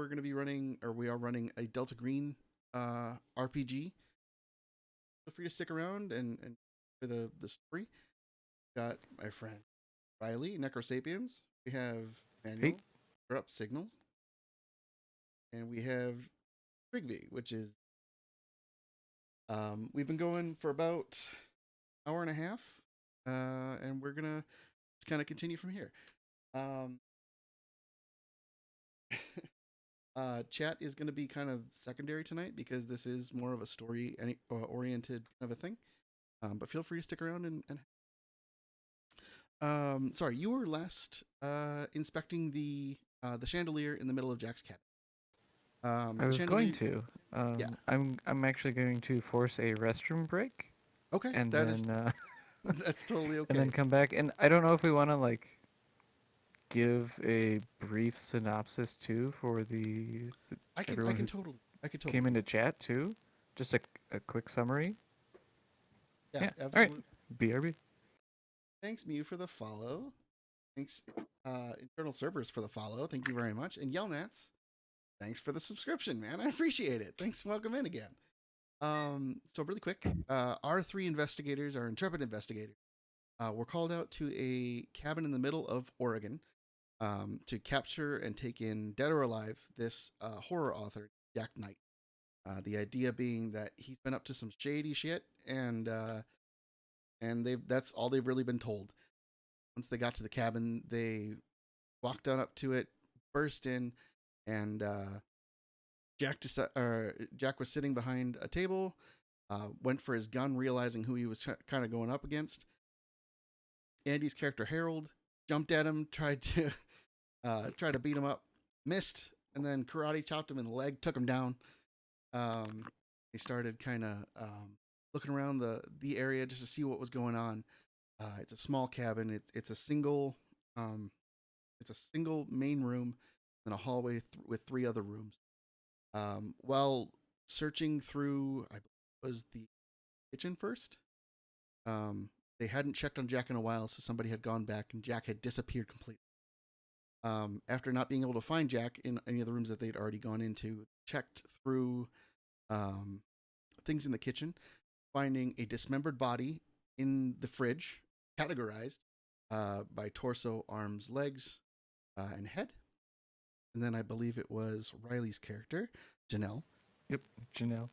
are running a Delta Green RPG. Feel free to stick around and for the story. Got my friend Riley, Necrosapiens. We have Manuel, Corrupt Signal, and we have Rigby, which is we've been going for about an hour and a half, and we're gonna just kind of continue from here. Chat is going to be kind of secondary tonight because this is more of a story oriented kind of a thing. But feel free to stick around and sorry, you were last inspecting the chandelier in the middle of Jack's cabin. I was going to. Yeah. I'm actually going to force a restroom break. Okay, And that then is that's totally okay. and then come back. And I don't know if we want to like give a brief synopsis too for I can totally came into chat too. Just a quick summary. Yeah, All right. absolutely. BRB. Thanks, Mew, for the follow. Thanks, Internal Servers, for the follow. Thank you very much. And Yellnats, thanks for the subscription, man. I appreciate it. Thanks for welcoming in again. So really quick, our three investigators, our intrepid investigators, were called out to a cabin in the middle of Oregon to capture and take in, dead or alive, this horror author, Jack Knight. The idea being that he's been up to some shady shit and and that's all they've really been told. Once they got to the cabin, they walked on up to it, burst in, and Jack was sitting behind a table, went for his gun, realizing who he was kind of going up against. Andy's character Harold jumped at him, tried to beat him up, missed, and then karate chopped him in the leg, took him down. They started kind of looking around the area just to see what was going on. It's a small cabin. It's a single main room and a hallway with 3 other rooms. While searching through, I believe it was the kitchen first. They hadn't checked on Jack in a while, so somebody had gone back and Jack had disappeared completely. After not being able to find Jack in any of the rooms that they'd already gone into, checked through things in the kitchen, finding a dismembered body in the fridge, categorized by torso, arms, legs, and head. And then I believe it was Riley's character, Janelle. Yep, Janelle.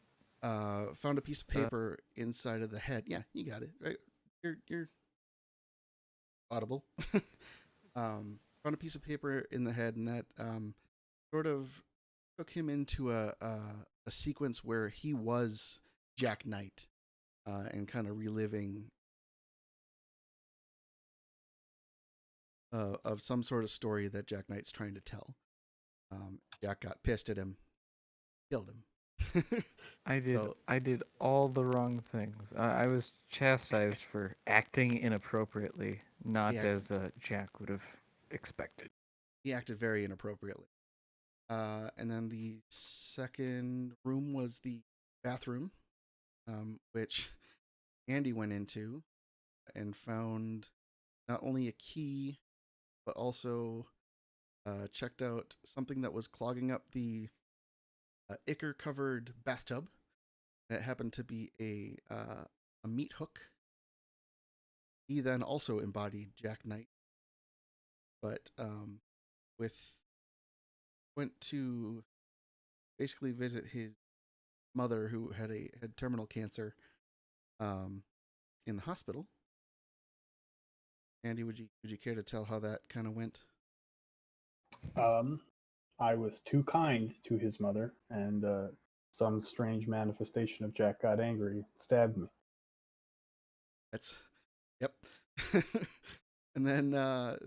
Found a piece of paper inside of the head. Yeah, you got it, right? You're audible. Found a piece of paper in the head, and that sort of took him into a sequence where he was Jack Knight, and kind of reliving of some sort of story that Jack Knight's trying to tell. Jack got pissed at him, killed him. I did all the wrong things. I was chastised for acting inappropriately, not as Jack would have expected. He acted very inappropriately. And then the second room was the bathroom, which Andy went into and found not only a key, but also checked out something that was clogging up the ichor-covered bathtub. That happened to be a meat hook. He then also embodied Jack Knight, but went to basically visit his mother, who had terminal cancer, in the hospital. Andy, would you care to tell how that kind of went? I was too kind to his mother, and some strange manifestation of Jack got angry and stabbed me. Yep. And then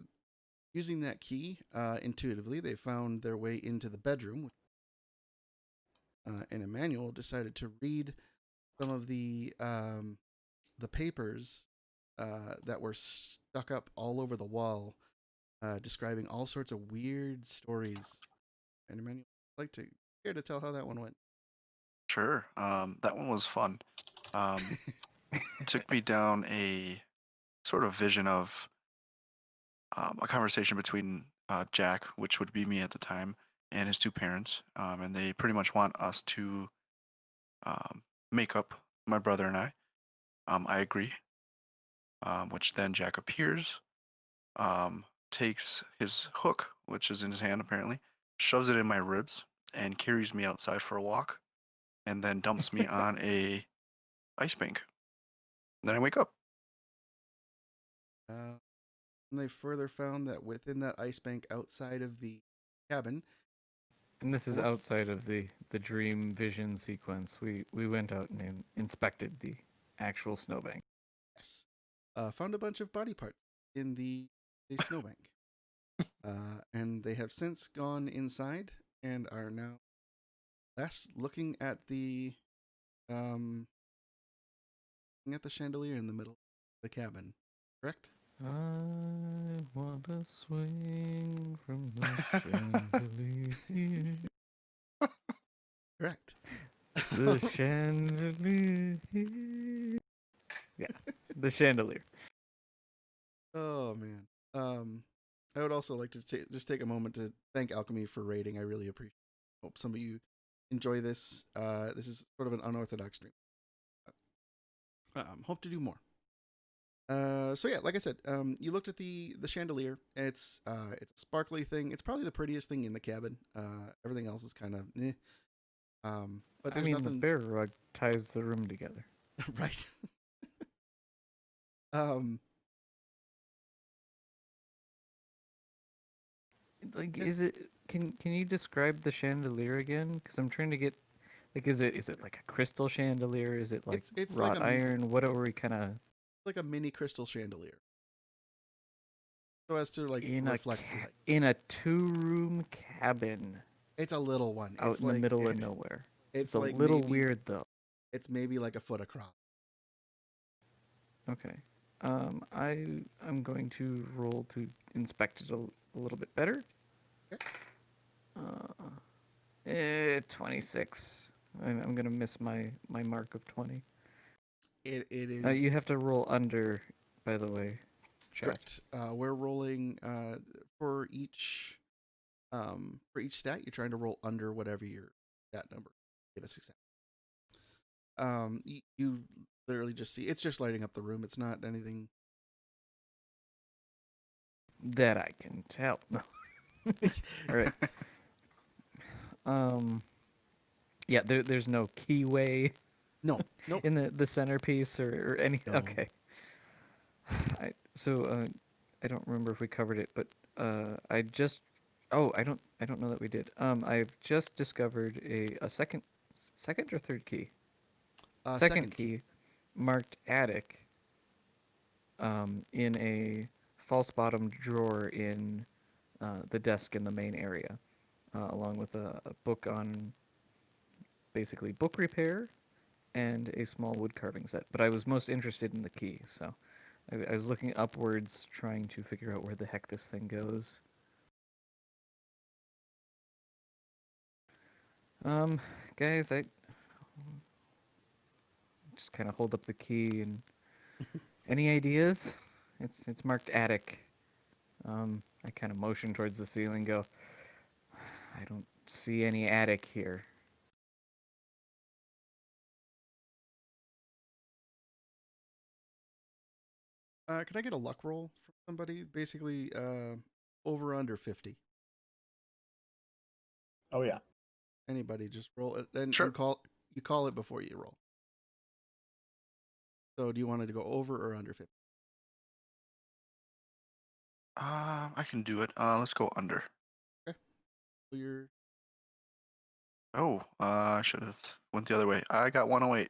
using that key intuitively, they found their way into the bedroom. And Emmanuel decided to read some of the papers that were stuck up all over the wall, describing all sorts of weird stories. And Emmanuel, I'd like to care to tell how that one went. Sure. That one was fun. Took me down a sort of vision of a conversation between Jack, which would be me at the time, and his 2 parents. And they pretty much want us to make up, my brother and I. I agree. Which then Jack appears, takes his hook, which is in his hand apparently, shoves it in my ribs, and carries me outside for a walk, and then dumps me on a ice bank. Then I wake up. And they further found that within that ice bank outside of the cabin. And this is outside of the dream vision sequence. We went out and inspected the actual snowbank. Yes. Found a bunch of body parts in the snowbank. And they have since gone inside and are now looking at the chandelier in the middle of the cabin. Correct? I want to swing from the chandelier. Correct. The chandelier. Yeah, the chandelier. Oh man. I would also like to just take a moment to thank Alchemy for rating. I really appreciate it. Hope some of you enjoy this. This is sort of an unorthodox stream. Hope to do more. So yeah, like I said, you looked at the chandelier. It's a sparkly thing. It's probably the prettiest thing in the cabin. Everything else is kind of eh. But there's nothing. The bear rug ties the room together. Right. Um, Like, It- is it? Can you describe the chandelier again? Because I'm trying to get. Like, is it like a crystal chandelier? Is it like it's like wrought iron? What are we kind of like a mini crystal chandelier, so as to like in reflect light. in a 2-room cabin It's a little one. out It's in the like middle of nowhere? it's It's a like little maybe weird though. it's maybe like a foot across. Okay. I'm going to roll to inspect it a little bit better. Okay. 26. I'm gonna miss my mark of 20. It is You have to roll under, by the way, Jack. correct. We're rolling for each stat. You're trying to roll under whatever your stat number. Get a success. You literally just see it's just lighting up the room. It's not anything. That I can tell. No. All right. Yeah, there's no keyway No, nope. in the centerpiece or any. No. Okay. I don't remember if we covered it, but I just. Oh, I don't know that we did. I've just discovered a second or third key. Second key, marked attic. In a false bottom drawer in the desk in the main area, along with a book on basically book repair and a small wood carving set. But I was most interested in the key, so I was looking upwards, trying to figure out where the heck this thing goes. Guys, I just kind of hold up the key and any ideas? It's marked attic. I kind of motion towards the ceiling, go. I don't see any attic here. Can I get a luck roll from somebody? Basically, over under 50. Oh yeah. Anybody just roll it and Sure. you call it before you roll. So do you want it to go over or under 50? I can do it. Let's go under. So you're Oh, I should have went the other way. I got 108.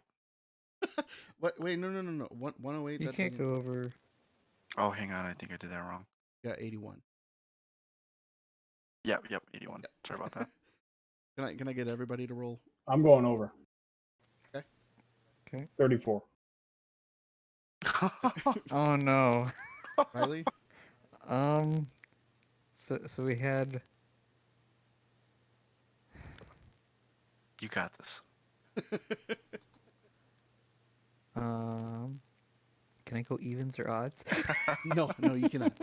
what? Wait, no. 108. You That can't doesn't. go over. Oh, hang on. I think I did that wrong. Yeah, 81. Yep, 81. Sorry about that. Can I get everybody to roll? I'm going over. Okay. 34. Oh no. Riley? So we had. You got this. Can I go evens or odds? No, you cannot.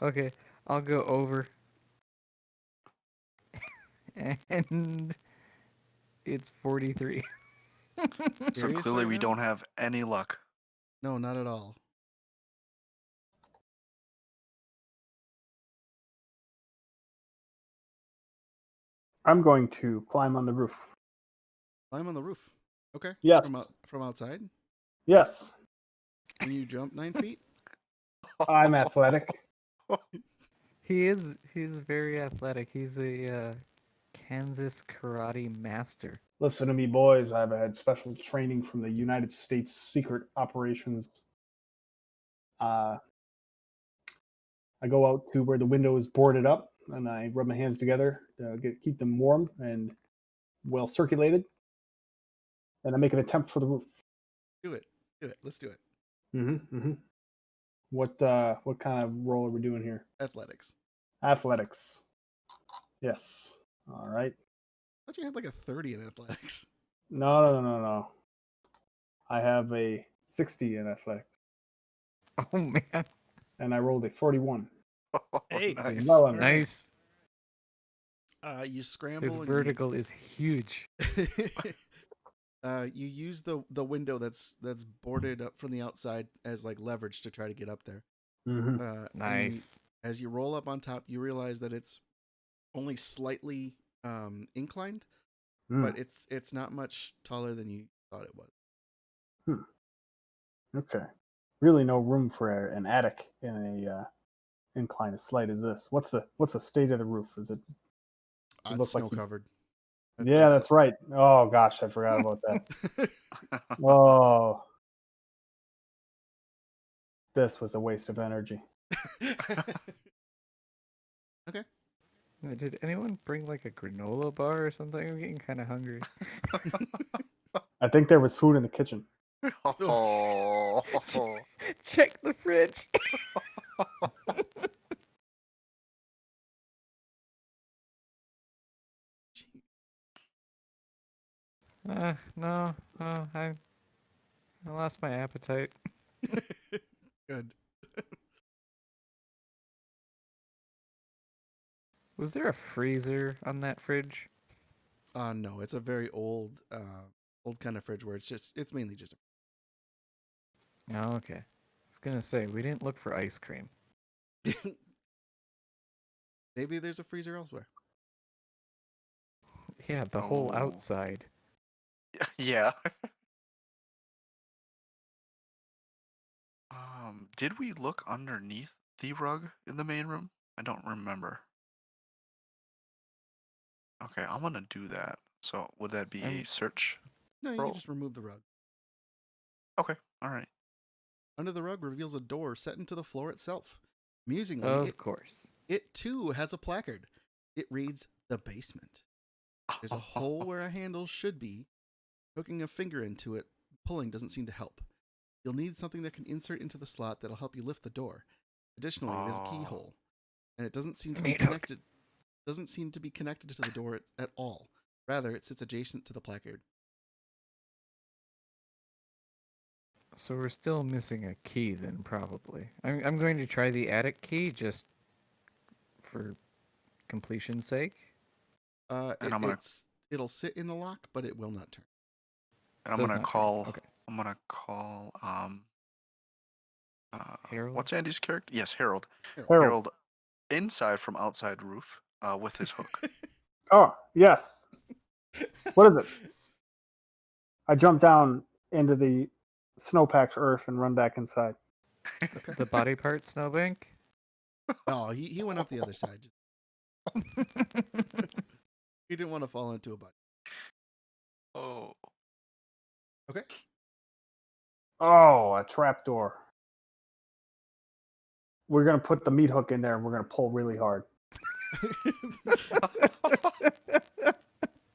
Okay, I'll go over. And it's 43. So Serious clearly right we now? don't have any luck. No, not at all. I'm going to climb on the roof. Climb on the roof. Okay. Yes. From outside. Yes. Can you jump 9 feet? I'm athletic. He's very athletic. He's a Kansas karate master. Listen to me, boys. I've had special training from the United States Secret Operations. I go out to where the window is boarded up, and I rub my hands together to keep them warm and well circulated. And I make an attempt for the roof. Do it. Let's do it. What kind of role are we doing here? Athletics. Athletics. Yes. All right. I thought you had like a 30 in athletics. No. I have a 60 in athletics, Oh man. and I rolled a 41. Hey, nice. Well, Nice. You scramble. His and vertical is huge. you use the window that's boarded up from the outside as like leverage to try to get up there. Mm-hmm. And Nice. as you roll up on top, you realize that it's only slightly inclined, but it's not much taller than you thought it was. Okay. really no room for an attic in a incline as slight as this. What's the state of the roof? Does it It's look like snow covered. Yeah, that's right. Oh gosh, I forgot about that. Oh, this was a waste of energy. Okay. Did anyone bring like a granola bar or something? I'm getting kind of hungry. I think there was food in the kitchen. Oh. Check the fridge. No, I lost my appetite. Good. Was there a freezer on that fridge? No, it's a very old kind of fridge where it's mainly just. Oh, okay. I was gonna say we didn't look for ice cream. Maybe there's a freezer elsewhere. Yeah, the whole Oh. outside. Yeah. Did we look underneath the rug in the main room? I don't remember. Okay, I'm gonna do that. So would that be a search? No, you Roll. can just remove the rug. Okay, all right. Under the rug reveals a door set into the floor itself. Amusingly, Of course. it too has a placard. It reads "The Basement." There's a hole where a handle should be. Hooking a finger into it, pulling doesn't seem to help. You'll need something that can insert into the slot that'll help you lift the door. Additionally, there's a keyhole, and it doesn't seem to be connected. Doesn't seem to be connected to the door at all. Rather, it sits adjacent to the placard. So we're still missing a key then, probably. I'm going to try the attic key just for completion's sake. And it'll sit in the lock, but it will not turn. And I'm Does gonna not turn. call. Okay. I'm gonna call. Harold? What's Andy's character? Yes, Harold. Harold. Harold, inside from outside roof, with his hook. Oh yes. What is it? I jump down into the snowpacked earth and run back inside. Okay. The body part snowbank? No, he went up the other side. He didn't want to fall into a butt. Oh. Okay. Oh, a trapdoor. We're gonna put the meat hook in there and we're gonna pull really hard.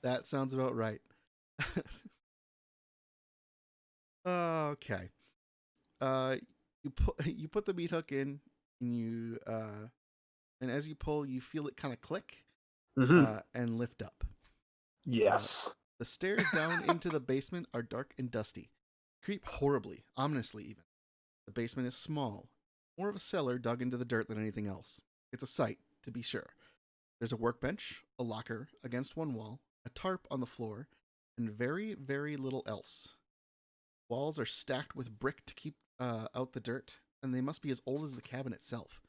That sounds about right. Okay. You put the meat hook in, and and as you pull, you feel it kind of click, and lift up. Yes. The stairs down into the basement are dark and dusty. Creep horribly, ominously even. The basement is small, more of a cellar dug into the dirt than anything else. It's a sight, to be sure. There's a workbench, a locker against one wall, a tarp on the floor, and very, very little else. Walls are stacked with brick to keep out the dirt, and they must be as old as the cabin itself.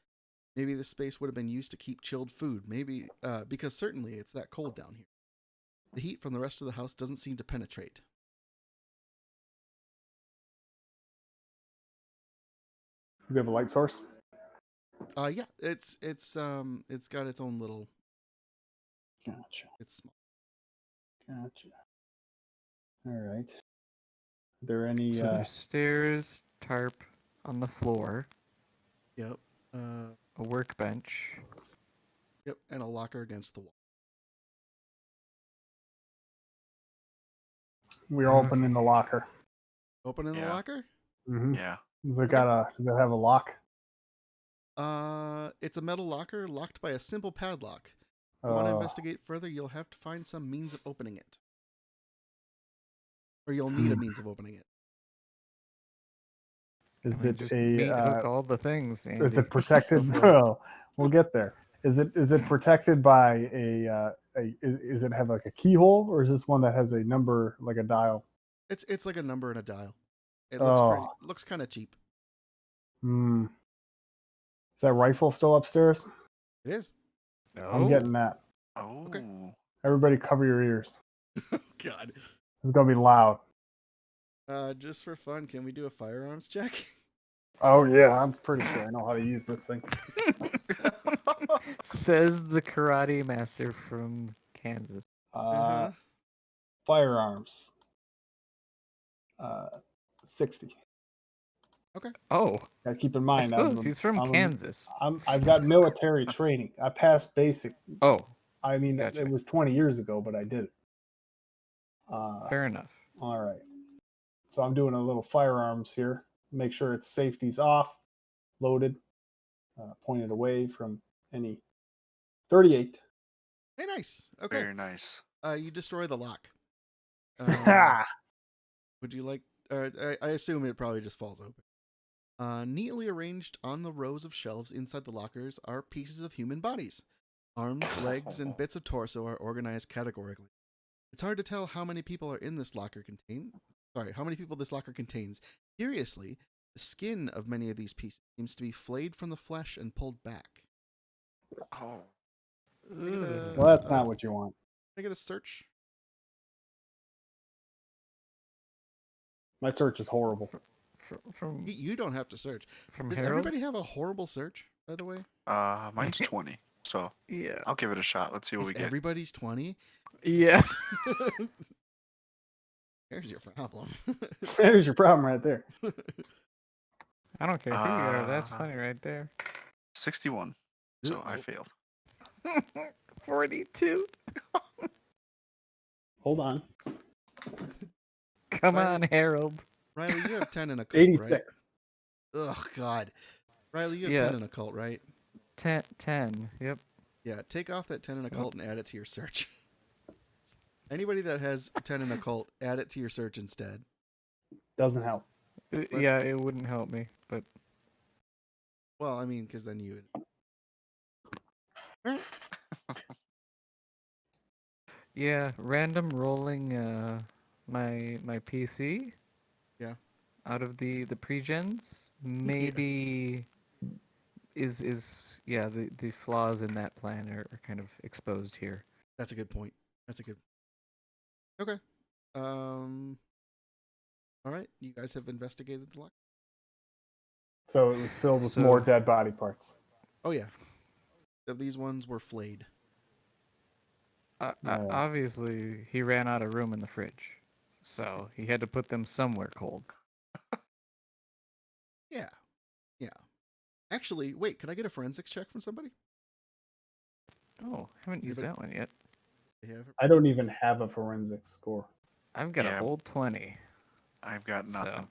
Maybe this space would have been used to keep chilled food, maybe because certainly it's that cold down here. The heat from the rest of the house doesn't seem to penetrate. We have a light source. Yeah, it's got its own little. Gotcha. It's small. Gotcha. All right. Are there any? So there's stairs, tarp on the floor, Yep. a workbench. Yep, and a locker against the wall. We're opening the locker. Open in the Yeah. locker? Mm-hmm. Yeah. Does it have a lock? It's a metal locker locked by a simple padlock. If you want to investigate further, you'll have to find some means of opening it. Or you'll need a means of opening it. Is I mean, it just a? meat hook all the things? Andy. Is it protected? Well, we'll get there. Is it protected by Is it have like a keyhole, or is this one that has a number like a dial? It's like a number and a dial. It looks kind of cheap. Hmm. Is that rifle still upstairs? It is. I'm getting that. Oh. Okay. Everybody, cover your ears. God. It's gonna be loud. Just for fun, can we do a firearms check? Oh yeah, I'm pretty sure I know how to use this thing. Says the karate master from Kansas. Uh-huh. Firearms. 60. Oh, Gotta keep in I mind, suppose he's from Kansas. I've got military training. I passed basic. Oh, I mean, Gotcha. it was 20 years ago, but I did it. fair enough. All right. So I'm doing a little firearms here. Make sure its safety's off, loaded, pointed away from any 38. Hey, nice. Okay. Very nice. You destroy the lock. Ha! Would you like? I assume it probably just falls open. Neatly arranged on the rows of shelves inside the lockers are pieces of human bodies. Arms, legs, and bits of torso are organized categorically. It's hard to tell how many people are in this locker how many people this locker contains. Curiously, the skin of many of these pieces seems to be flayed from the flesh and pulled back. Oh. Well, that's not what you want. Can I get a search? My search is horrible. From You don't have to search. Does Harold? everybody have a horrible search, by the way? Mine's 20. So Yeah. I'll give it a shot. Let's see what we get. Everybody's 20? Yeah. There's your problem. There's your problem right there. I don't care who you are. That's funny right there. 61. So Ooh. I failed. 42. Hold on. Come Riley- on, Harold. Riley, you have 10 in a cult, 86. right? Ugh, God. Riley, you have Yeah. 10 in a cult, right? 10. Yep. Yeah, take off that 10 in a cult and add it to your search. Anybody that has 10 in a cult, add it to your search instead. Doesn't help. Yeah, it wouldn't help me, but Well, I mean, because then you would... yeah, random rolling my PC. Yeah. Out of the pregens, maybe is the flaws in that plan are kind of exposed here. That's a good point. Okay. All right. You guys have investigated the lock? So it was filled with So- more dead body parts. Oh, yeah. These ones were flayed. Yeah. Obviously, he ran out of room in the fridge, so he had to put them somewhere cold. Yeah. Yeah. Actually, wait, can I get a forensics check from somebody? Oh, haven't used that one yet. They have it. I don't even have a forensic score. I've got Yeah. a whole 20. I've got nothing. So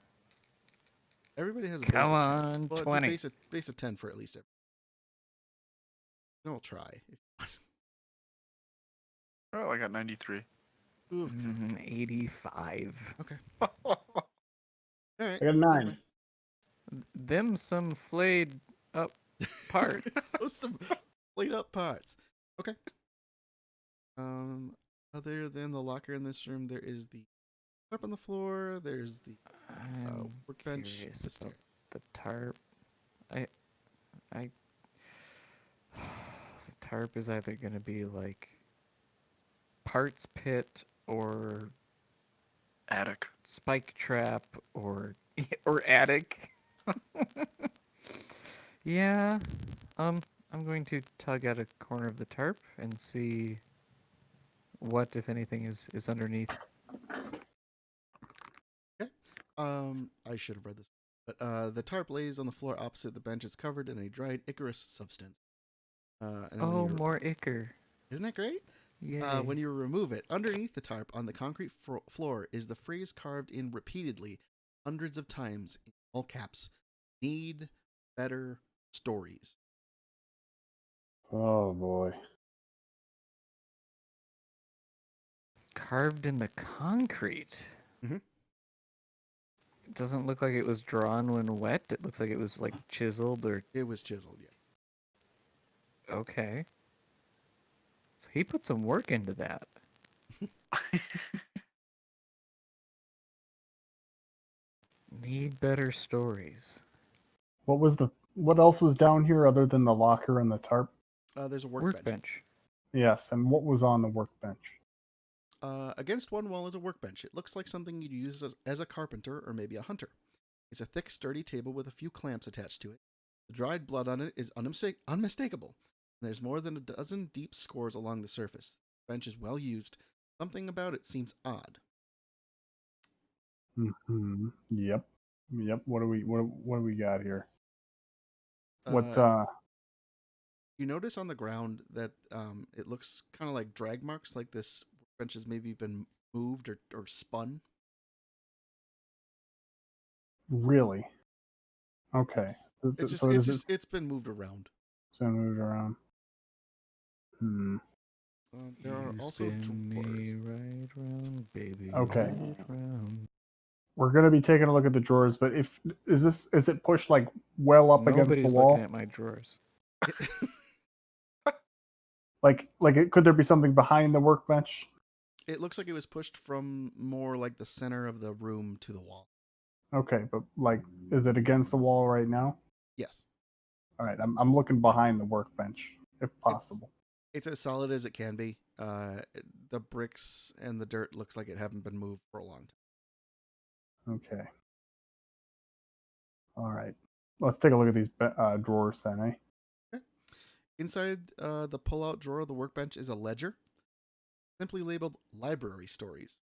Everybody has a come base of 10. on, Well, 20. Base of 10 for at least every. I'll try. Oh, I got 93. Ooh, 85. okay. All right. I got a 9. Them some flayed up parts. Those some laid up parts. Okay. Other than the locker in this room, there is the tarp on the floor. There's the I'm workbench. curious the about the tarp. The tarp is either going to be like parts pit or Attic. spike trap or attic. Yeah. I'm going to tug at a corner of the tarp and see what, if anything, is underneath. I should have read this, but the tarp lays on the floor opposite the bench. It's covered in a dried Icarus substance. And Oh, more ichor. isn't that great? Yeah. When you remove it, underneath the tarp on the concrete floor is the phrase carved in repeatedly, hundreds of times in all caps: "Need better stories." Oh boy. Carved in the concrete. Mhm. It doesn't look like it was drawn when wet. It looks like it was like chiseled or It was chiseled, yeah. okay. So he put some work into that. Need better stories. What else was down here other than the locker and the tarp? There's a workbench. Workbench. Yes, and what was on the workbench? Against one wall is a workbench. It looks like something you'd use as a carpenter or maybe a hunter. It's a thick, sturdy table with a few clamps attached to it. The dried blood on it is unmistakable. There's more than a dozen deep scores along the surface. The bench is well used. Something about it seems odd. Mm-hmm. Yep. What do we got here? Uh, You notice on the ground that it looks kind of like drag marks, like this bench has maybe been moved or spun. Really? Okay. It's been moved around. So moved around. There are You also spin me drawers. right round, baby. Okay. Right round. We're gonna be taking a look at the drawers, but is it pushed like well up against the Nobody's wall? looking at my drawers. Could there be something behind the workbench? It looks like it was pushed from more like the center of the room to the wall. Okay, but like, is it against the wall right now? Yes. All right, I'm looking behind the workbench if possible. It's as solid as it can be. The bricks and the dirt looks like it haven't been moved for a long time. Okay. All right. Let's take a look at these drawers then, eh? Okay. Inside the pull-out drawer of the workbench is a ledger, simply labeled Library Stories.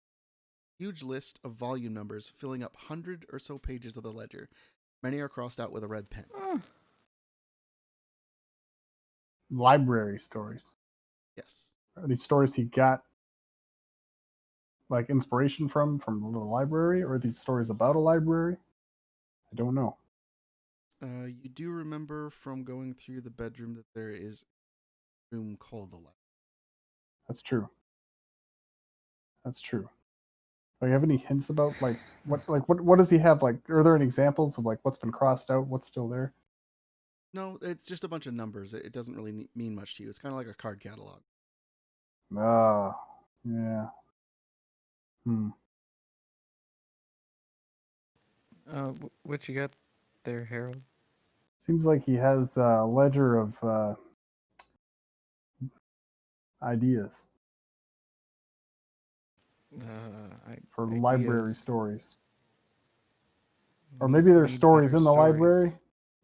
Huge list of volume numbers filling up 100 or so pages of the ledger. Many are crossed out with a red pen. Library stories. Yes. Are these stories he got like inspiration from the library, or are these stories about a library? I don't know. You do remember from going through the bedroom that there is a room called the library. That's true. Do you have any hints about what does he have? Like, are there any examples of like what's been crossed out, what's still there? No, it's just a bunch of numbers. It doesn't really mean much to you. It's kind of like a card catalog. Yeah. What you got there, Harold? Seems like he has a ledger of ideas for library stories. Or maybe there's stories in the library.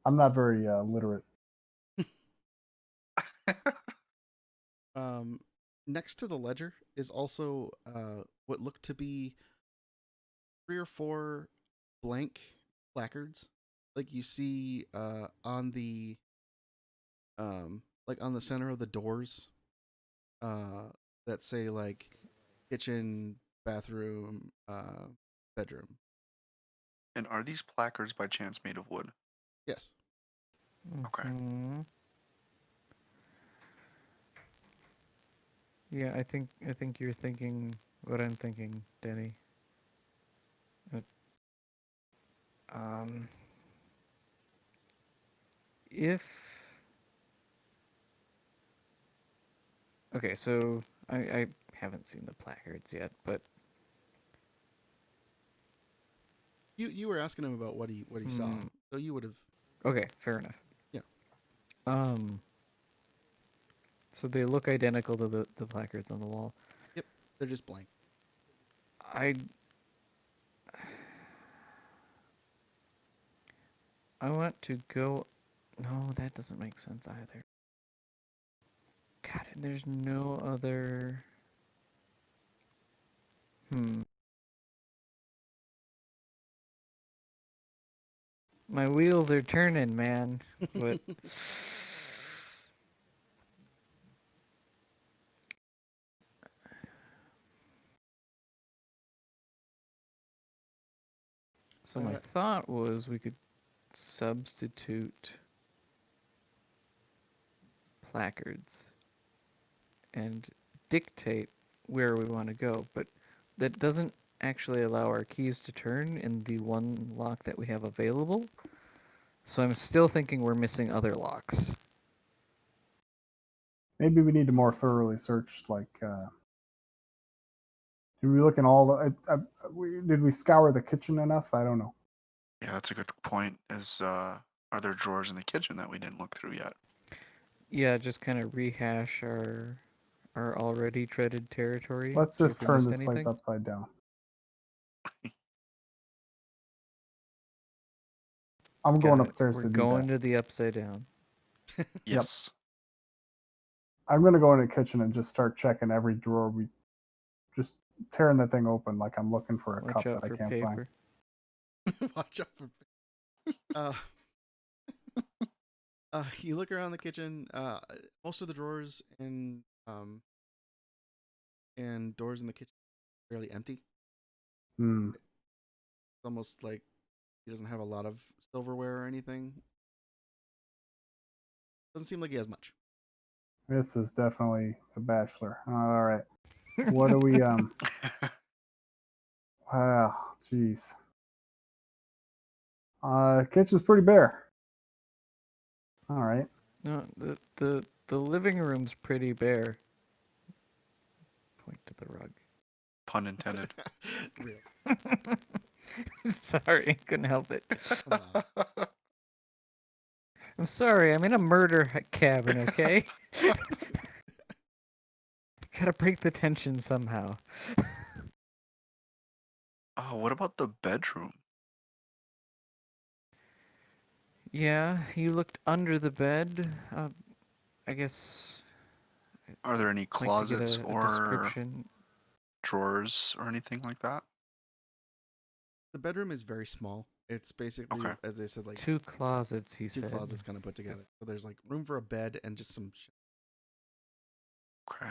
I'm not very literate. Next to the ledger is also what looked to be 3 or 4 blank placards, like you see on the like on the center of the doors, that say like kitchen, bathroom, bedroom. And are these placards by chance made of wood? Yes. Okay. Mm-hmm. Yeah, I think you're thinking what I'm thinking, Denny. If okay, so I haven't seen the placards yet, but You were asking him about what he saw, so you would have. okay, fair enough. Yeah. So they look identical to the placards on the wall. Yep, they're just blank. I want to go. No, that doesn't make sense either. God, and there's no other. My wheels are turning, man. But so my thought was we could substitute placards and dictate where we want to go, but that doesn't actually allow our keys to turn in the one lock that we have available. So I'm still thinking we're missing other locks. Maybe we need to more thoroughly search. Like, did we look in all the? Did we scour the kitchen enough? I don't know. Yeah, that's a good point. Are there drawers in the kitchen that we didn't look through yet? Yeah, just kind of rehash our already treaded territory. Let's just turn this place upside down. I'm going Got it. upstairs We're to do going that. to the upside down. Yes. I'm going to go in the kitchen and just start checking every drawer. We just tearing the thing open like I'm looking for a Watch cup out that I for can't find. paper. Watch out for. You look around the kitchen. Most of the drawers and doors in the kitchen are fairly empty. Hmm. It's almost like he doesn't have a lot of silverware or anything. Doesn't seem like he has much. This is definitely the Bachelor. All right. What do we Wow, jeez. Kitchen's pretty bare. All right. No, the living room's pretty bare. Point to the rug. Pun intended. Real. I'm sorry, couldn't help it. Come on. I'm sorry, I'm in a murder cabin, okay? Gotta break the tension somehow. Oh, what about the bedroom? Yeah, you looked under the bed. I guess Are there any I'd like to get closets a or description. drawers or anything like that? The bedroom is very small. It's basically, Okay. as they said, like 2 closets, he two said. closets kind of put together. So there's like room for a bed and just some. Okay.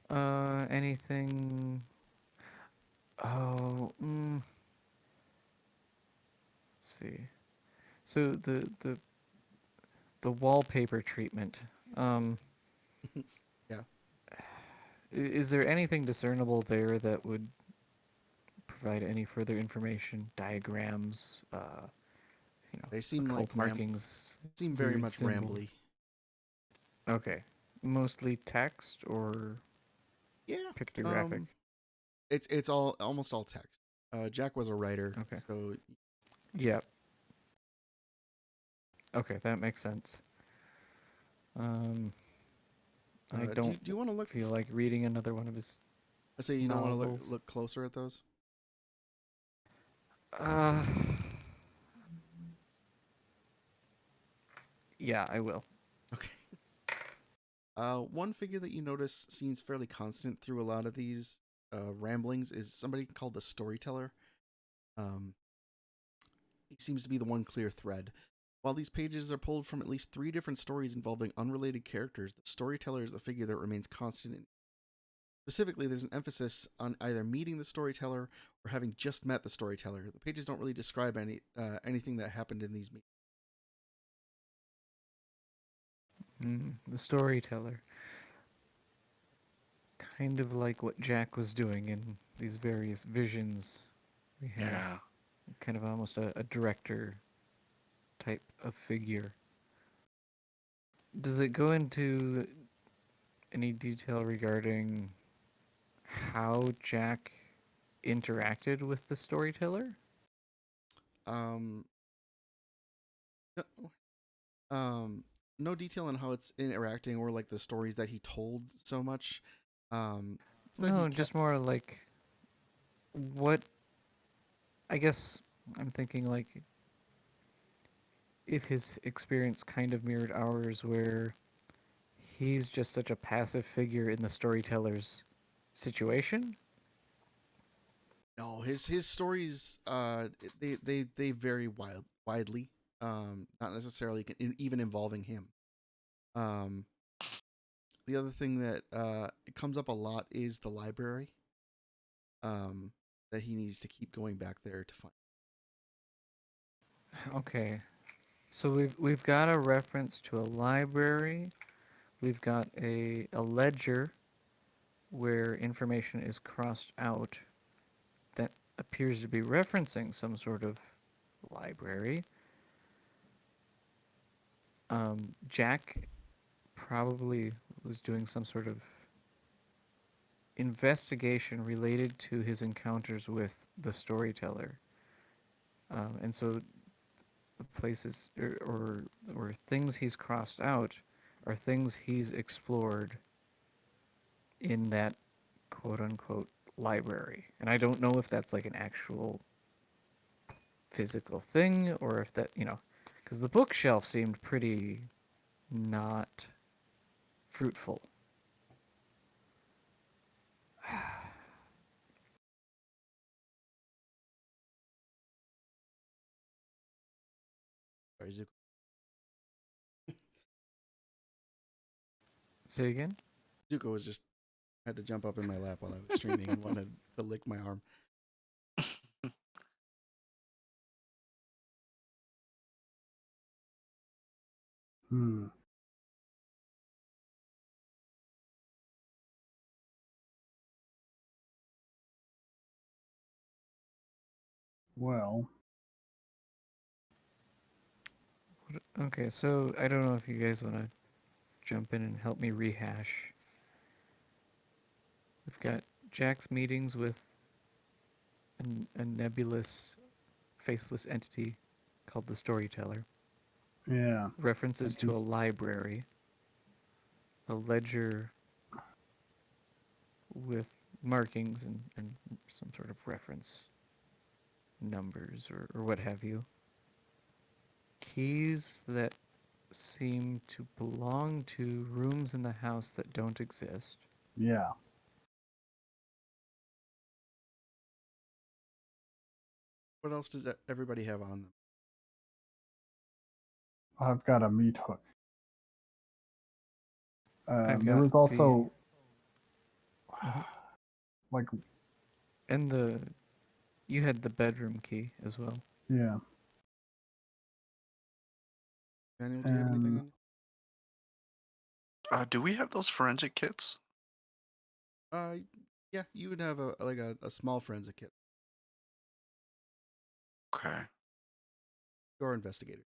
Anything? Oh, let's see. So the wallpaper treatment. Yeah. Is there anything discernible there that would provide any further information? Diagrams, They seem like occult markings. seem very weird much symbols. rambly. Okay, mostly text or Yeah. pictographic. It's all almost all text. Jack was a writer, Okay. so Yeah. Okay, that makes sense. I do don't you want to look? feel like reading another one of his. I say you don't want to novels. look closer at those. Yeah, I will. Okay. One figure that you notice seems fairly constant through a lot of these ramblings is somebody called the Storyteller. He seems to be the one clear thread. While these pages are pulled from at least 3 different stories involving unrelated characters, the Storyteller is the figure that remains constant. Specifically, there's an emphasis on either meeting the Storyteller or having just met the Storyteller. The pages don't really describe anything that happened in these meetings. The storyteller. Kind of like what Jack was doing in these various visions we had. Yeah. Kind of almost a director type of figure. Does it go into any detail regarding how Jack interacted with the storyteller? No, no detail on how it's interacting or like the stories that he told so much. No, just more like what. I guess I'm thinking like if his experience kind of mirrored ours, where he's just such a passive figure in the storyteller's situation. No, his stories they vary widely. Not necessarily even involving him. The other thing that it comes up a lot is the library. That he needs to keep going back there to find. Okay, so we've got a reference to a library. We've got a ledger where information is crossed out that appears to be referencing some sort of library. Jack probably was doing some sort of investigation related to his encounters with the storyteller. And so the places or things he's crossed out are things he's explored in that quote unquote library. And I don't know if that's like an actual physical thing, or if that, because the bookshelf seemed pretty not fruitful. Sorry, Zuko. Say again? Zuko was just had to jump up in my lap while I was streaming and wanted to lick my arm. Hmm. Well, Okay, so I don't know if you guys want to jump in and help me rehash. We've got Jack's meetings with a nebulous, faceless entity called the Storyteller. yeah. References And to a he's- library. A ledger with markings and some sort of reference numbers or what have you. Keys that seem to belong to rooms in the house that don't exist. Yeah. What else does everybody have on them? I've got a meat hook. I've There got was also Mhm. like, And you had the bedroom key as well. yeah. Daniel, do you have anything And on Do we have those forensic kits? you? Yeah, you would have a small forensic kit. Okay. You're investigator.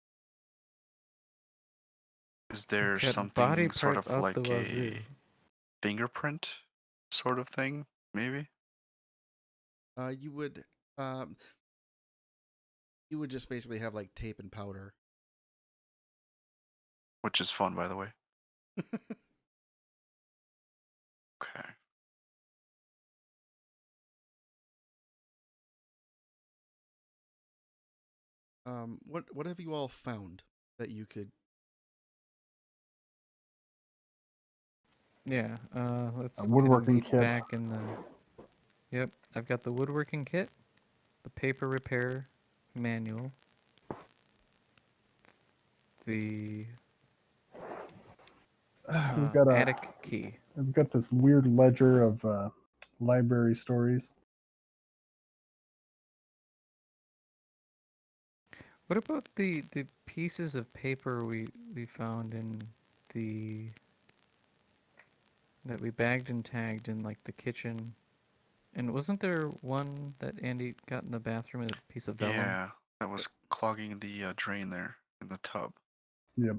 Is there We've got body something sort parts of out like the wazoo. a fingerprint sort of thing, maybe? You would just basically have like tape and powder. Which is fun, by the way. Okay. What have you all found that you could? Yeah, let's a kinda woodworking meet kit. back in the... Yep, I've got the woodworking kit, the paper repair manual, the attic key. We've got this weird ledger of library stories. What about the pieces of paper we found in the... that we bagged and tagged in, like, the kitchen? And wasn't there one that Andy got in the bathroom, a piece of vellum? Yeah, that was clogging the drain there in the tub. Yep.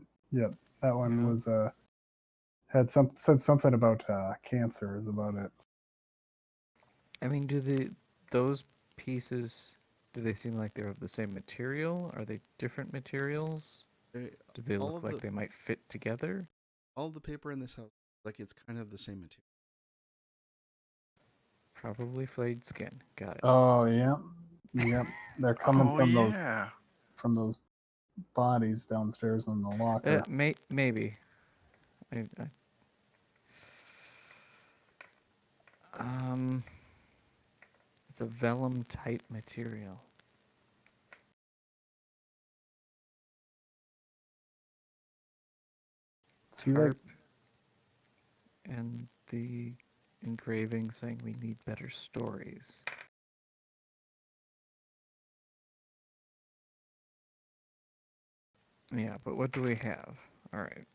That one Yeah. was said something about cancer is about it. I mean, those pieces, do they seem like they're of the same material? Are they different materials? They, Do they all look of like the they might fit together? all of the paper in this house, like it's kind of the same material. Probably flayed skin. Got it. Oh yeah. Yep. They're coming Oh, from yeah. those bodies downstairs in the locker. Maybe. I, I, um, it's a vellum type material. See, Tarp and the engraving saying we need better stories. Yeah, but what do we have? All right.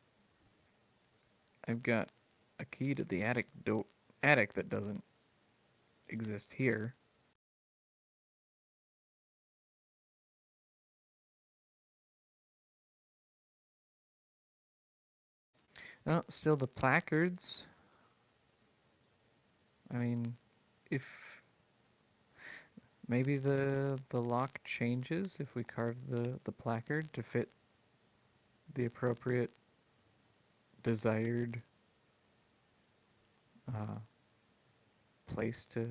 I've got a key to the attic that doesn't exist here. Oh, still the placards. I mean, if maybe the lock changes if we carve the placard to fit the appropriate desired place to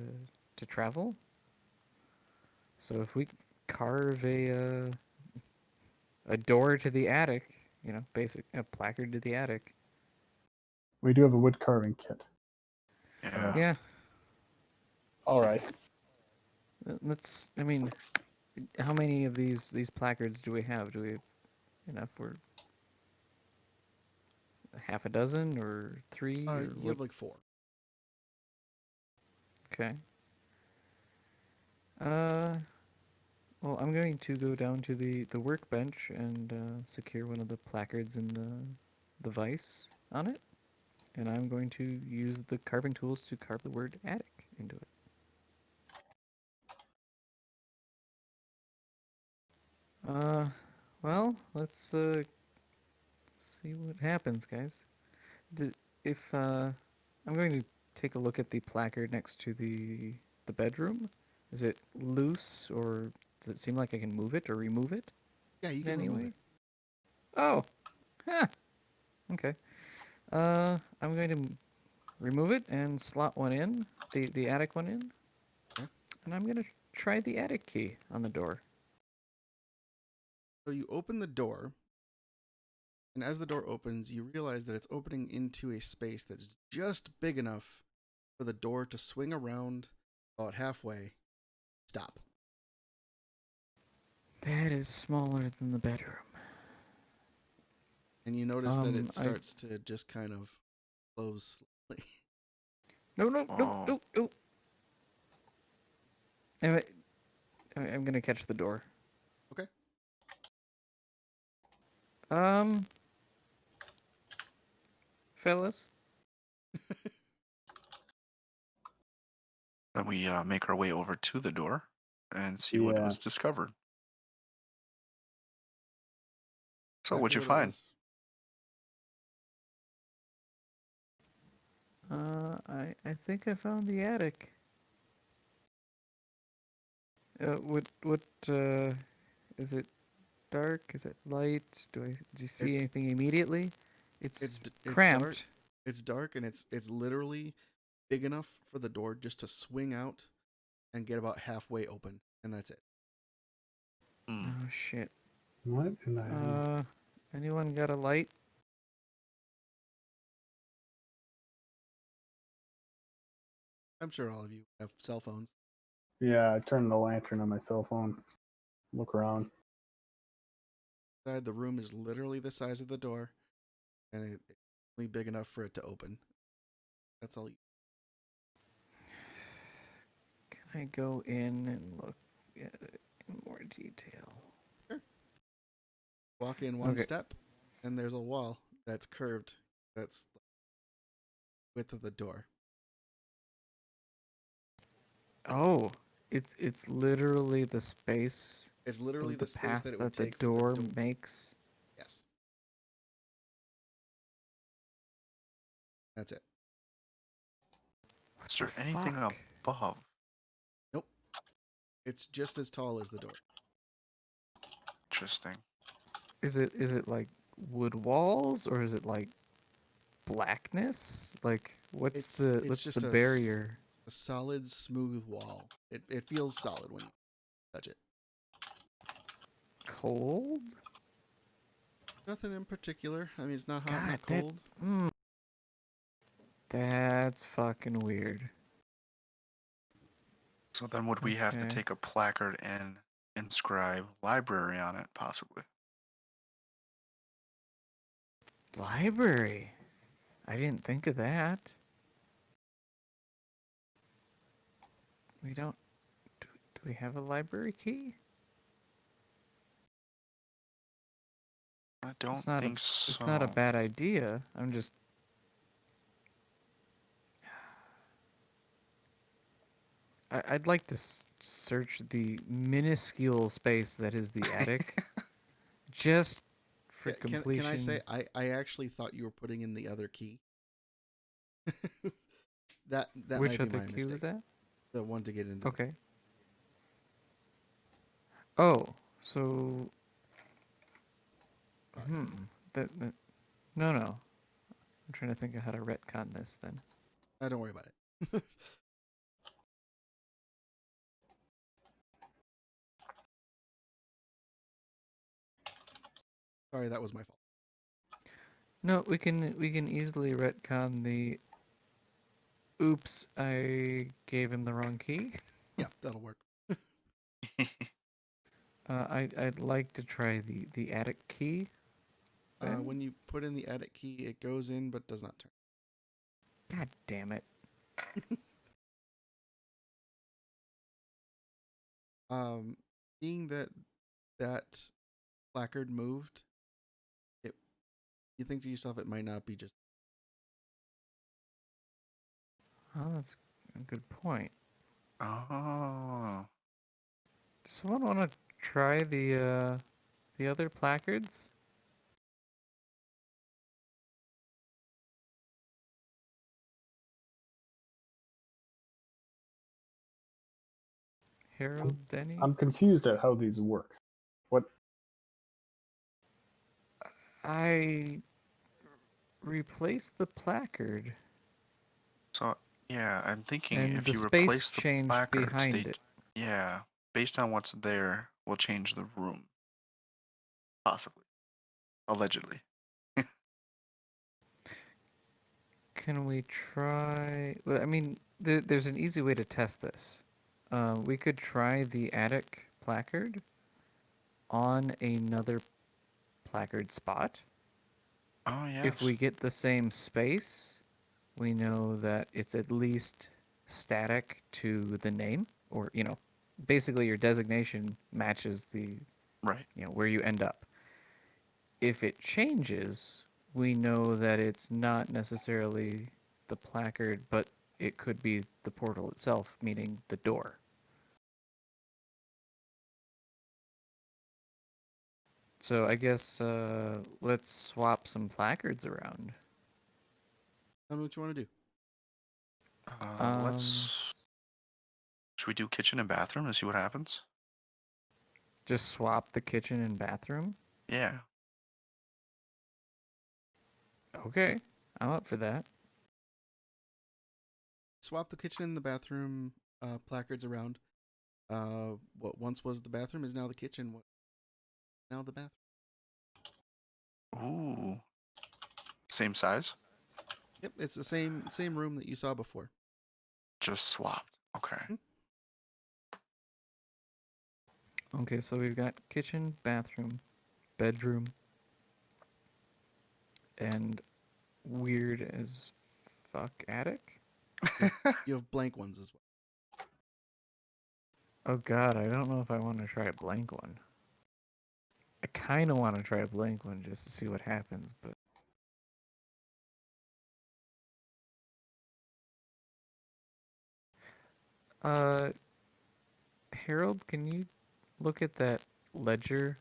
travel. So if we carve a door to the attic. You know, a placard to the attic. We do have a wood carving kit. Yeah. Yeah. All right. Let's. I mean, how many of these placards do we have? Do we have enough for half a dozen or three? Or You have like 4. Okay. Well, I'm going to go down to the workbench and secure one of the placards in the vise on it, and I'm going to use the carving tools to carve the word attic into it. Well, let's see what happens, guys. If I'm going to take a look at the placard next to the bedroom. Is it loose, or does it seem like I can move it or remove it Yeah, you in can any remove way? it. Oh, huh. Okay. I'm going to remove it and slot one in, the attic one in, Okay. and I'm gonna try the attic key on the door. So you open the door, and as the door opens, you realize that it's opening into a space that's just big enough for the door to swing around about halfway. Stop. That is smaller than the bedroom. And you notice that it I starts to just kind of close slowly. no no no Oh. no no. Anyway, I'm gonna catch the door. Okay. Fellas. Then we make our way over to the door and see what Yeah. was discovered. So, Exactly what'd you what it find? was. I think I found the attic. What is it? Dark? Is it light? Do you see It's- anything immediately? It's It's cramped. dark. It's dark, and it's literally big enough for the door just to swing out and get about halfway open, and that's it. Hmm. Oh shit. What in the hell? Anyone got a light? I'm sure all of you have cell phones. Yeah, I turned the lantern on my cell phone. Look around. The room is literally the size of the door, and it's only big enough for it to open. That's all. Can I go in and look at it in more detail? Walk in one Okay. step, and there's a wall that's curved. That's the width of the door. Oh, it's literally the space It's literally of the the space path that it that would the take for the door door. makes. Yes. That's it. What Is there the anything fuck? above? Nope. It's just as tall as the door. Interesting. Is it like wood walls, or is it like blackness? Like what's It's just the barrier? a solid, smooth wall. It feels solid when you touch it. Cold? Nothing in particular. I mean, it's not hot, God, not cold. That's fucking weird. So then, would we have to Okay. take a placard and inscribe library on it, possibly? Library. I didn't think of that. We don't. Do we have a library key? I don't It's not think a. so. It's not a bad idea. I'm just. I'd like to search the minuscule space that is the attic, just for completion. Can I say I actually thought you were putting in the other key. that Which might be other my key mistake. was that? The one to get into. Okay. Oh, so. That. No. I'm trying to think of how to retcon this then. Don't worry about it. Sorry, that was my fault. No, we can easily retcon the. Oops, I gave him the wrong key. Yeah, that'll work. I'd like to try the attic key. When you put in the edit key, it goes in but does not turn. God damn it. Seeing that placard moved, you think to yourself it might not be just. Oh, that's a good point. Oh. Does someone want to try the other placards? Harold, Denny? I'm confused at how these work. What? I replaced the placard, So yeah, I'm thinking and if the you space replace the changed placards, behind it. yeah, based on what's there, will change the room. Possibly. Allegedly. Can we try? Well, I mean, there's an easy way to test this. We could try the attic placard on another placard spot. Oh yes. If we get the same space, we know that it's at least static to the name, or basically your designation matches the Right. where you end up. If it changes, we know that it's not necessarily the placard, but it could be the portal itself, meaning the door. So I guess let's swap some placards around. Tell me what you want to do. Let's. Should we do kitchen and bathroom and see what happens? Just swap the kitchen and bathroom? Yeah. Okay, I'm up for that. Swap the kitchen and the bathroom placards around. What once was the bathroom is now the kitchen. What now the bathroom? Ooh. Same size? Yep, it's the same room that you saw before. Just swapped. Okay. Okay, so we've got kitchen, bathroom, bedroom, and weird as fuck attic. You have blank ones as well. Oh god, I don't know if I want to try a blank one. I kind of want to try a blank one just to see what happens, but Harold, can you look at that ledger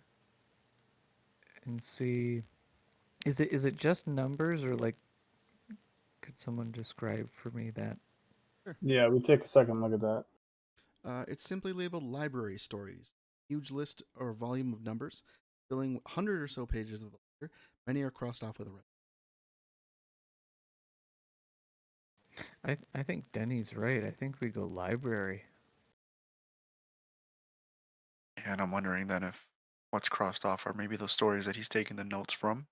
and see is it just numbers, or like could someone describe for me that? Yeah, we take a second look at that. It's simply labeled library stories. Huge list or volume of numbers, filling 100 or so pages of the ledger. Many are crossed off with a red. I think Denny's right. I think we go library. And I'm wondering then if what's crossed off are maybe those stories that he's taking the notes from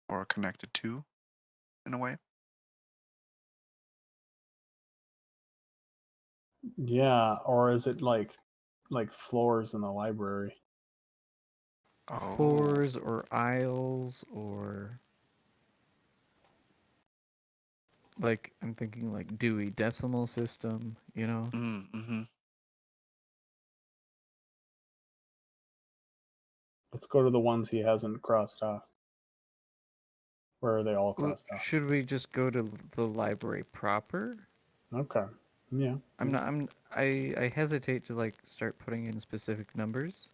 or are connected to in a way. Yeah, or is it like floors in the library? Oh. Floors or aisles, or like I'm thinking like Dewey Decimal System, Mm-hmm. Let's go to the ones he hasn't crossed off. Where are they all crossed off? Should we just go to the library proper? Okay. Yeah. I hesitate to like start putting in specific numbers,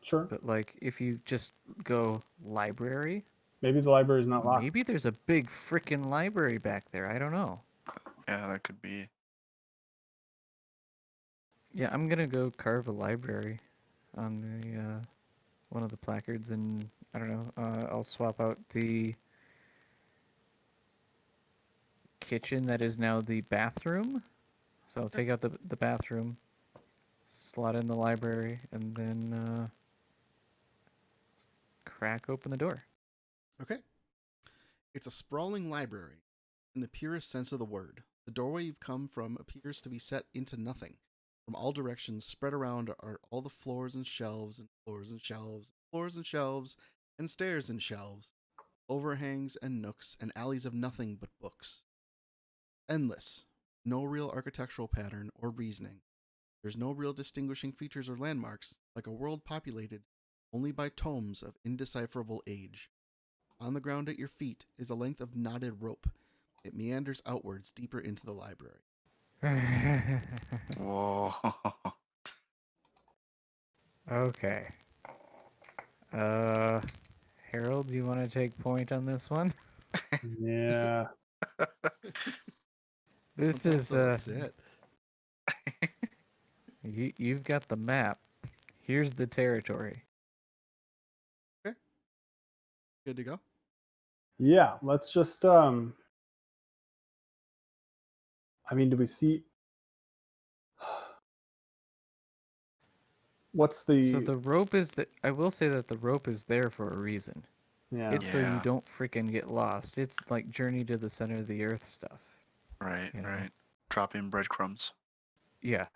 Sure. but like if you just go library, Maybe the library is not locked. maybe there's a big freaking library back there. I don't know. Yeah, that could be. Yeah, I'm gonna go carve a library on the one of the placards, and I don't know. I'll swap out the kitchen that is now the bathroom. So I'll take out the bathroom, slot in the library, and then crack open the door. Okay. It's a sprawling library in the purest sense of the word. The doorway you've come from appears to be set into nothing. From all directions, spread around are all the floors and shelves and floors and shelves, floors and shelves, and stairs and shelves, overhangs and nooks and alleys of nothing but books. Endless. No real architectural pattern or reasoning. There's no real distinguishing features or landmarks, like a world populated only by tomes of indecipherable age. On the ground at your feet is a length of knotted rope. It meanders outwards deeper into the library. Whoa. Okay. Harold, do you want to take point on this one? Yeah. This That's is it. you've got the map. Here's the territory. Good to go. Yeah. Let's just I mean, do we see what's So the the rope is I will say that the rope is there for a reason. yeah. It's so you Yeah. don't freaking get lost. It's like Journey to the Center of the Earth stuff. Right, You know. right. Dropping breadcrumbs. Yeah.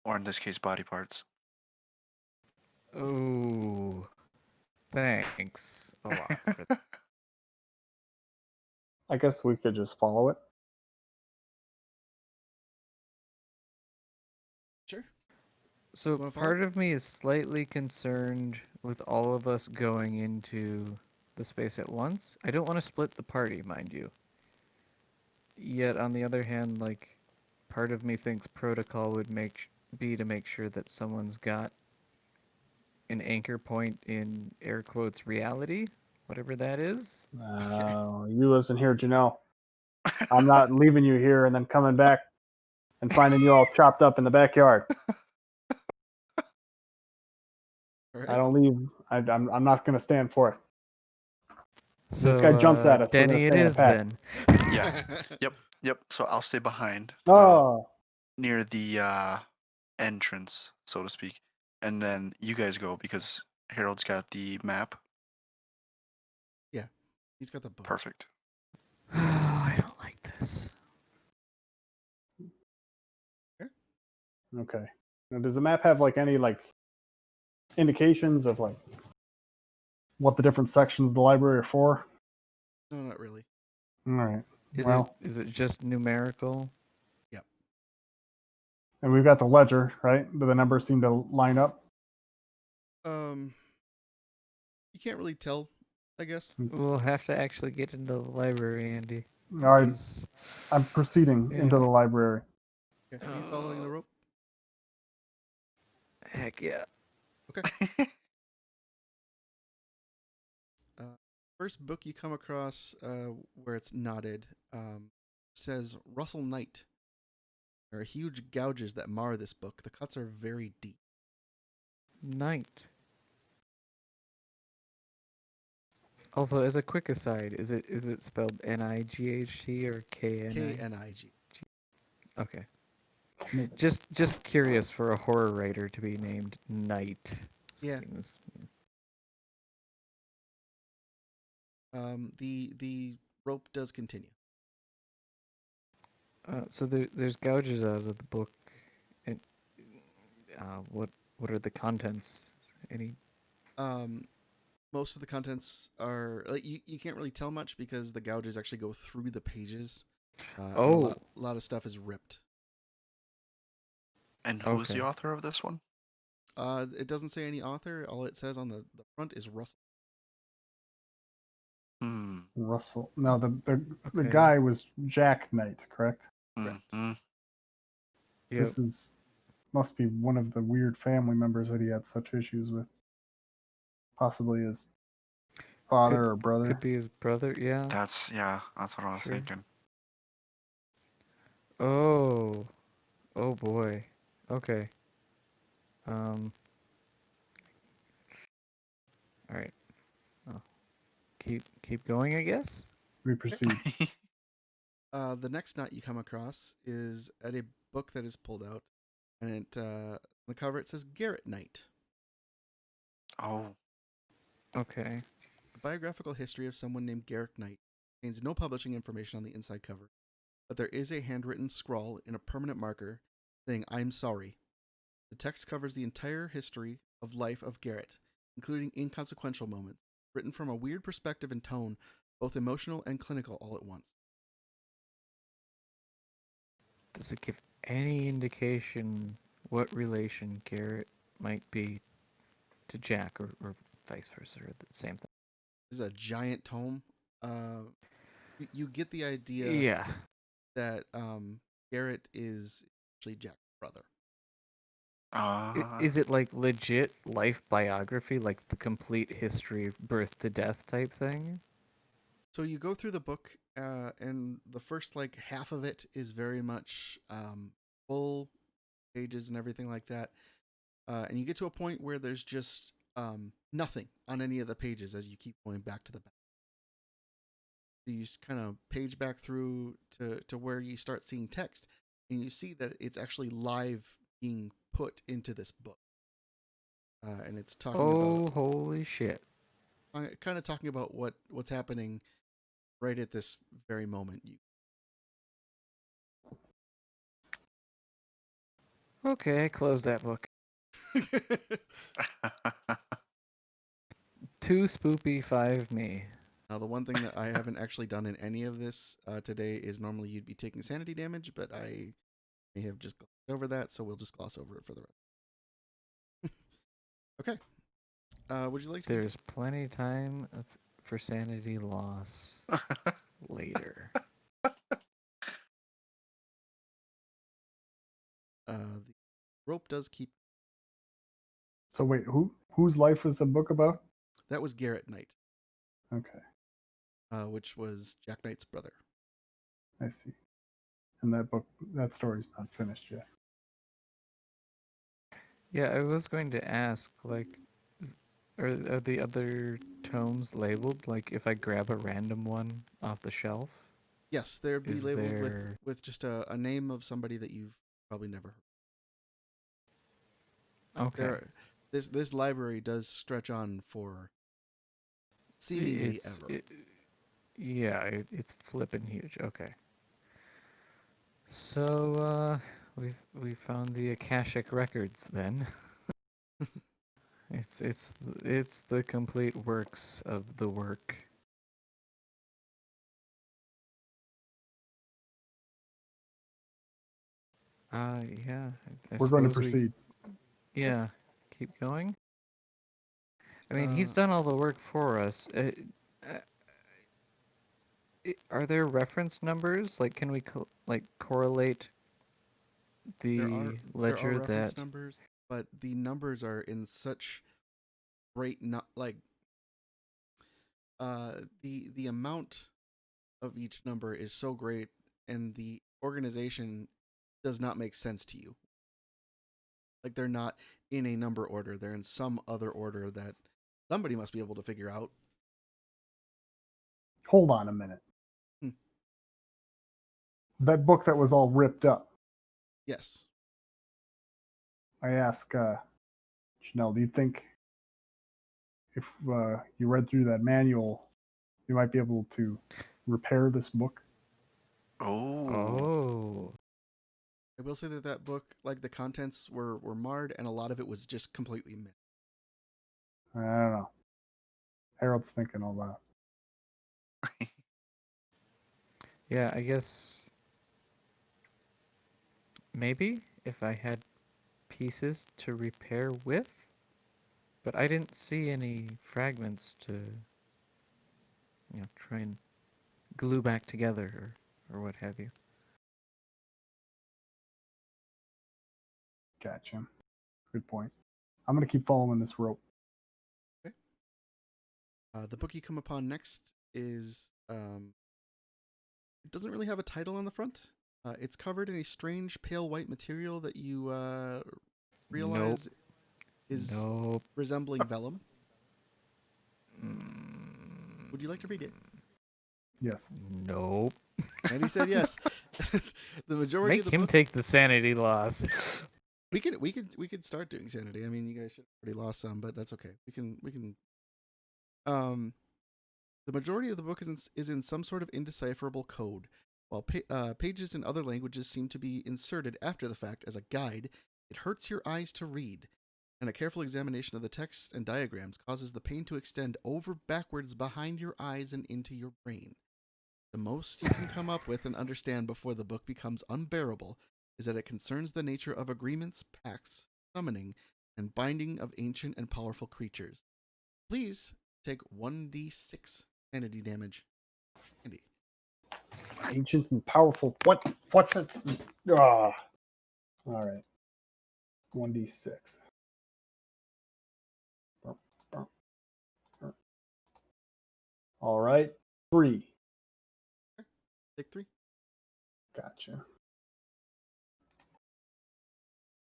Or in this case, body parts. Oh, thanks a lot for that. I guess we could just follow it. Sure. So Wanna follow? part of me is slightly concerned with all of us going into the space at once. I don't want to split the party, mind you. Yet on the other hand, like, part of me thinks protocol would be to make sure that someone's got an anchor point in air quotes reality, whatever that is. You listen here, Janelle. I'm not leaving you here and then coming back and finding you all chopped up in the backyard. All right. I don't leave. I'm not going to stand for it. So This guy jumps at us. We're gonna Denny, it stay in a is pack. then. Yeah. Yep. So I'll stay behind. Oh, Near the entrance, so to speak. And then you guys go because Harold's got the map. He's got the book. Perfect. I don't like this. okay. Now, does the map have like any like indications of like what the different sections of the library are for? No, not really. All right. Is Well, it just numerical? and we've got the ledger, right? Do the numbers seem to line up? You can't really tell, I guess. We'll have to actually get into the library, Andy. All right. This is- I'm proceeding into Yeah. the library. Okay. Are you following the rope? Heck yeah. First book you come across where it's knotted says Russell Knight. There are huge gouges that mar this book. The cuts are very deep. Night. Also, as a quick aside, is it spelled N-I-G-H-T or K-N-I? K-N-I-G. Okay. Just curious for a horror writer to be named Night. Yeah. Seems- The rope does continue. so there's gouges out of the book. And what are the contents? Any? Most of the contents are like you can't really tell much because the gouges actually go through the pages. And Oh. a lot of stuff is ripped. And who's Okay. the author of this one? It doesn't say any author. All it says on the front is Russell. Russell. No, the Okay. guy was Jack Knight, correct? Correct. Yep. This must be one of the weird family members that he had such issues with. Possibly his father or brother. Could be his brother. Yeah. That's what I was Sure. thinking. Oh. Oh boy. Okay. All right. Oh. Keep going, I guess. We proceed. The next knot you come across is at a book that is pulled out, and it on the cover it says Garrett Knight. Oh. Okay. A biographical history of someone named Garrick Knight contains no publishing information on the inside cover, but there is a handwritten scrawl in a permanent marker saying, "I'm sorry." The text covers the entire history of life of Garrett, including inconsequential moments, written from a weird perspective and tone, both emotional and clinical all at once. Does it give any indication what relation Garrett might be to Jack, or vice versa, or the same thing? This is a giant tome. You get the idea Yeah. that Garrett is actually Jack's brother. Is it like legit life biography, like the complete history of birth to death type thing? So you go through the book, and the first like half of it is very much full pages and everything like that. And you get to a point where there's just nothing on any of the pages as you keep going back to the back. So you kind of page back through to where you start seeing text, and you see that it's actually live being put into this book. And it's talking about Holy shit. kind of talking about what's happening right at this very moment. Okay, close that book. Two spoopy, five me. Now, the one thing that I haven't actually done in any of this today is normally you'd be taking sanity damage, but I may have just glossed over that, so we'll just gloss over it for the rest. Okay. Would you like to? There's plenty of time for sanity loss later. The rope does keep. So wait, whose life was the book about? That was Garrett Knight, Okay, which was Jack Knight's brother. I see. And that story's not finished yet. Yeah, I was going to ask, like, are the other tomes labeled? Like, if I grab a random one off the shelf? Yes, they'd be Is labeled there- with just a name of somebody that you've probably never heard. Okay. This library does stretch on for seemingly ever. It's flippin' huge. Okay. So we found the Akashic records then. It's the complete works of the work. Yeah. We're going to suppose proceed. Yeah, keep going. I mean, he's done all the work for us. Are there reference numbers? Like, can we correlate the there are ledger reference that? numbers, but the numbers are in such great the amount of each number is so great, and the organization does not make sense to you. Like, they're not in a number order; they're in some other order that somebody must be able to figure out. Hold on a minute. Hmm. That book that was all ripped up. Yes. I ask Janelle, do you think if you read through that manual, you might be able to repair this book? Oh. I will say that book, like, the contents were marred, and a lot of it was just completely missed. I don't know. Harold's thinking all that. Yeah, I guess maybe if I had pieces to repair with, but I didn't see any fragments to, try and glue back together or what have you. Gotcha. Good point. I'm going to keep following this rope. Okay. The book you come upon next is it doesn't really have a title on the front. It's covered in a strange pale white material that you realize is resembling vellum. Would you like to read it? Yes. Nope. And he said yes. The majority Make of the him book, take the sanity loss. we could start doing sanity. I mean, you guys should have already lost some, but that's okay. We can Um, the majority of the book is in some sort of indecipherable code, while pages in other languages seem to be inserted after the fact as a guide. It hurts your eyes to read, and a careful examination of the text and diagrams causes the pain to extend over backwards behind your eyes and into your brain. The most you can come up with and understand before the book becomes unbearable is that it concerns the nature of agreements, pacts, summoning, and binding of ancient and powerful creatures. Please take 1d6 sanity damage. Andy. Ancient and powerful. What's it? Ah. All right. 1d6. All right. 3. Take 3. Gotcha.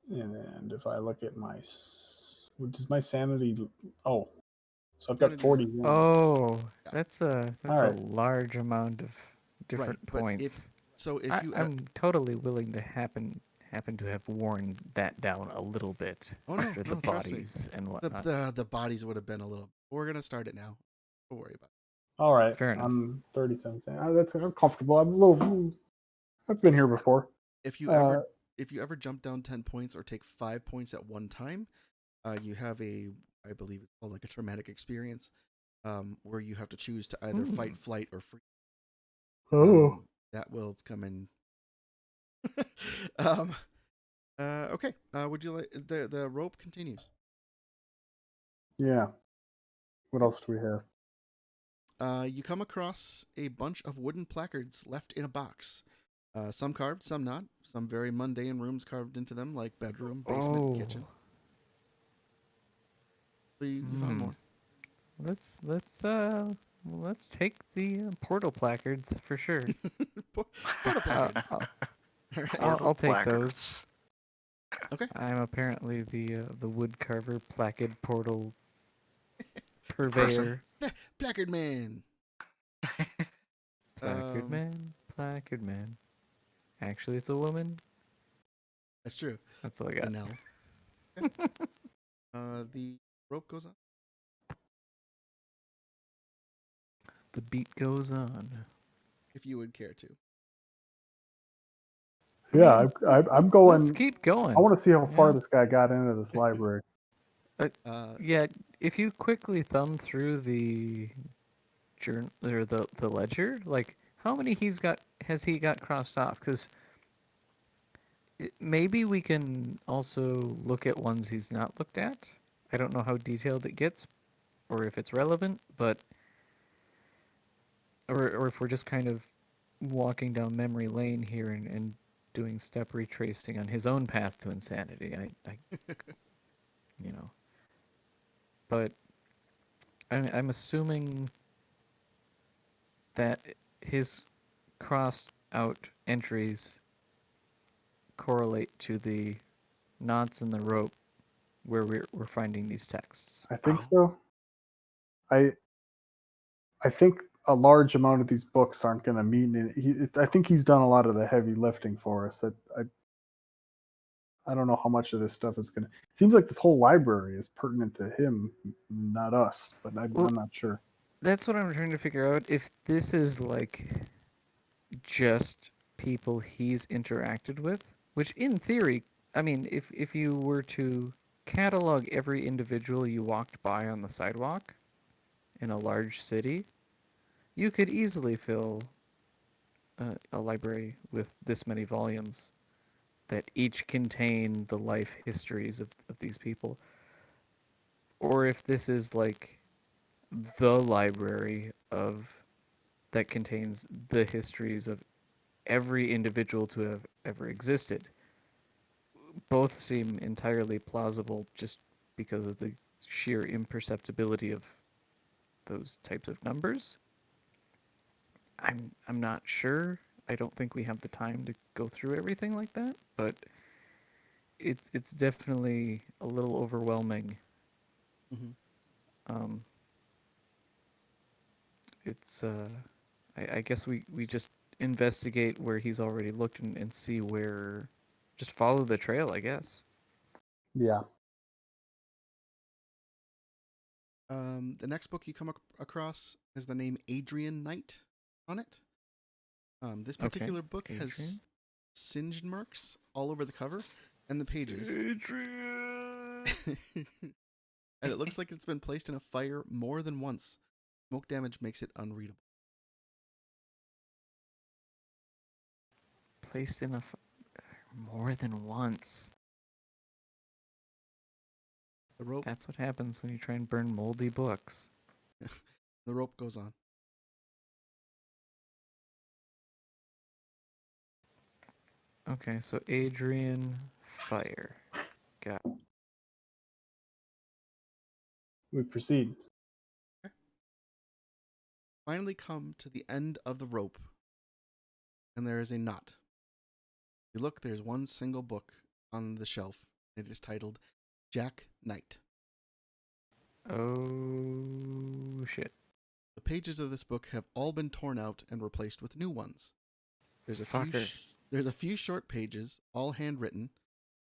And if I look at my, what does my sanity? Oh, so I've got Sanity. 41. Oh, that's a Alright. large amount of different Right, but points. if you I'm totally willing to happen to have worn that down a little bit Oh, no, for the no, trust me. bodies and whatnot. the bodies would have been a little. We're gonna start it now. Don't worry about it. All right. Fair enough. I'm 37 cents. I'm comfortable. I'm a little. I've been here before. If you ever jump down 10 points or take 5 points at one time, you have I believe it's called like a traumatic experience, where you have to choose to either fight, flight, or free. That will come in. Okay. Would you like the rope continues? Yeah. What else do we have? You come across a bunch of wooden placards left in a box. Some carved, some not. Some very mundane rooms carved into them, like bedroom, basement, kitchen. So you found more. Let's take the portal placards for sure. Portal placards. I'll take those. Okay. I'm apparently the wood carver placard portal purveyor. Placard man. Placard man. Actually, it's a woman. That's true. That's all I got. Now. Okay. The rope goes on. The beat goes on. If you would care to. Yeah, I'm going. Let's keep going. I want to see how far this guy got into this library. Yeah, if you quickly thumb through the journal or the ledger, like how many has he got crossed off? Because maybe we can also look at ones he's not looked at. I don't know how detailed it gets, or if it's relevant, but or if we're just kind of walking down memory lane here and doing step retracing on his own path to insanity. I you know. But I'm assuming that his crossed out entries correlate to the knots in the rope where we're finding these texts. I think so. I think a large amount of these books aren't going to mean. I think he's done a lot of the heavy lifting for us. I don't know how much of this stuff is going to. It seems like this whole library is pertinent to him, not us. But I'm not sure. That's what I'm trying to figure out. If this is like just people he's interacted with, which in theory, I mean, if you were to catalog every individual you walked by on the sidewalk in a large city, you could easily fill a library with this many volumes that each contain the life histories of these people. Or if this is like the library that contains the histories of every individual to have ever existed. Both seem entirely plausible just because of the sheer imperceptibility of those types of numbers. I'm not sure. I don't think we have the time to go through everything like that, but it's definitely a little overwhelming. Mm-hmm. It's I guess we just investigate where he's already looked and see where, just follow the trail, I guess. Yeah. The next book you come across has the name Adrian Knight on it. This Okay, particular book has Adrian. singed marks all over the cover and the pages. Adrian. And it looks like it's been placed in a fire more than once. Smoke damage makes it unreadable. Placed in more than once. The rope, That's what happens when you try and burn moldy books. the rope goes on. Okay, so Adrian Fire. Got it. We proceed. Finally come to the end of the rope, and there is a knot. You look, there's one single book on the shelf. It is titled Jack Knight. Oh, shit. The pages of this book have all been torn out and replaced with new ones. There's a few short pages, all handwritten.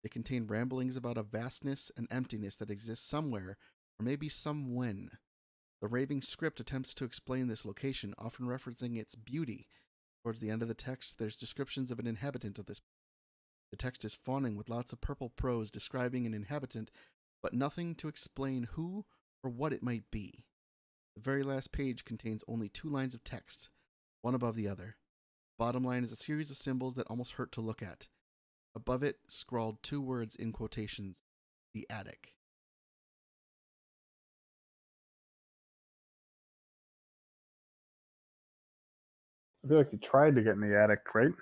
They contain ramblings about a vastness and emptiness that exists somewhere, or maybe somewhen. The raving script attempts to explain this location, often referencing its beauty. Towards the end of the text, there's descriptions of an inhabitant of this. The text is fawning with lots of purple prose describing an inhabitant, but nothing to explain who or what it might be. The very last page contains only 2 lines of text, one above the other. Bottom line is a series of symbols that almost hurt to look at. Above it, scrawled 2 words in quotations, the attic. I feel like you tried to get in the attic, right?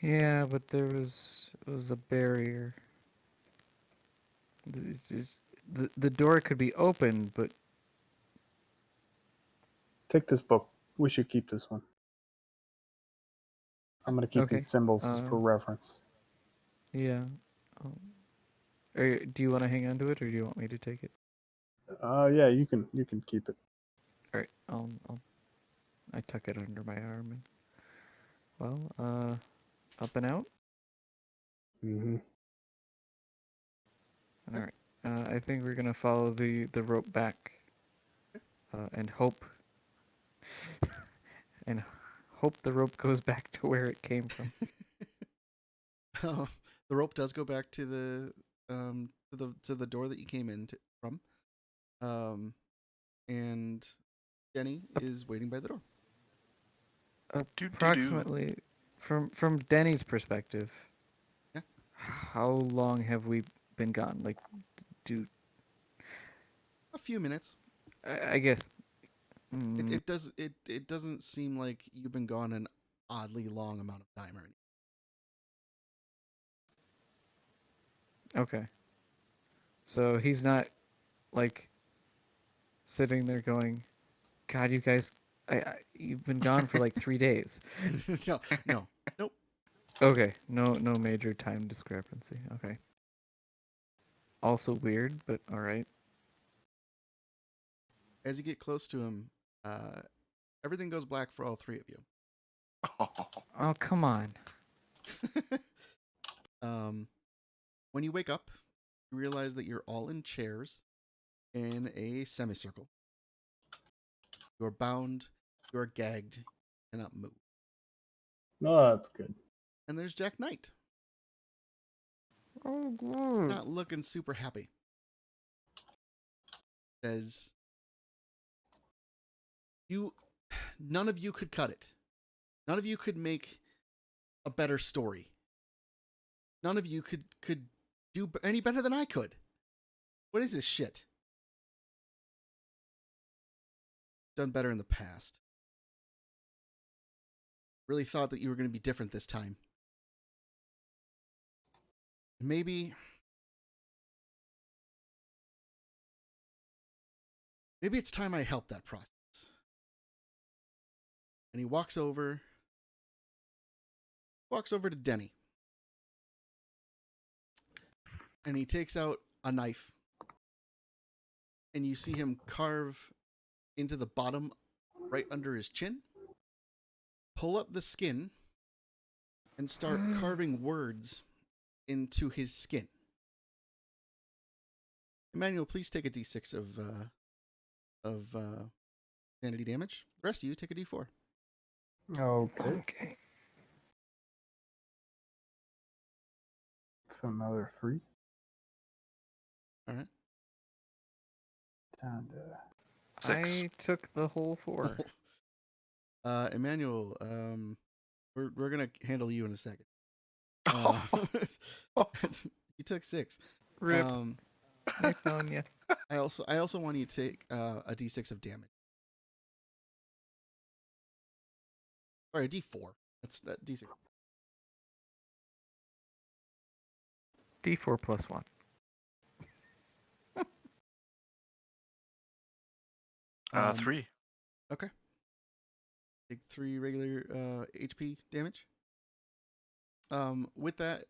Yeah, but there was a barrier. It's just, the door could be open, but Take this book. We should keep this one. I'm going to keep Okay, these symbols for reference. yeah. Do you want to hang on to it, or do you want me to take it? Yeah, you can keep it. All right, I tuck it under my arm and up and out. Mm-hmm. All right. I think we're gonna follow the rope back, and hope the rope goes back to where it came from. The rope does go back to the door that you came in from. And Jenny is waiting by the door. Approximately, from Denny's perspective, Yeah. how long have we been gone? Like, A few minutes. I guess. Mm, It doesn't seem like you've been gone an oddly long amount of time or anything. okay. So he's not like sitting there going, "God, you guys, you've been gone for like 3 days." No, nope. Okay, no major time discrepancy. Okay. Also weird, but all right. As you get close to him, everything goes black for all 3 of you. Oh, come on. When you wake up, you realize that you're all in chairs in a semicircle. You're bound, you're gagged, cannot move. No, that's good. And there's Jack Knight, Oh, good. not looking super happy. Says, none of you could cut it. None of you could make a better story. None of you could do any better than I could. What is this shit? Done better in the past. Really thought that you were going to be different this time. Maybe it's time I help that process. And he walks over to Denny. And he takes out a knife. And you see him carve into the bottom right under his chin. Pull up the skin and start carving words into his skin. Emmanuel, please take a d6 of sanity damage. The rest of you take a d4. Okay. Okay. It's another 3. All right. Down to 6. I took the whole 4. Emmanuel, we're gonna handle you in a second. You took 6. Rip. Nice knowing you. I also want you to take a d6 of damage. Sorry, a d4. That's that d6. D4 plus 1. Um, 3. Okay. Take 3 regular HP damage. With that,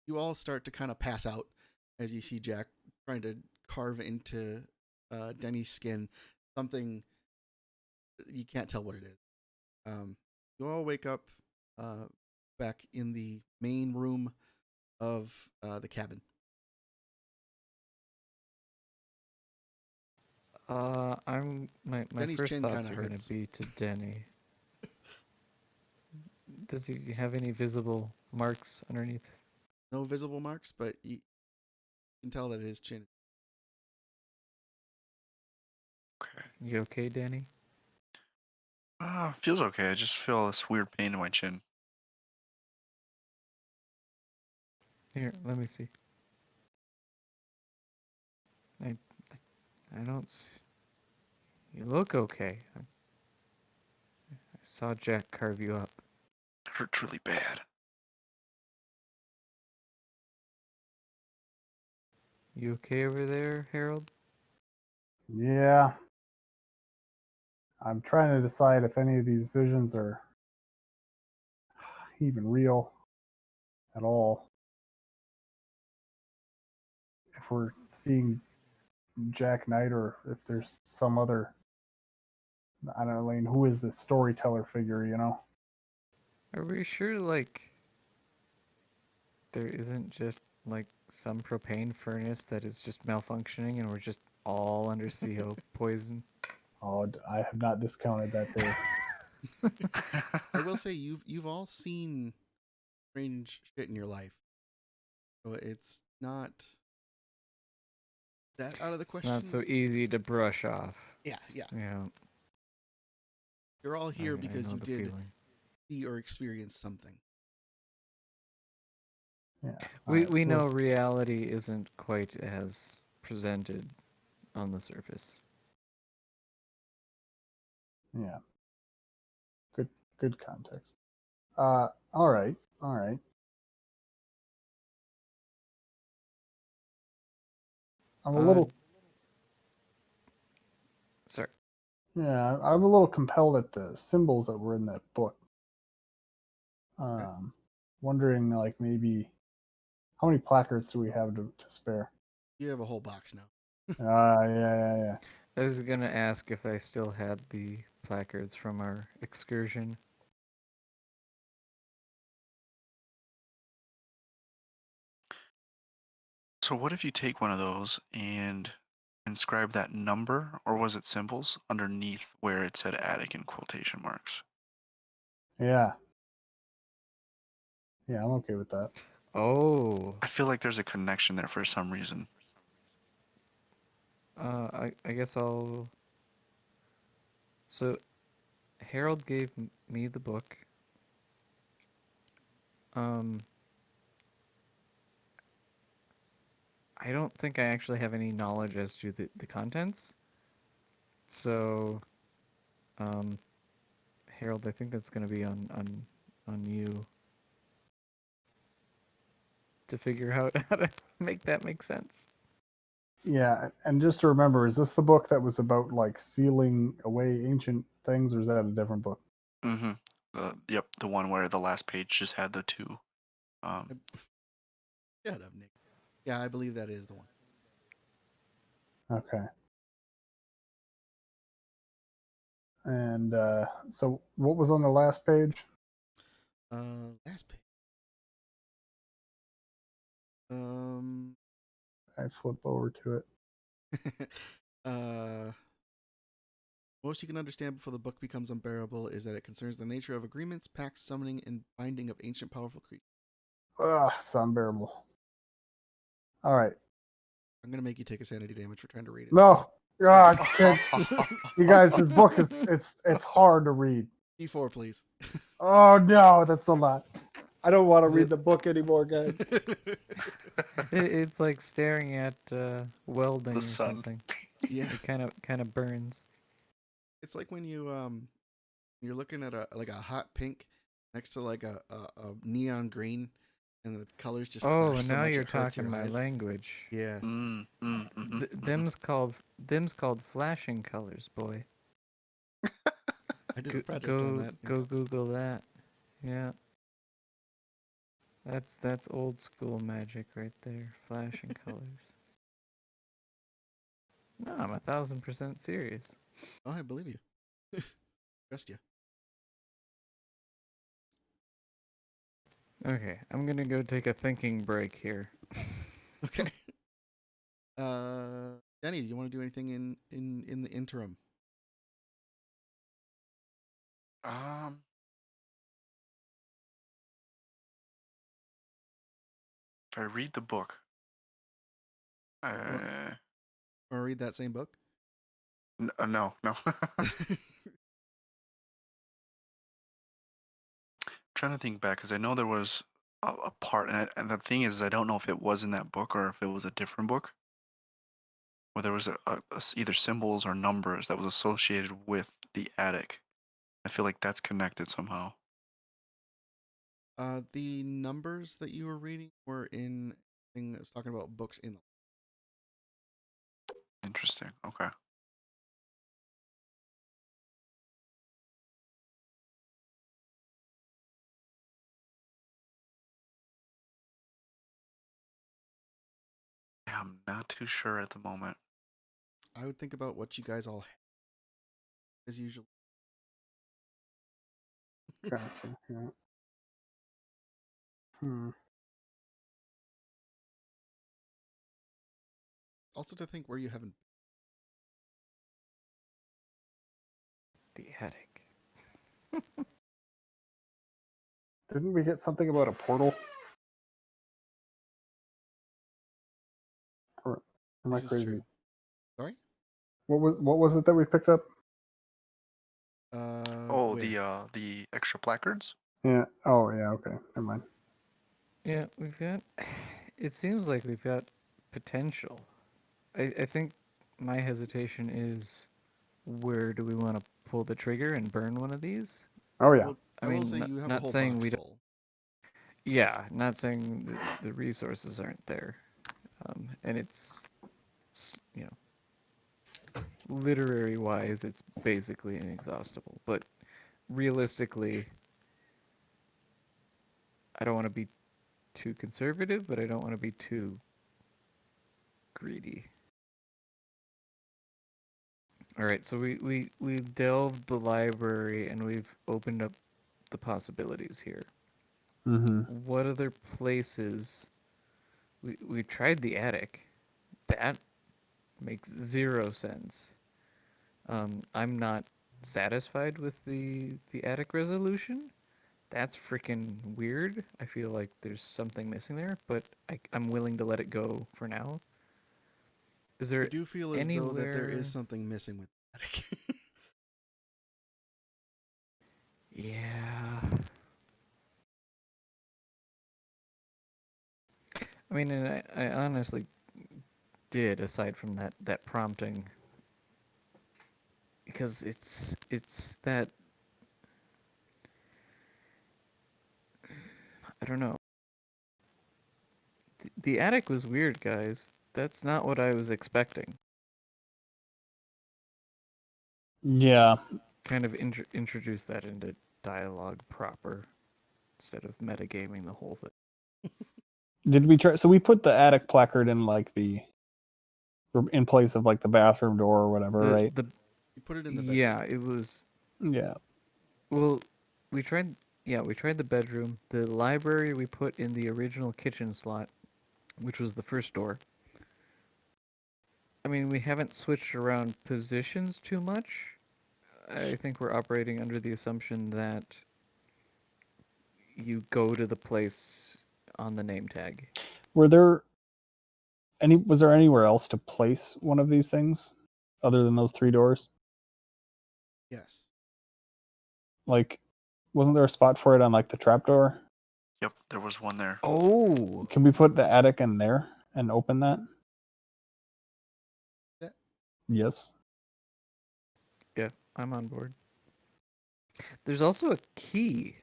you all start to kind of pass out as you see Jack trying to carve into Denny's skin something you can't tell what it is. You all wake up back in the main room of the cabin. My Denny's first chin thoughts kinda are going hurts. to be to Denny. Does he have any visible marks underneath? No visible marks, but you can tell that his chin. Okay. You okay, Danny? Feels okay. I just feel this weird pain in my chin. Here, let me see. I don't. You look okay. I saw Jack carve you up. It hurts really bad. You okay over there, Harold? Yeah. I'm trying to decide if any of these visions are even real at all. If we're seeing Jack Knight or if there's some other, I don't know, Lane, who is this storyteller figure, you know? Are we sure, like, there isn't just, like, some propane furnace that is just malfunctioning and we're just all under CO poison? Oh, I have not discounted that there. I will say you've all seen strange shit in your life, so it's not that out of the It's question. not so easy to brush off. Yeah. Yeah. You're all here I because know you the did feeling. see or experience something. Yeah. We know reality isn't quite as presented on the surface. Yeah. Good context. All right. I'm a little. Sorry. Yeah, I'm a little compelled at the symbols that were in that book. Okay. Wondering, like, maybe how many placards do we have to spare? You have a whole box now. Yeah. I was gonna ask if I still had the placards from our excursion. So what if you take one of those and inscribe that number, or was it symbols, underneath where it said attic in quotation marks? Yeah, I'm okay with that. Oh. I feel like there's a connection there for some reason. I guess I'll. So, Harold gave me the book. I don't think I actually have any knowledge as to the contents. So, Harold, I think that's going to be on you to figure out how to make that make sense. Yeah, and just to remember, is this the book that was about, like, sealing away ancient things, or is that a different book? Mm-hmm. Yep, the one where the last page just had the 2. Shut up, Nick. Yeah, I believe that is the one. Okay. And so what was on the last page? Last page. I flip over to it. Most you can understand before the book becomes unbearable is that it concerns the nature of agreements, pacts, summoning, and binding of ancient powerful creatures. Ugh, it's unbearable. All right. I'm gonna make you take a sanity damage for trying to read it. No. Kid. You guys, this book is it's hard to read. D4, please. Oh no, that's a lot. I don't want to Is read it- the book anymore, guys. It's like staring at welding The or sun. something. Yeah, It kind of burns. it's like when you're looking at a hot pink next to like a neon green, and the colors just Oh, clash so now much you're it hurts talking your my eyes. language. Yeah, Them's called flashing colors, boy. I did a project on that. Go Google that. Yeah. That's old school magic right there. Flashing colors. No, I'm 1000% serious. Oh, I believe you. Trust you. Okay, I'm gonna go take a thinking break here. Okay. Jenny, do you want to do anything in the interim? If I read the book, Want to read that same book? no. Trying to think back because I know there was a part, and the thing is, I don't know if it was in that book or if it was a different book, where there was either symbols or numbers that was associated with the attic. I feel like that's connected somehow. The numbers that you were reading were in thing that was talking about books in. Interesting. Okay. Yeah, I'm not too sure at the moment. I would think about what you guys all have, as usual. Gotcha. Yeah. Also, to think where you haven't. The attic. Didn't we get something about a portal? Or am I This is crazy? true. Sorry. What was it that we picked up? Oh, Where? the extra placards. Yeah. Oh yeah. Okay. Never mind. Yeah, we've got. It seems like we've got potential. I think my hesitation is, where do we want to pull the trigger and burn one of these? Oh yeah. Well, I I will mean, say you have a not whole saying box we don't. full. Yeah, not saying the resources aren't there, and it's you know, literary wise, it's basically inexhaustible. But realistically, I don't want to be too conservative, but I don't want to be too greedy. All right, so we've delved the library and we've opened up the possibilities here. Mm-hmm. What other places? We tried the attic. That makes zero sense. I'm not satisfied with the attic resolution. That's freaking weird. I feel like there's something missing there, but I'm willing to let it go for now. Is I there do feel as though that there is something missing with the attic. Yeah. I mean, and I honestly did, aside from that prompting, because it's that, I don't know. The attic was weird, guys. That's not what I was expecting. Yeah. Kind of introduce that into dialogue proper instead of metagaming the whole thing. Did we try? So we put the attic placard in like in place of like the bathroom door or whatever, right? You put it in the bedroom. Yeah, it was. Yeah. Well, we tried. Yeah, we tried the bedroom. The library we put in the original kitchen slot, which was the first door. I mean, we haven't switched around positions too much. I think we're operating under the assumption that you go to the place on the name tag. Was there anywhere else to place one of these things other than those 3 doors? Yes. Like, wasn't there a spot for it on like the trapdoor? Yep, there was one there. Oh, Can we put the attic in there and open that? Yeah. Yes. yeah, I'm on board. There's also a key.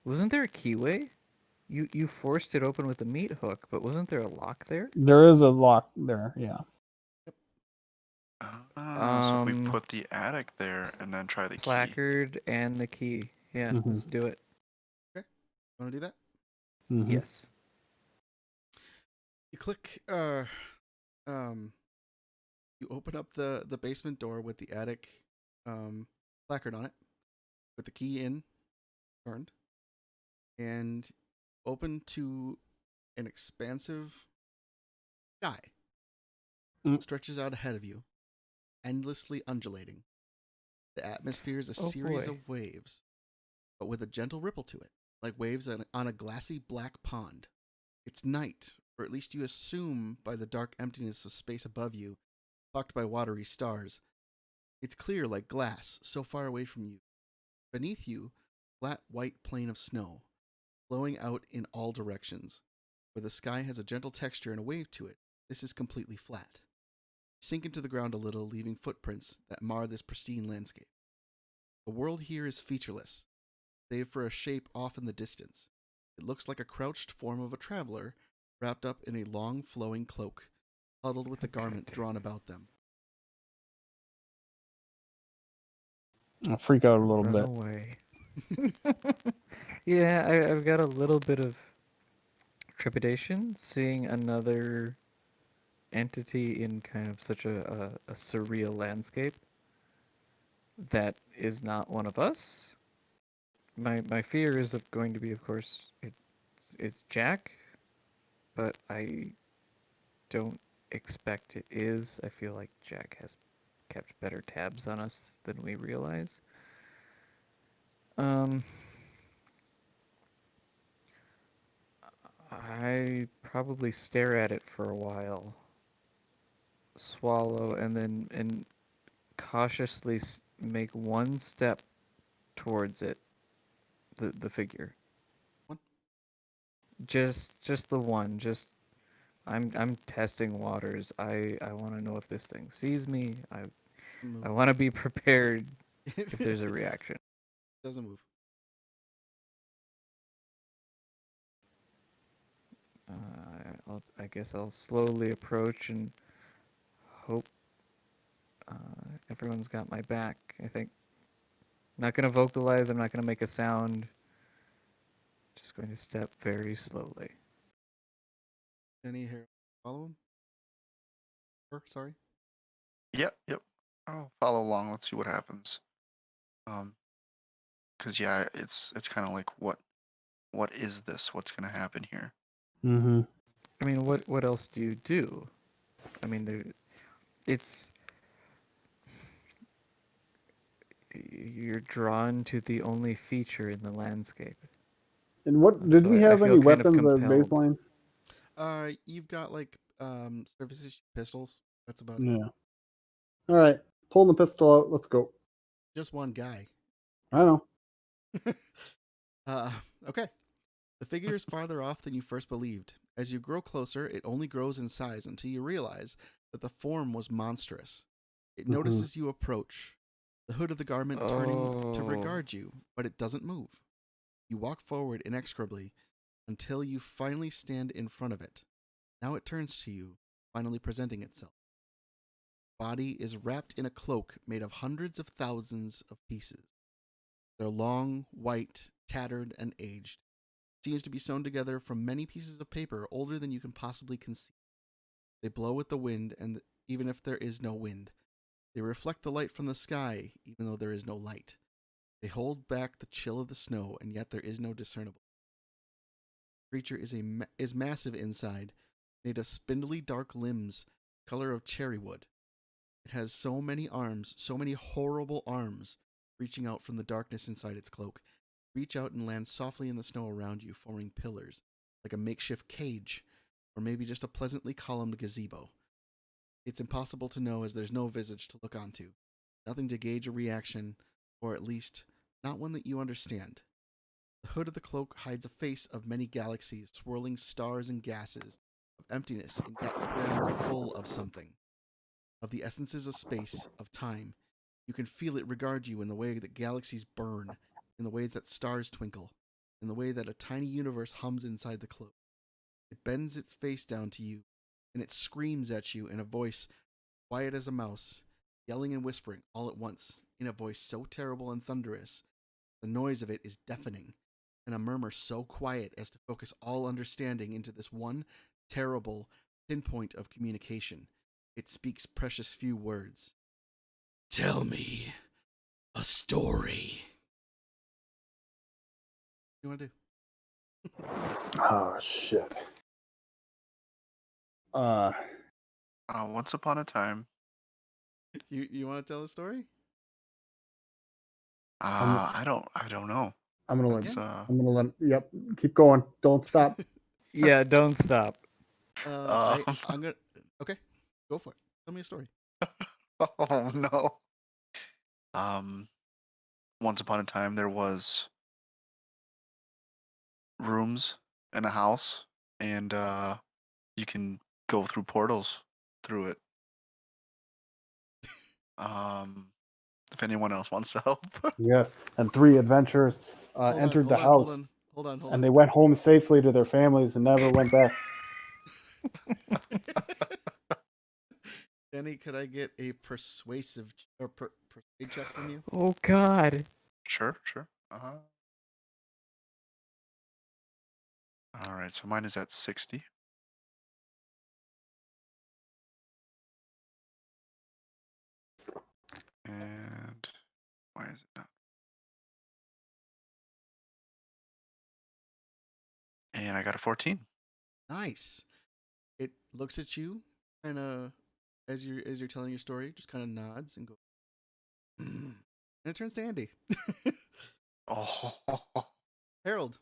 Wasn't there a keyway? You forced it open with a meat hook, but wasn't there a lock there? There is a lock there, yeah. So if we put the attic there and then try the key. Placard and the key. Yeah, Mhm. let's do it. Want to do that? Mhm. Yes. You click. You open up the basement door with the attic placard on it, with the key in, turned, and open to an expansive sky. It stretches out ahead of you, endlessly undulating. The atmosphere is a Oh, series boy. of waves, but with a gentle ripple to it, like waves on a glassy black pond. It's night, or at least you assume by the dark emptiness of space above you, blocked by watery stars. It's clear like glass, so far away from you. Beneath you, flat white plain of snow, flowing out in all directions. Where the sky has a gentle texture and a wave to it, this is completely flat. Sink into the ground a little, leaving footprints that mar this pristine landscape. The world here is featureless, save for a shape off in the distance. It looks like a crouched form of a traveler, wrapped up in a long flowing cloak, huddled with the garment Okay. drawn about them. I'll freak out a little Run bit. away. Yeah, I've got a little bit of trepidation seeing another entity in kind of such a surreal landscape that is not one of us. My fear is going to be, of course, it's Jack, but I don't expect it is. I feel like Jack has kept better tabs on us than we realize. I probably stare at it for a while, swallow, and then cautiously make one step towards it, the figure. One. Just the one. Just I'm testing waters. I want to know if this thing sees me. I want to be prepared if there's a reaction. Doesn't move. I guess I'll slowly approach and hope everyone's got my back. I think. I'm not gonna vocalize. I'm not gonna make a sound. Just going to step very slowly. Any hair? Follow him? Sorry. Yep. I'll follow along. Let's see what happens. Cause yeah, it's kind of like what is this? What's gonna happen here? Mm-hmm. I mean, what else do you do? I mean, you're drawn to the only feature in the landscape. And what did So we I have feel any kind of weapons at compelled. baseline? You've got like service issue pistols. That's about it. Yeah. All right, pulling the pistol out. Let's go. Just one guy. I know. Okay. The figure is farther off than you first believed. As you grow closer, it only grows in size until you realize that the form was monstrous. It notices you approach, the hood of the garment turning to regard you, but it doesn't move. You walk forward inexorably until you finally stand in front of it. Now it turns to you, finally presenting itself. Body is wrapped in a cloak made of hundreds of thousands of pieces. They're long, white, tattered, and aged. It seems to be sewn together from many pieces of paper older than you can possibly conceive. They blow with the wind, and even if there is no wind, they reflect the light from the sky, even though there is no light. They hold back the chill of the snow, and yet there is no discernible. The creature is massive inside, made of spindly dark limbs color of cherry wood. It has so many arms, so many horrible arms, reaching out from the darkness inside its cloak. Reach out and land softly in the snow around you, forming pillars, like a makeshift cage, or maybe just a pleasantly columned gazebo. It's impossible to know as there's no visage to look onto, nothing to gauge a reaction, or at least not one that you understand. The hood of the cloak hides a face of many galaxies, swirling stars and gases, of emptiness and yet crammed full of something, of the essences of space, of time. You can feel it regard you in the way that galaxies burn, in the ways that stars twinkle, in the way that a tiny universe hums inside the cloak. It bends its face down to you, and it screams at you in a voice quiet as a mouse, yelling and whispering all at once, in a voice so terrible and thunderous. The noise of it is deafening, and a murmur so quiet as to focus all understanding into this one terrible pinpoint of communication. It speaks precious few words. Tell me a story. What do you want to do? Oh shit. Once upon a time, You want to tell a story? I don't know. I'm gonna let. Let's, I'm gonna let. Yep. Keep going. Don't stop. Yeah, don't stop. I'm gonna. Okay, go for it. Tell me a story. Oh no. Once upon a time there was rooms in a house, and you can go through portals through it. If anyone else wants to help. Yes. And 3 adventurers entered the house, Hold on. and they went home safely to their families and never went back. Danny, could I get a persuade check from you? Oh God. Sure. All right, so mine is at 60. And why is it not? And I got a 14. Nice. It looks at you, kind of, as you're telling your story, just kind of nods and goes, and it turns to Andy. Oh. Harold,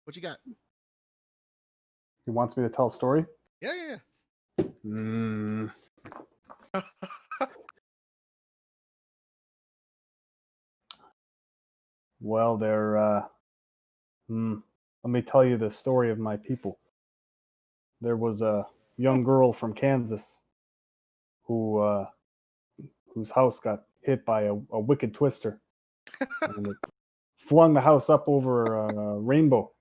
what you got? He wants me to tell a story. Yeah. Well, let me tell you the story of my people. There was a young girl from Kansas whose house got hit by a wicked twister, and it flung the house up over a rainbow,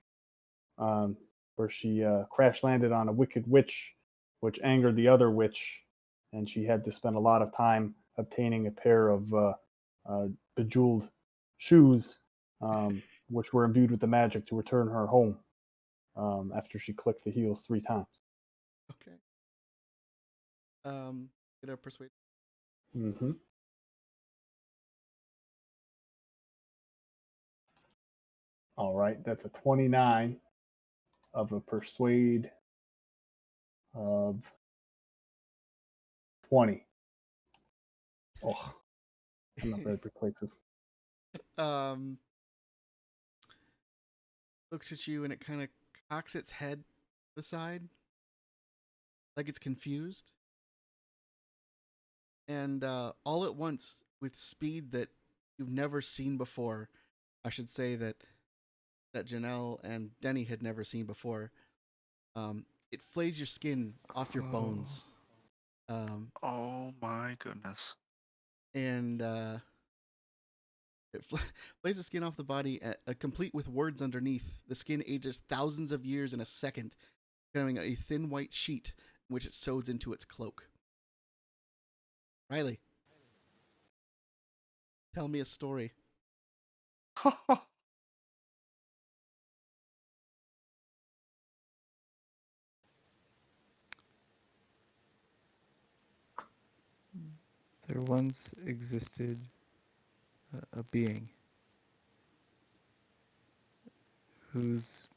where she crash landed on a wicked witch, which angered the other witch, and she had to spend a lot of time obtaining a pair of bejeweled shoes, which were imbued with the magic to return her home after she clicked the heels 3 times. Okay. Get a persuade. Mm-hmm. All right, that's a 29 of a persuade of 20. Oh, I'm not very persuasive. Looks at you and it kind of cocks its head to the side, like it's confused. And all at once, with speed that you've never seen before, I should say that Janelle and Denny had never seen before. It flays your skin off your bones. Oh my goodness. And it flays the skin off the body, complete with words underneath. The skin ages thousands of years in a second, becoming a thin white sheet, which it sews into its cloak. Riley, tell me a story. There once existed a being whose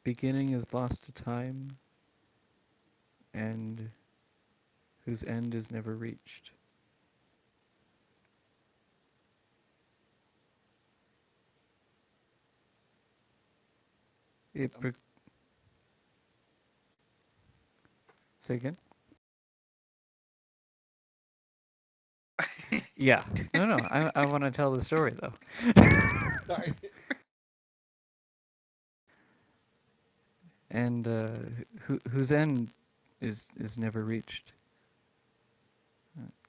beginning is lost to time and whose end is never reached. Say again? Yeah. No. I want to tell the story though. Sorry. And whose end is never reached.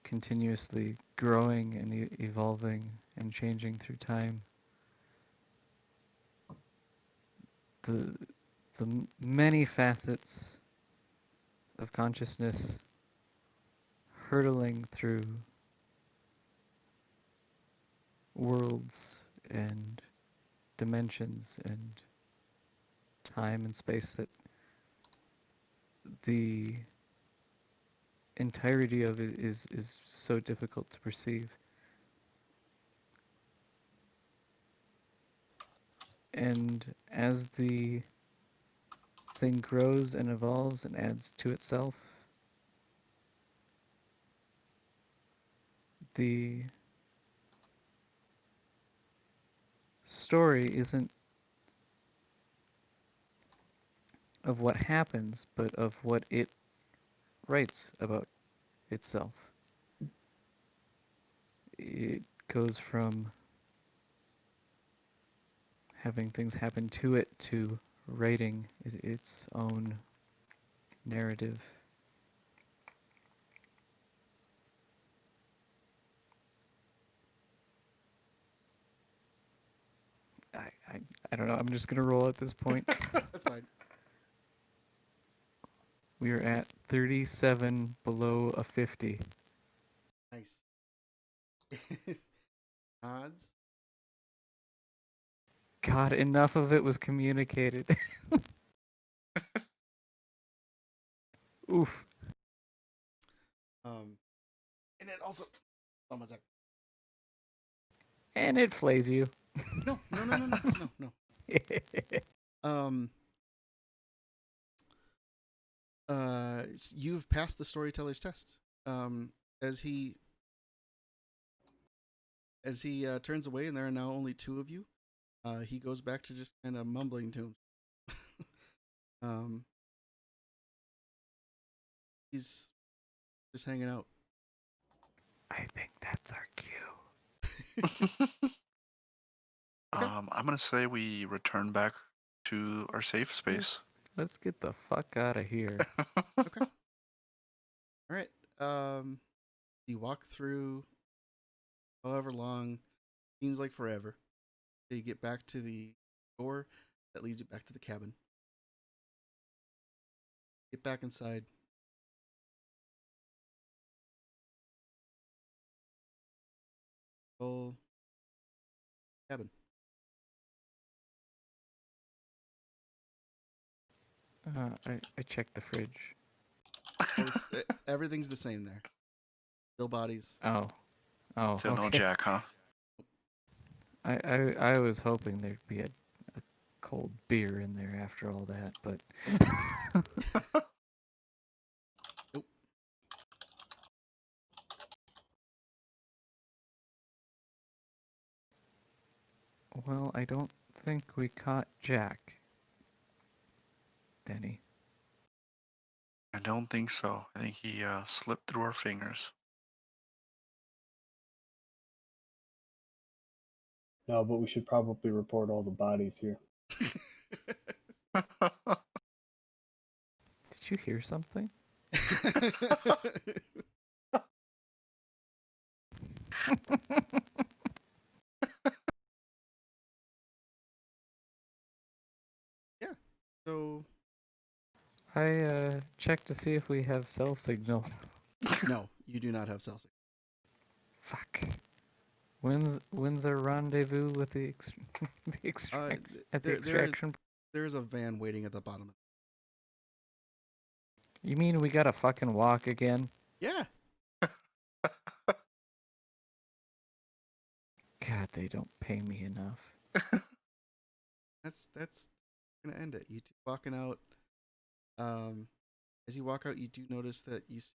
Continuously growing and evolving and changing through time. The many facets of consciousness hurtling through worlds and dimensions and time and space that the entirety of it is so difficult to perceive. And as the thing grows and evolves and adds to itself, the story isn't of what happens, but of what it writes about itself. It goes from having things happen to it to writing its own narrative. I don't know. I'm just gonna roll at this point. That's fine. We are at 37 below a 50. Nice. Odds? God, enough of it was communicated. Oof. And it also. Oh, one sec. And it flays you. No. You've passed the storyteller's test. As he turns away, and there are now only two of you, he goes back to just kind of mumbling to him. He's just hanging out. I think that's our cue. Okay. I'm gonna say we return back to our safe space. Let's get the fuck out of here. Okay. All right. You walk through however long, seems like forever. So you get back to the door that leads you back to the cabin. Get back inside. Full cabin. I checked the fridge. Everything's the same there. Still bodies. Oh, Still no okay. Jack, huh? I was hoping there'd be a cold beer in there after all that, but Nope. well, I don't think we caught Jack. Denny. I don't think so. I think he slipped through our fingers. No, but we should probably report all the bodies here. Did you hear something? Yeah. So I checked to see if we have cell signal. no, you do not have cell signal. Fuck. When's our rendezvous with the extraction? There is a van waiting at the bottom. You mean we gotta fucking walk again? Yeah. God, they don't pay me enough. That's gonna end it. You two walking out. As you walk out, you do notice that you see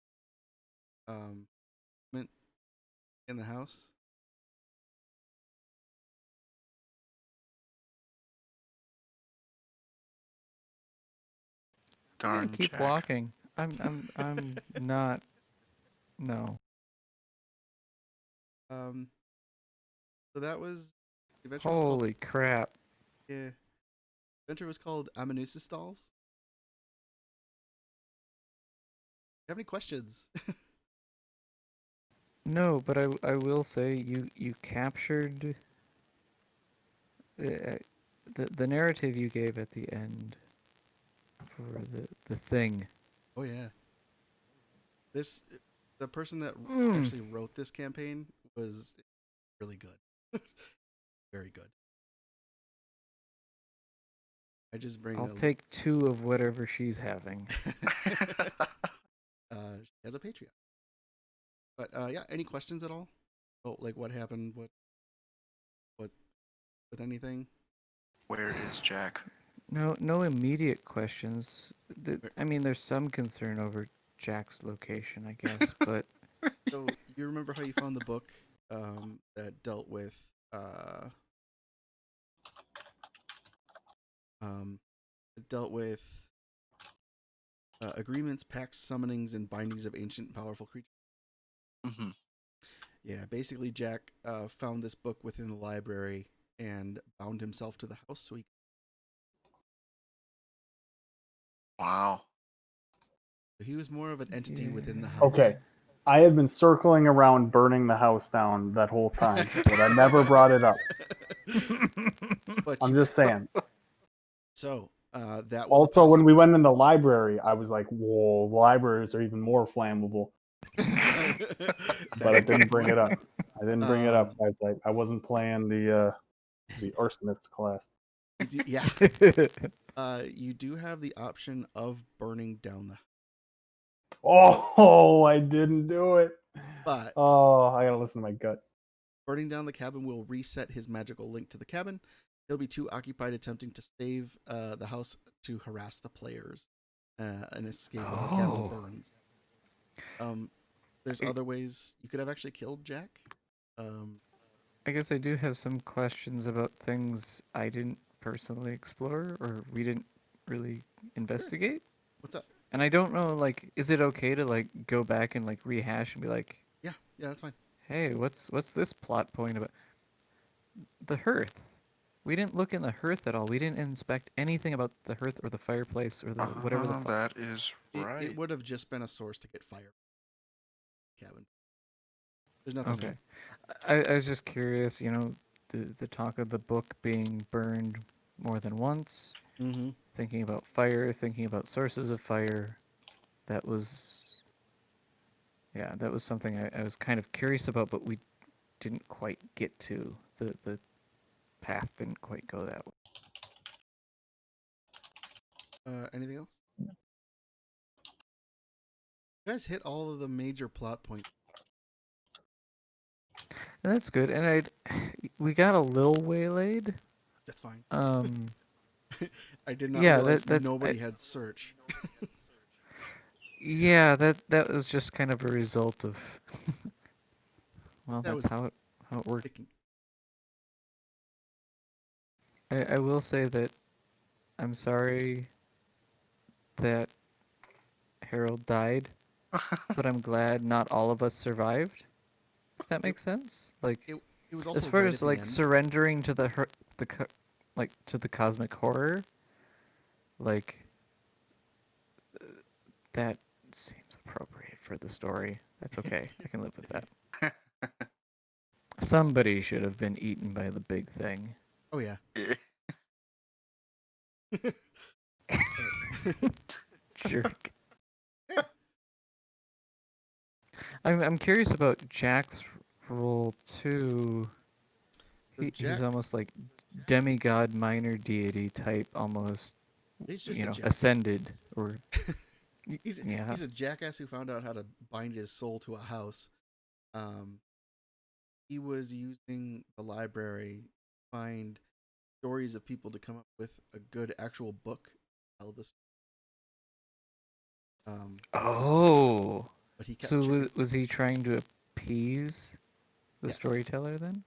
meant in the house. I'm gonna Darn keep Jack. walking. I'm not. No. So that was the adventure was called Holy crap! yeah. Adventure was called Amanuensis Stalls. You have any questions? No, but I will say you captured the narrative you gave at the end for the thing. Oh yeah. This the person that Mm. actually wrote this campaign was really good. Very good. I just bring I'll take 2 of whatever she's having. she has a Patreon. But yeah, any questions at all? Oh, like what happened? What with anything? Where is Jack? No immediate questions. I mean, there's some concern over Jack's location, I guess, but So you remember how you found the book that dealt with it dealt with agreements, pacts, summonings, and bindings of ancient and powerful creatures. Mm-hmm. Yeah, basically, Jack found this book within the library and bound himself to the house. So Wow. he was more of an entity within the Yeah. house. Okay. I had been circling around burning the house down that whole time, but I never brought it up. But I'm you, just saying. so that was Also, when we went in the library, I was like, whoa, libraries are even more flammable. But I didn't bring it up. I didn't bring it up. I wasn't playing the arsonist class. Yeah. You do have the option of burning down the. Oh, I didn't do it. But Oh, I gotta listen to my gut. burning down the cabin will reset his magical link to the cabin. He'll be too occupied attempting to save the house to harass the players and escape while the cabin burns. There's other ways you could have actually killed Jack. I guess I do have some questions about things I didn't personally explore or we didn't really investigate. What's up? And I don't know, like, is it okay to like go back and like rehash and be like, Yeah, that's fine. hey, what's this plot point about the hearth? We didn't look in the hearth at all. We didn't inspect anything about the hearth or the fireplace or the whatever the fuck. That is right. It would have just been a source to get fire. Cabin. There's nothing. Okay. I was just curious, you know, the talk of the book being burned more than once. Mm-hmm. Thinking about fire, thinking about sources of fire. That was something I was kind of curious about, but we didn't quite get to. The path didn't quite go that way. Anything else? You guys hit all of the major plot points. And that's good. And we got a little waylaid. That's fine. I did not realize nobody had search. Yeah, that was just kind of a result of. Well, That that's was how it worked. picking. I will say that I'm sorry that Harold died, but I'm glad not all of us survived. If that makes sense, like It was also as far right as at the like end. surrendering to to the cosmic horror, like that seems appropriate for the story. That's okay. I can live with that. Somebody should have been eaten by the big thing. Oh yeah. Jerk. I'm curious about Jack's role too. So He's almost like demigod minor deity type almost. He's just ascended or he's a jackass who found out how to bind his soul to a house. He was using the library to find stories of people to come up with a good actual book. Tell this. Oh, But he kept So chipping. was he trying to appease the Yes. storyteller then?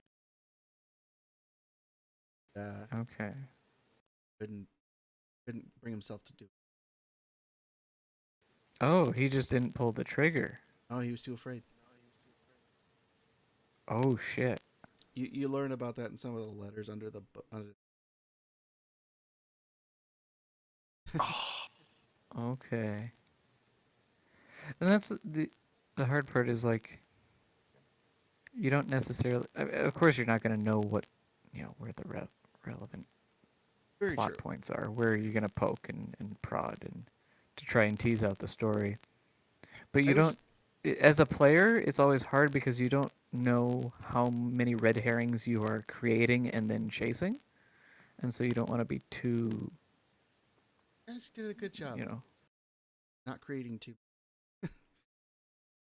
Okay. Couldn't bring himself to do it. Oh, he just didn't pull the trigger. Oh, he was too afraid. Oh shit. You learn about that in some of the letters under the Oh, Okay. And that's the hard part is like you don't necessarily. Of course, you're not going to know what where the relevant very plot true. points are, where you're going to poke and prod and to try and tease out the story. But you don't. As a player, it's always hard because you don't know how many red herrings you are creating and then chasing, and so you don't want to be too. You guys did a good job. Not creating too.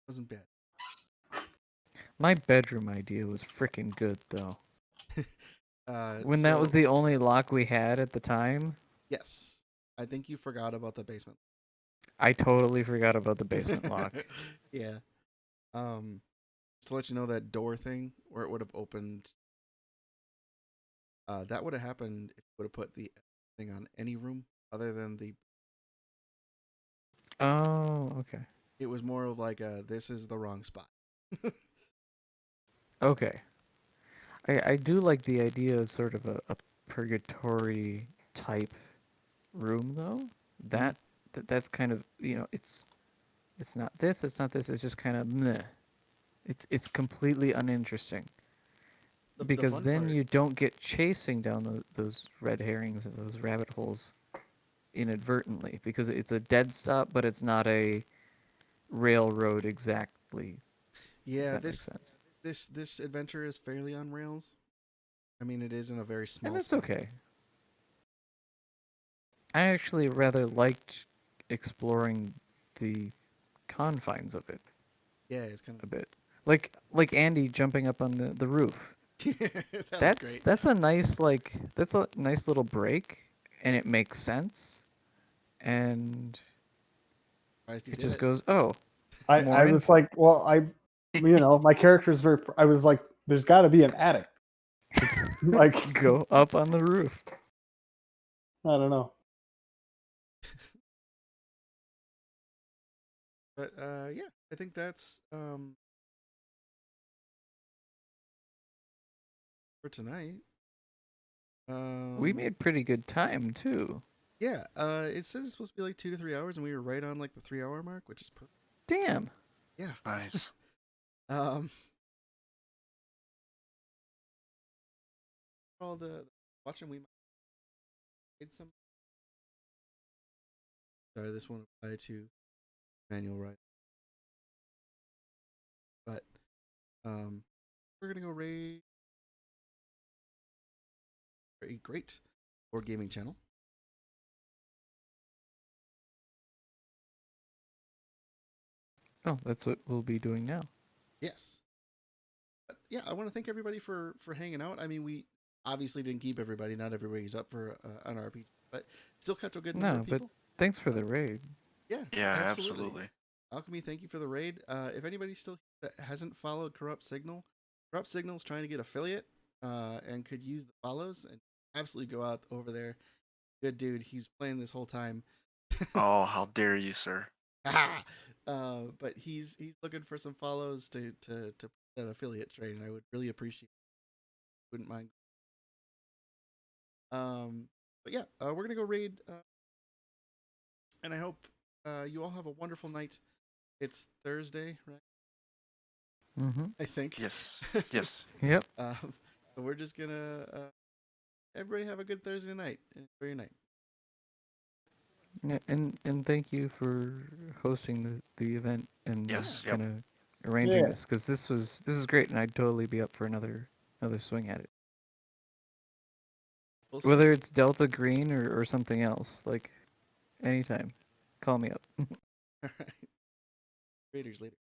Wasn't bad. My bedroom idea was freaking good though. When that was So- the only lock we had at the time, Yes, I think you forgot about the basement. I totally forgot about the basement lock. Yeah. To let you know, that door thing where it would have opened, that would have happened if you would have put the thing on any room other than the. Oh, okay. It was more of like this is the wrong spot. Okay. I do like the idea of sort of a purgatory type room though. That's kind of it's not this, it's not this, it's just kind of meh. It's completely uninteresting. Because fun then part- you don't get chasing down those red herrings and those rabbit holes inadvertently because it's a dead stop, but it's not a railroad exactly. Yeah, if that makes sense. this adventure is fairly on rails. I mean, it is in a very small. And that's spot. okay. I actually rather liked exploring the confines of it Yeah, it's kind a bit. Like Andy jumping up on the roof. of. That was That's great. that's a nice little break, and it makes sense. And Surprised you it did just it. goes, oh, I Morning. was like, well, my character's very. I was like, there's got to be an attic. Like, go up on the roof. I don't know. But yeah, I think that's for tonight. We made pretty good time too. Yeah, it says it's supposed to be like 2 to 3 hours, and we were right on like the 3 hour mark, which is perfect. Damn. Yeah. nice. All the watching, we made some. Sorry, this won't apply to manual right. But we're gonna go raid a great board gaming channel. Oh, that's what we'll be doing now. Yes. But yeah, I want to thank everybody for hanging out. I mean, we obviously didn't keep everybody. Not everybody's up for an RPG, but still kept a good number No, of but people. thanks for the raid. Yeah, Yeah, absolutely. Alchemy, thank you for the raid. If anybody still that hasn't followed Corrupt Signal's trying to get affiliate and could use the follows, and absolutely go out over there. Good dude. He's playing this whole time. Oh, how dare you, sir? But he's looking for some follows to put that affiliate trade, and I would really appreciate it. Wouldn't mind. But yeah, we're gonna go raid, and I hope you all have a wonderful night. It's Thursday, right? Mm-hmm. I think. Yes. Yes. Yep. So we're just gonna everybody have a good Thursday night. Enjoy your night. Yeah, and thank you for hosting the event and Yes, yep. kind of arranging Yeah. this because this is great and I'd totally be up for another swing at it. We'll Whether see. it's Delta Green or something else, like anytime, call me up. All right. Raiders later.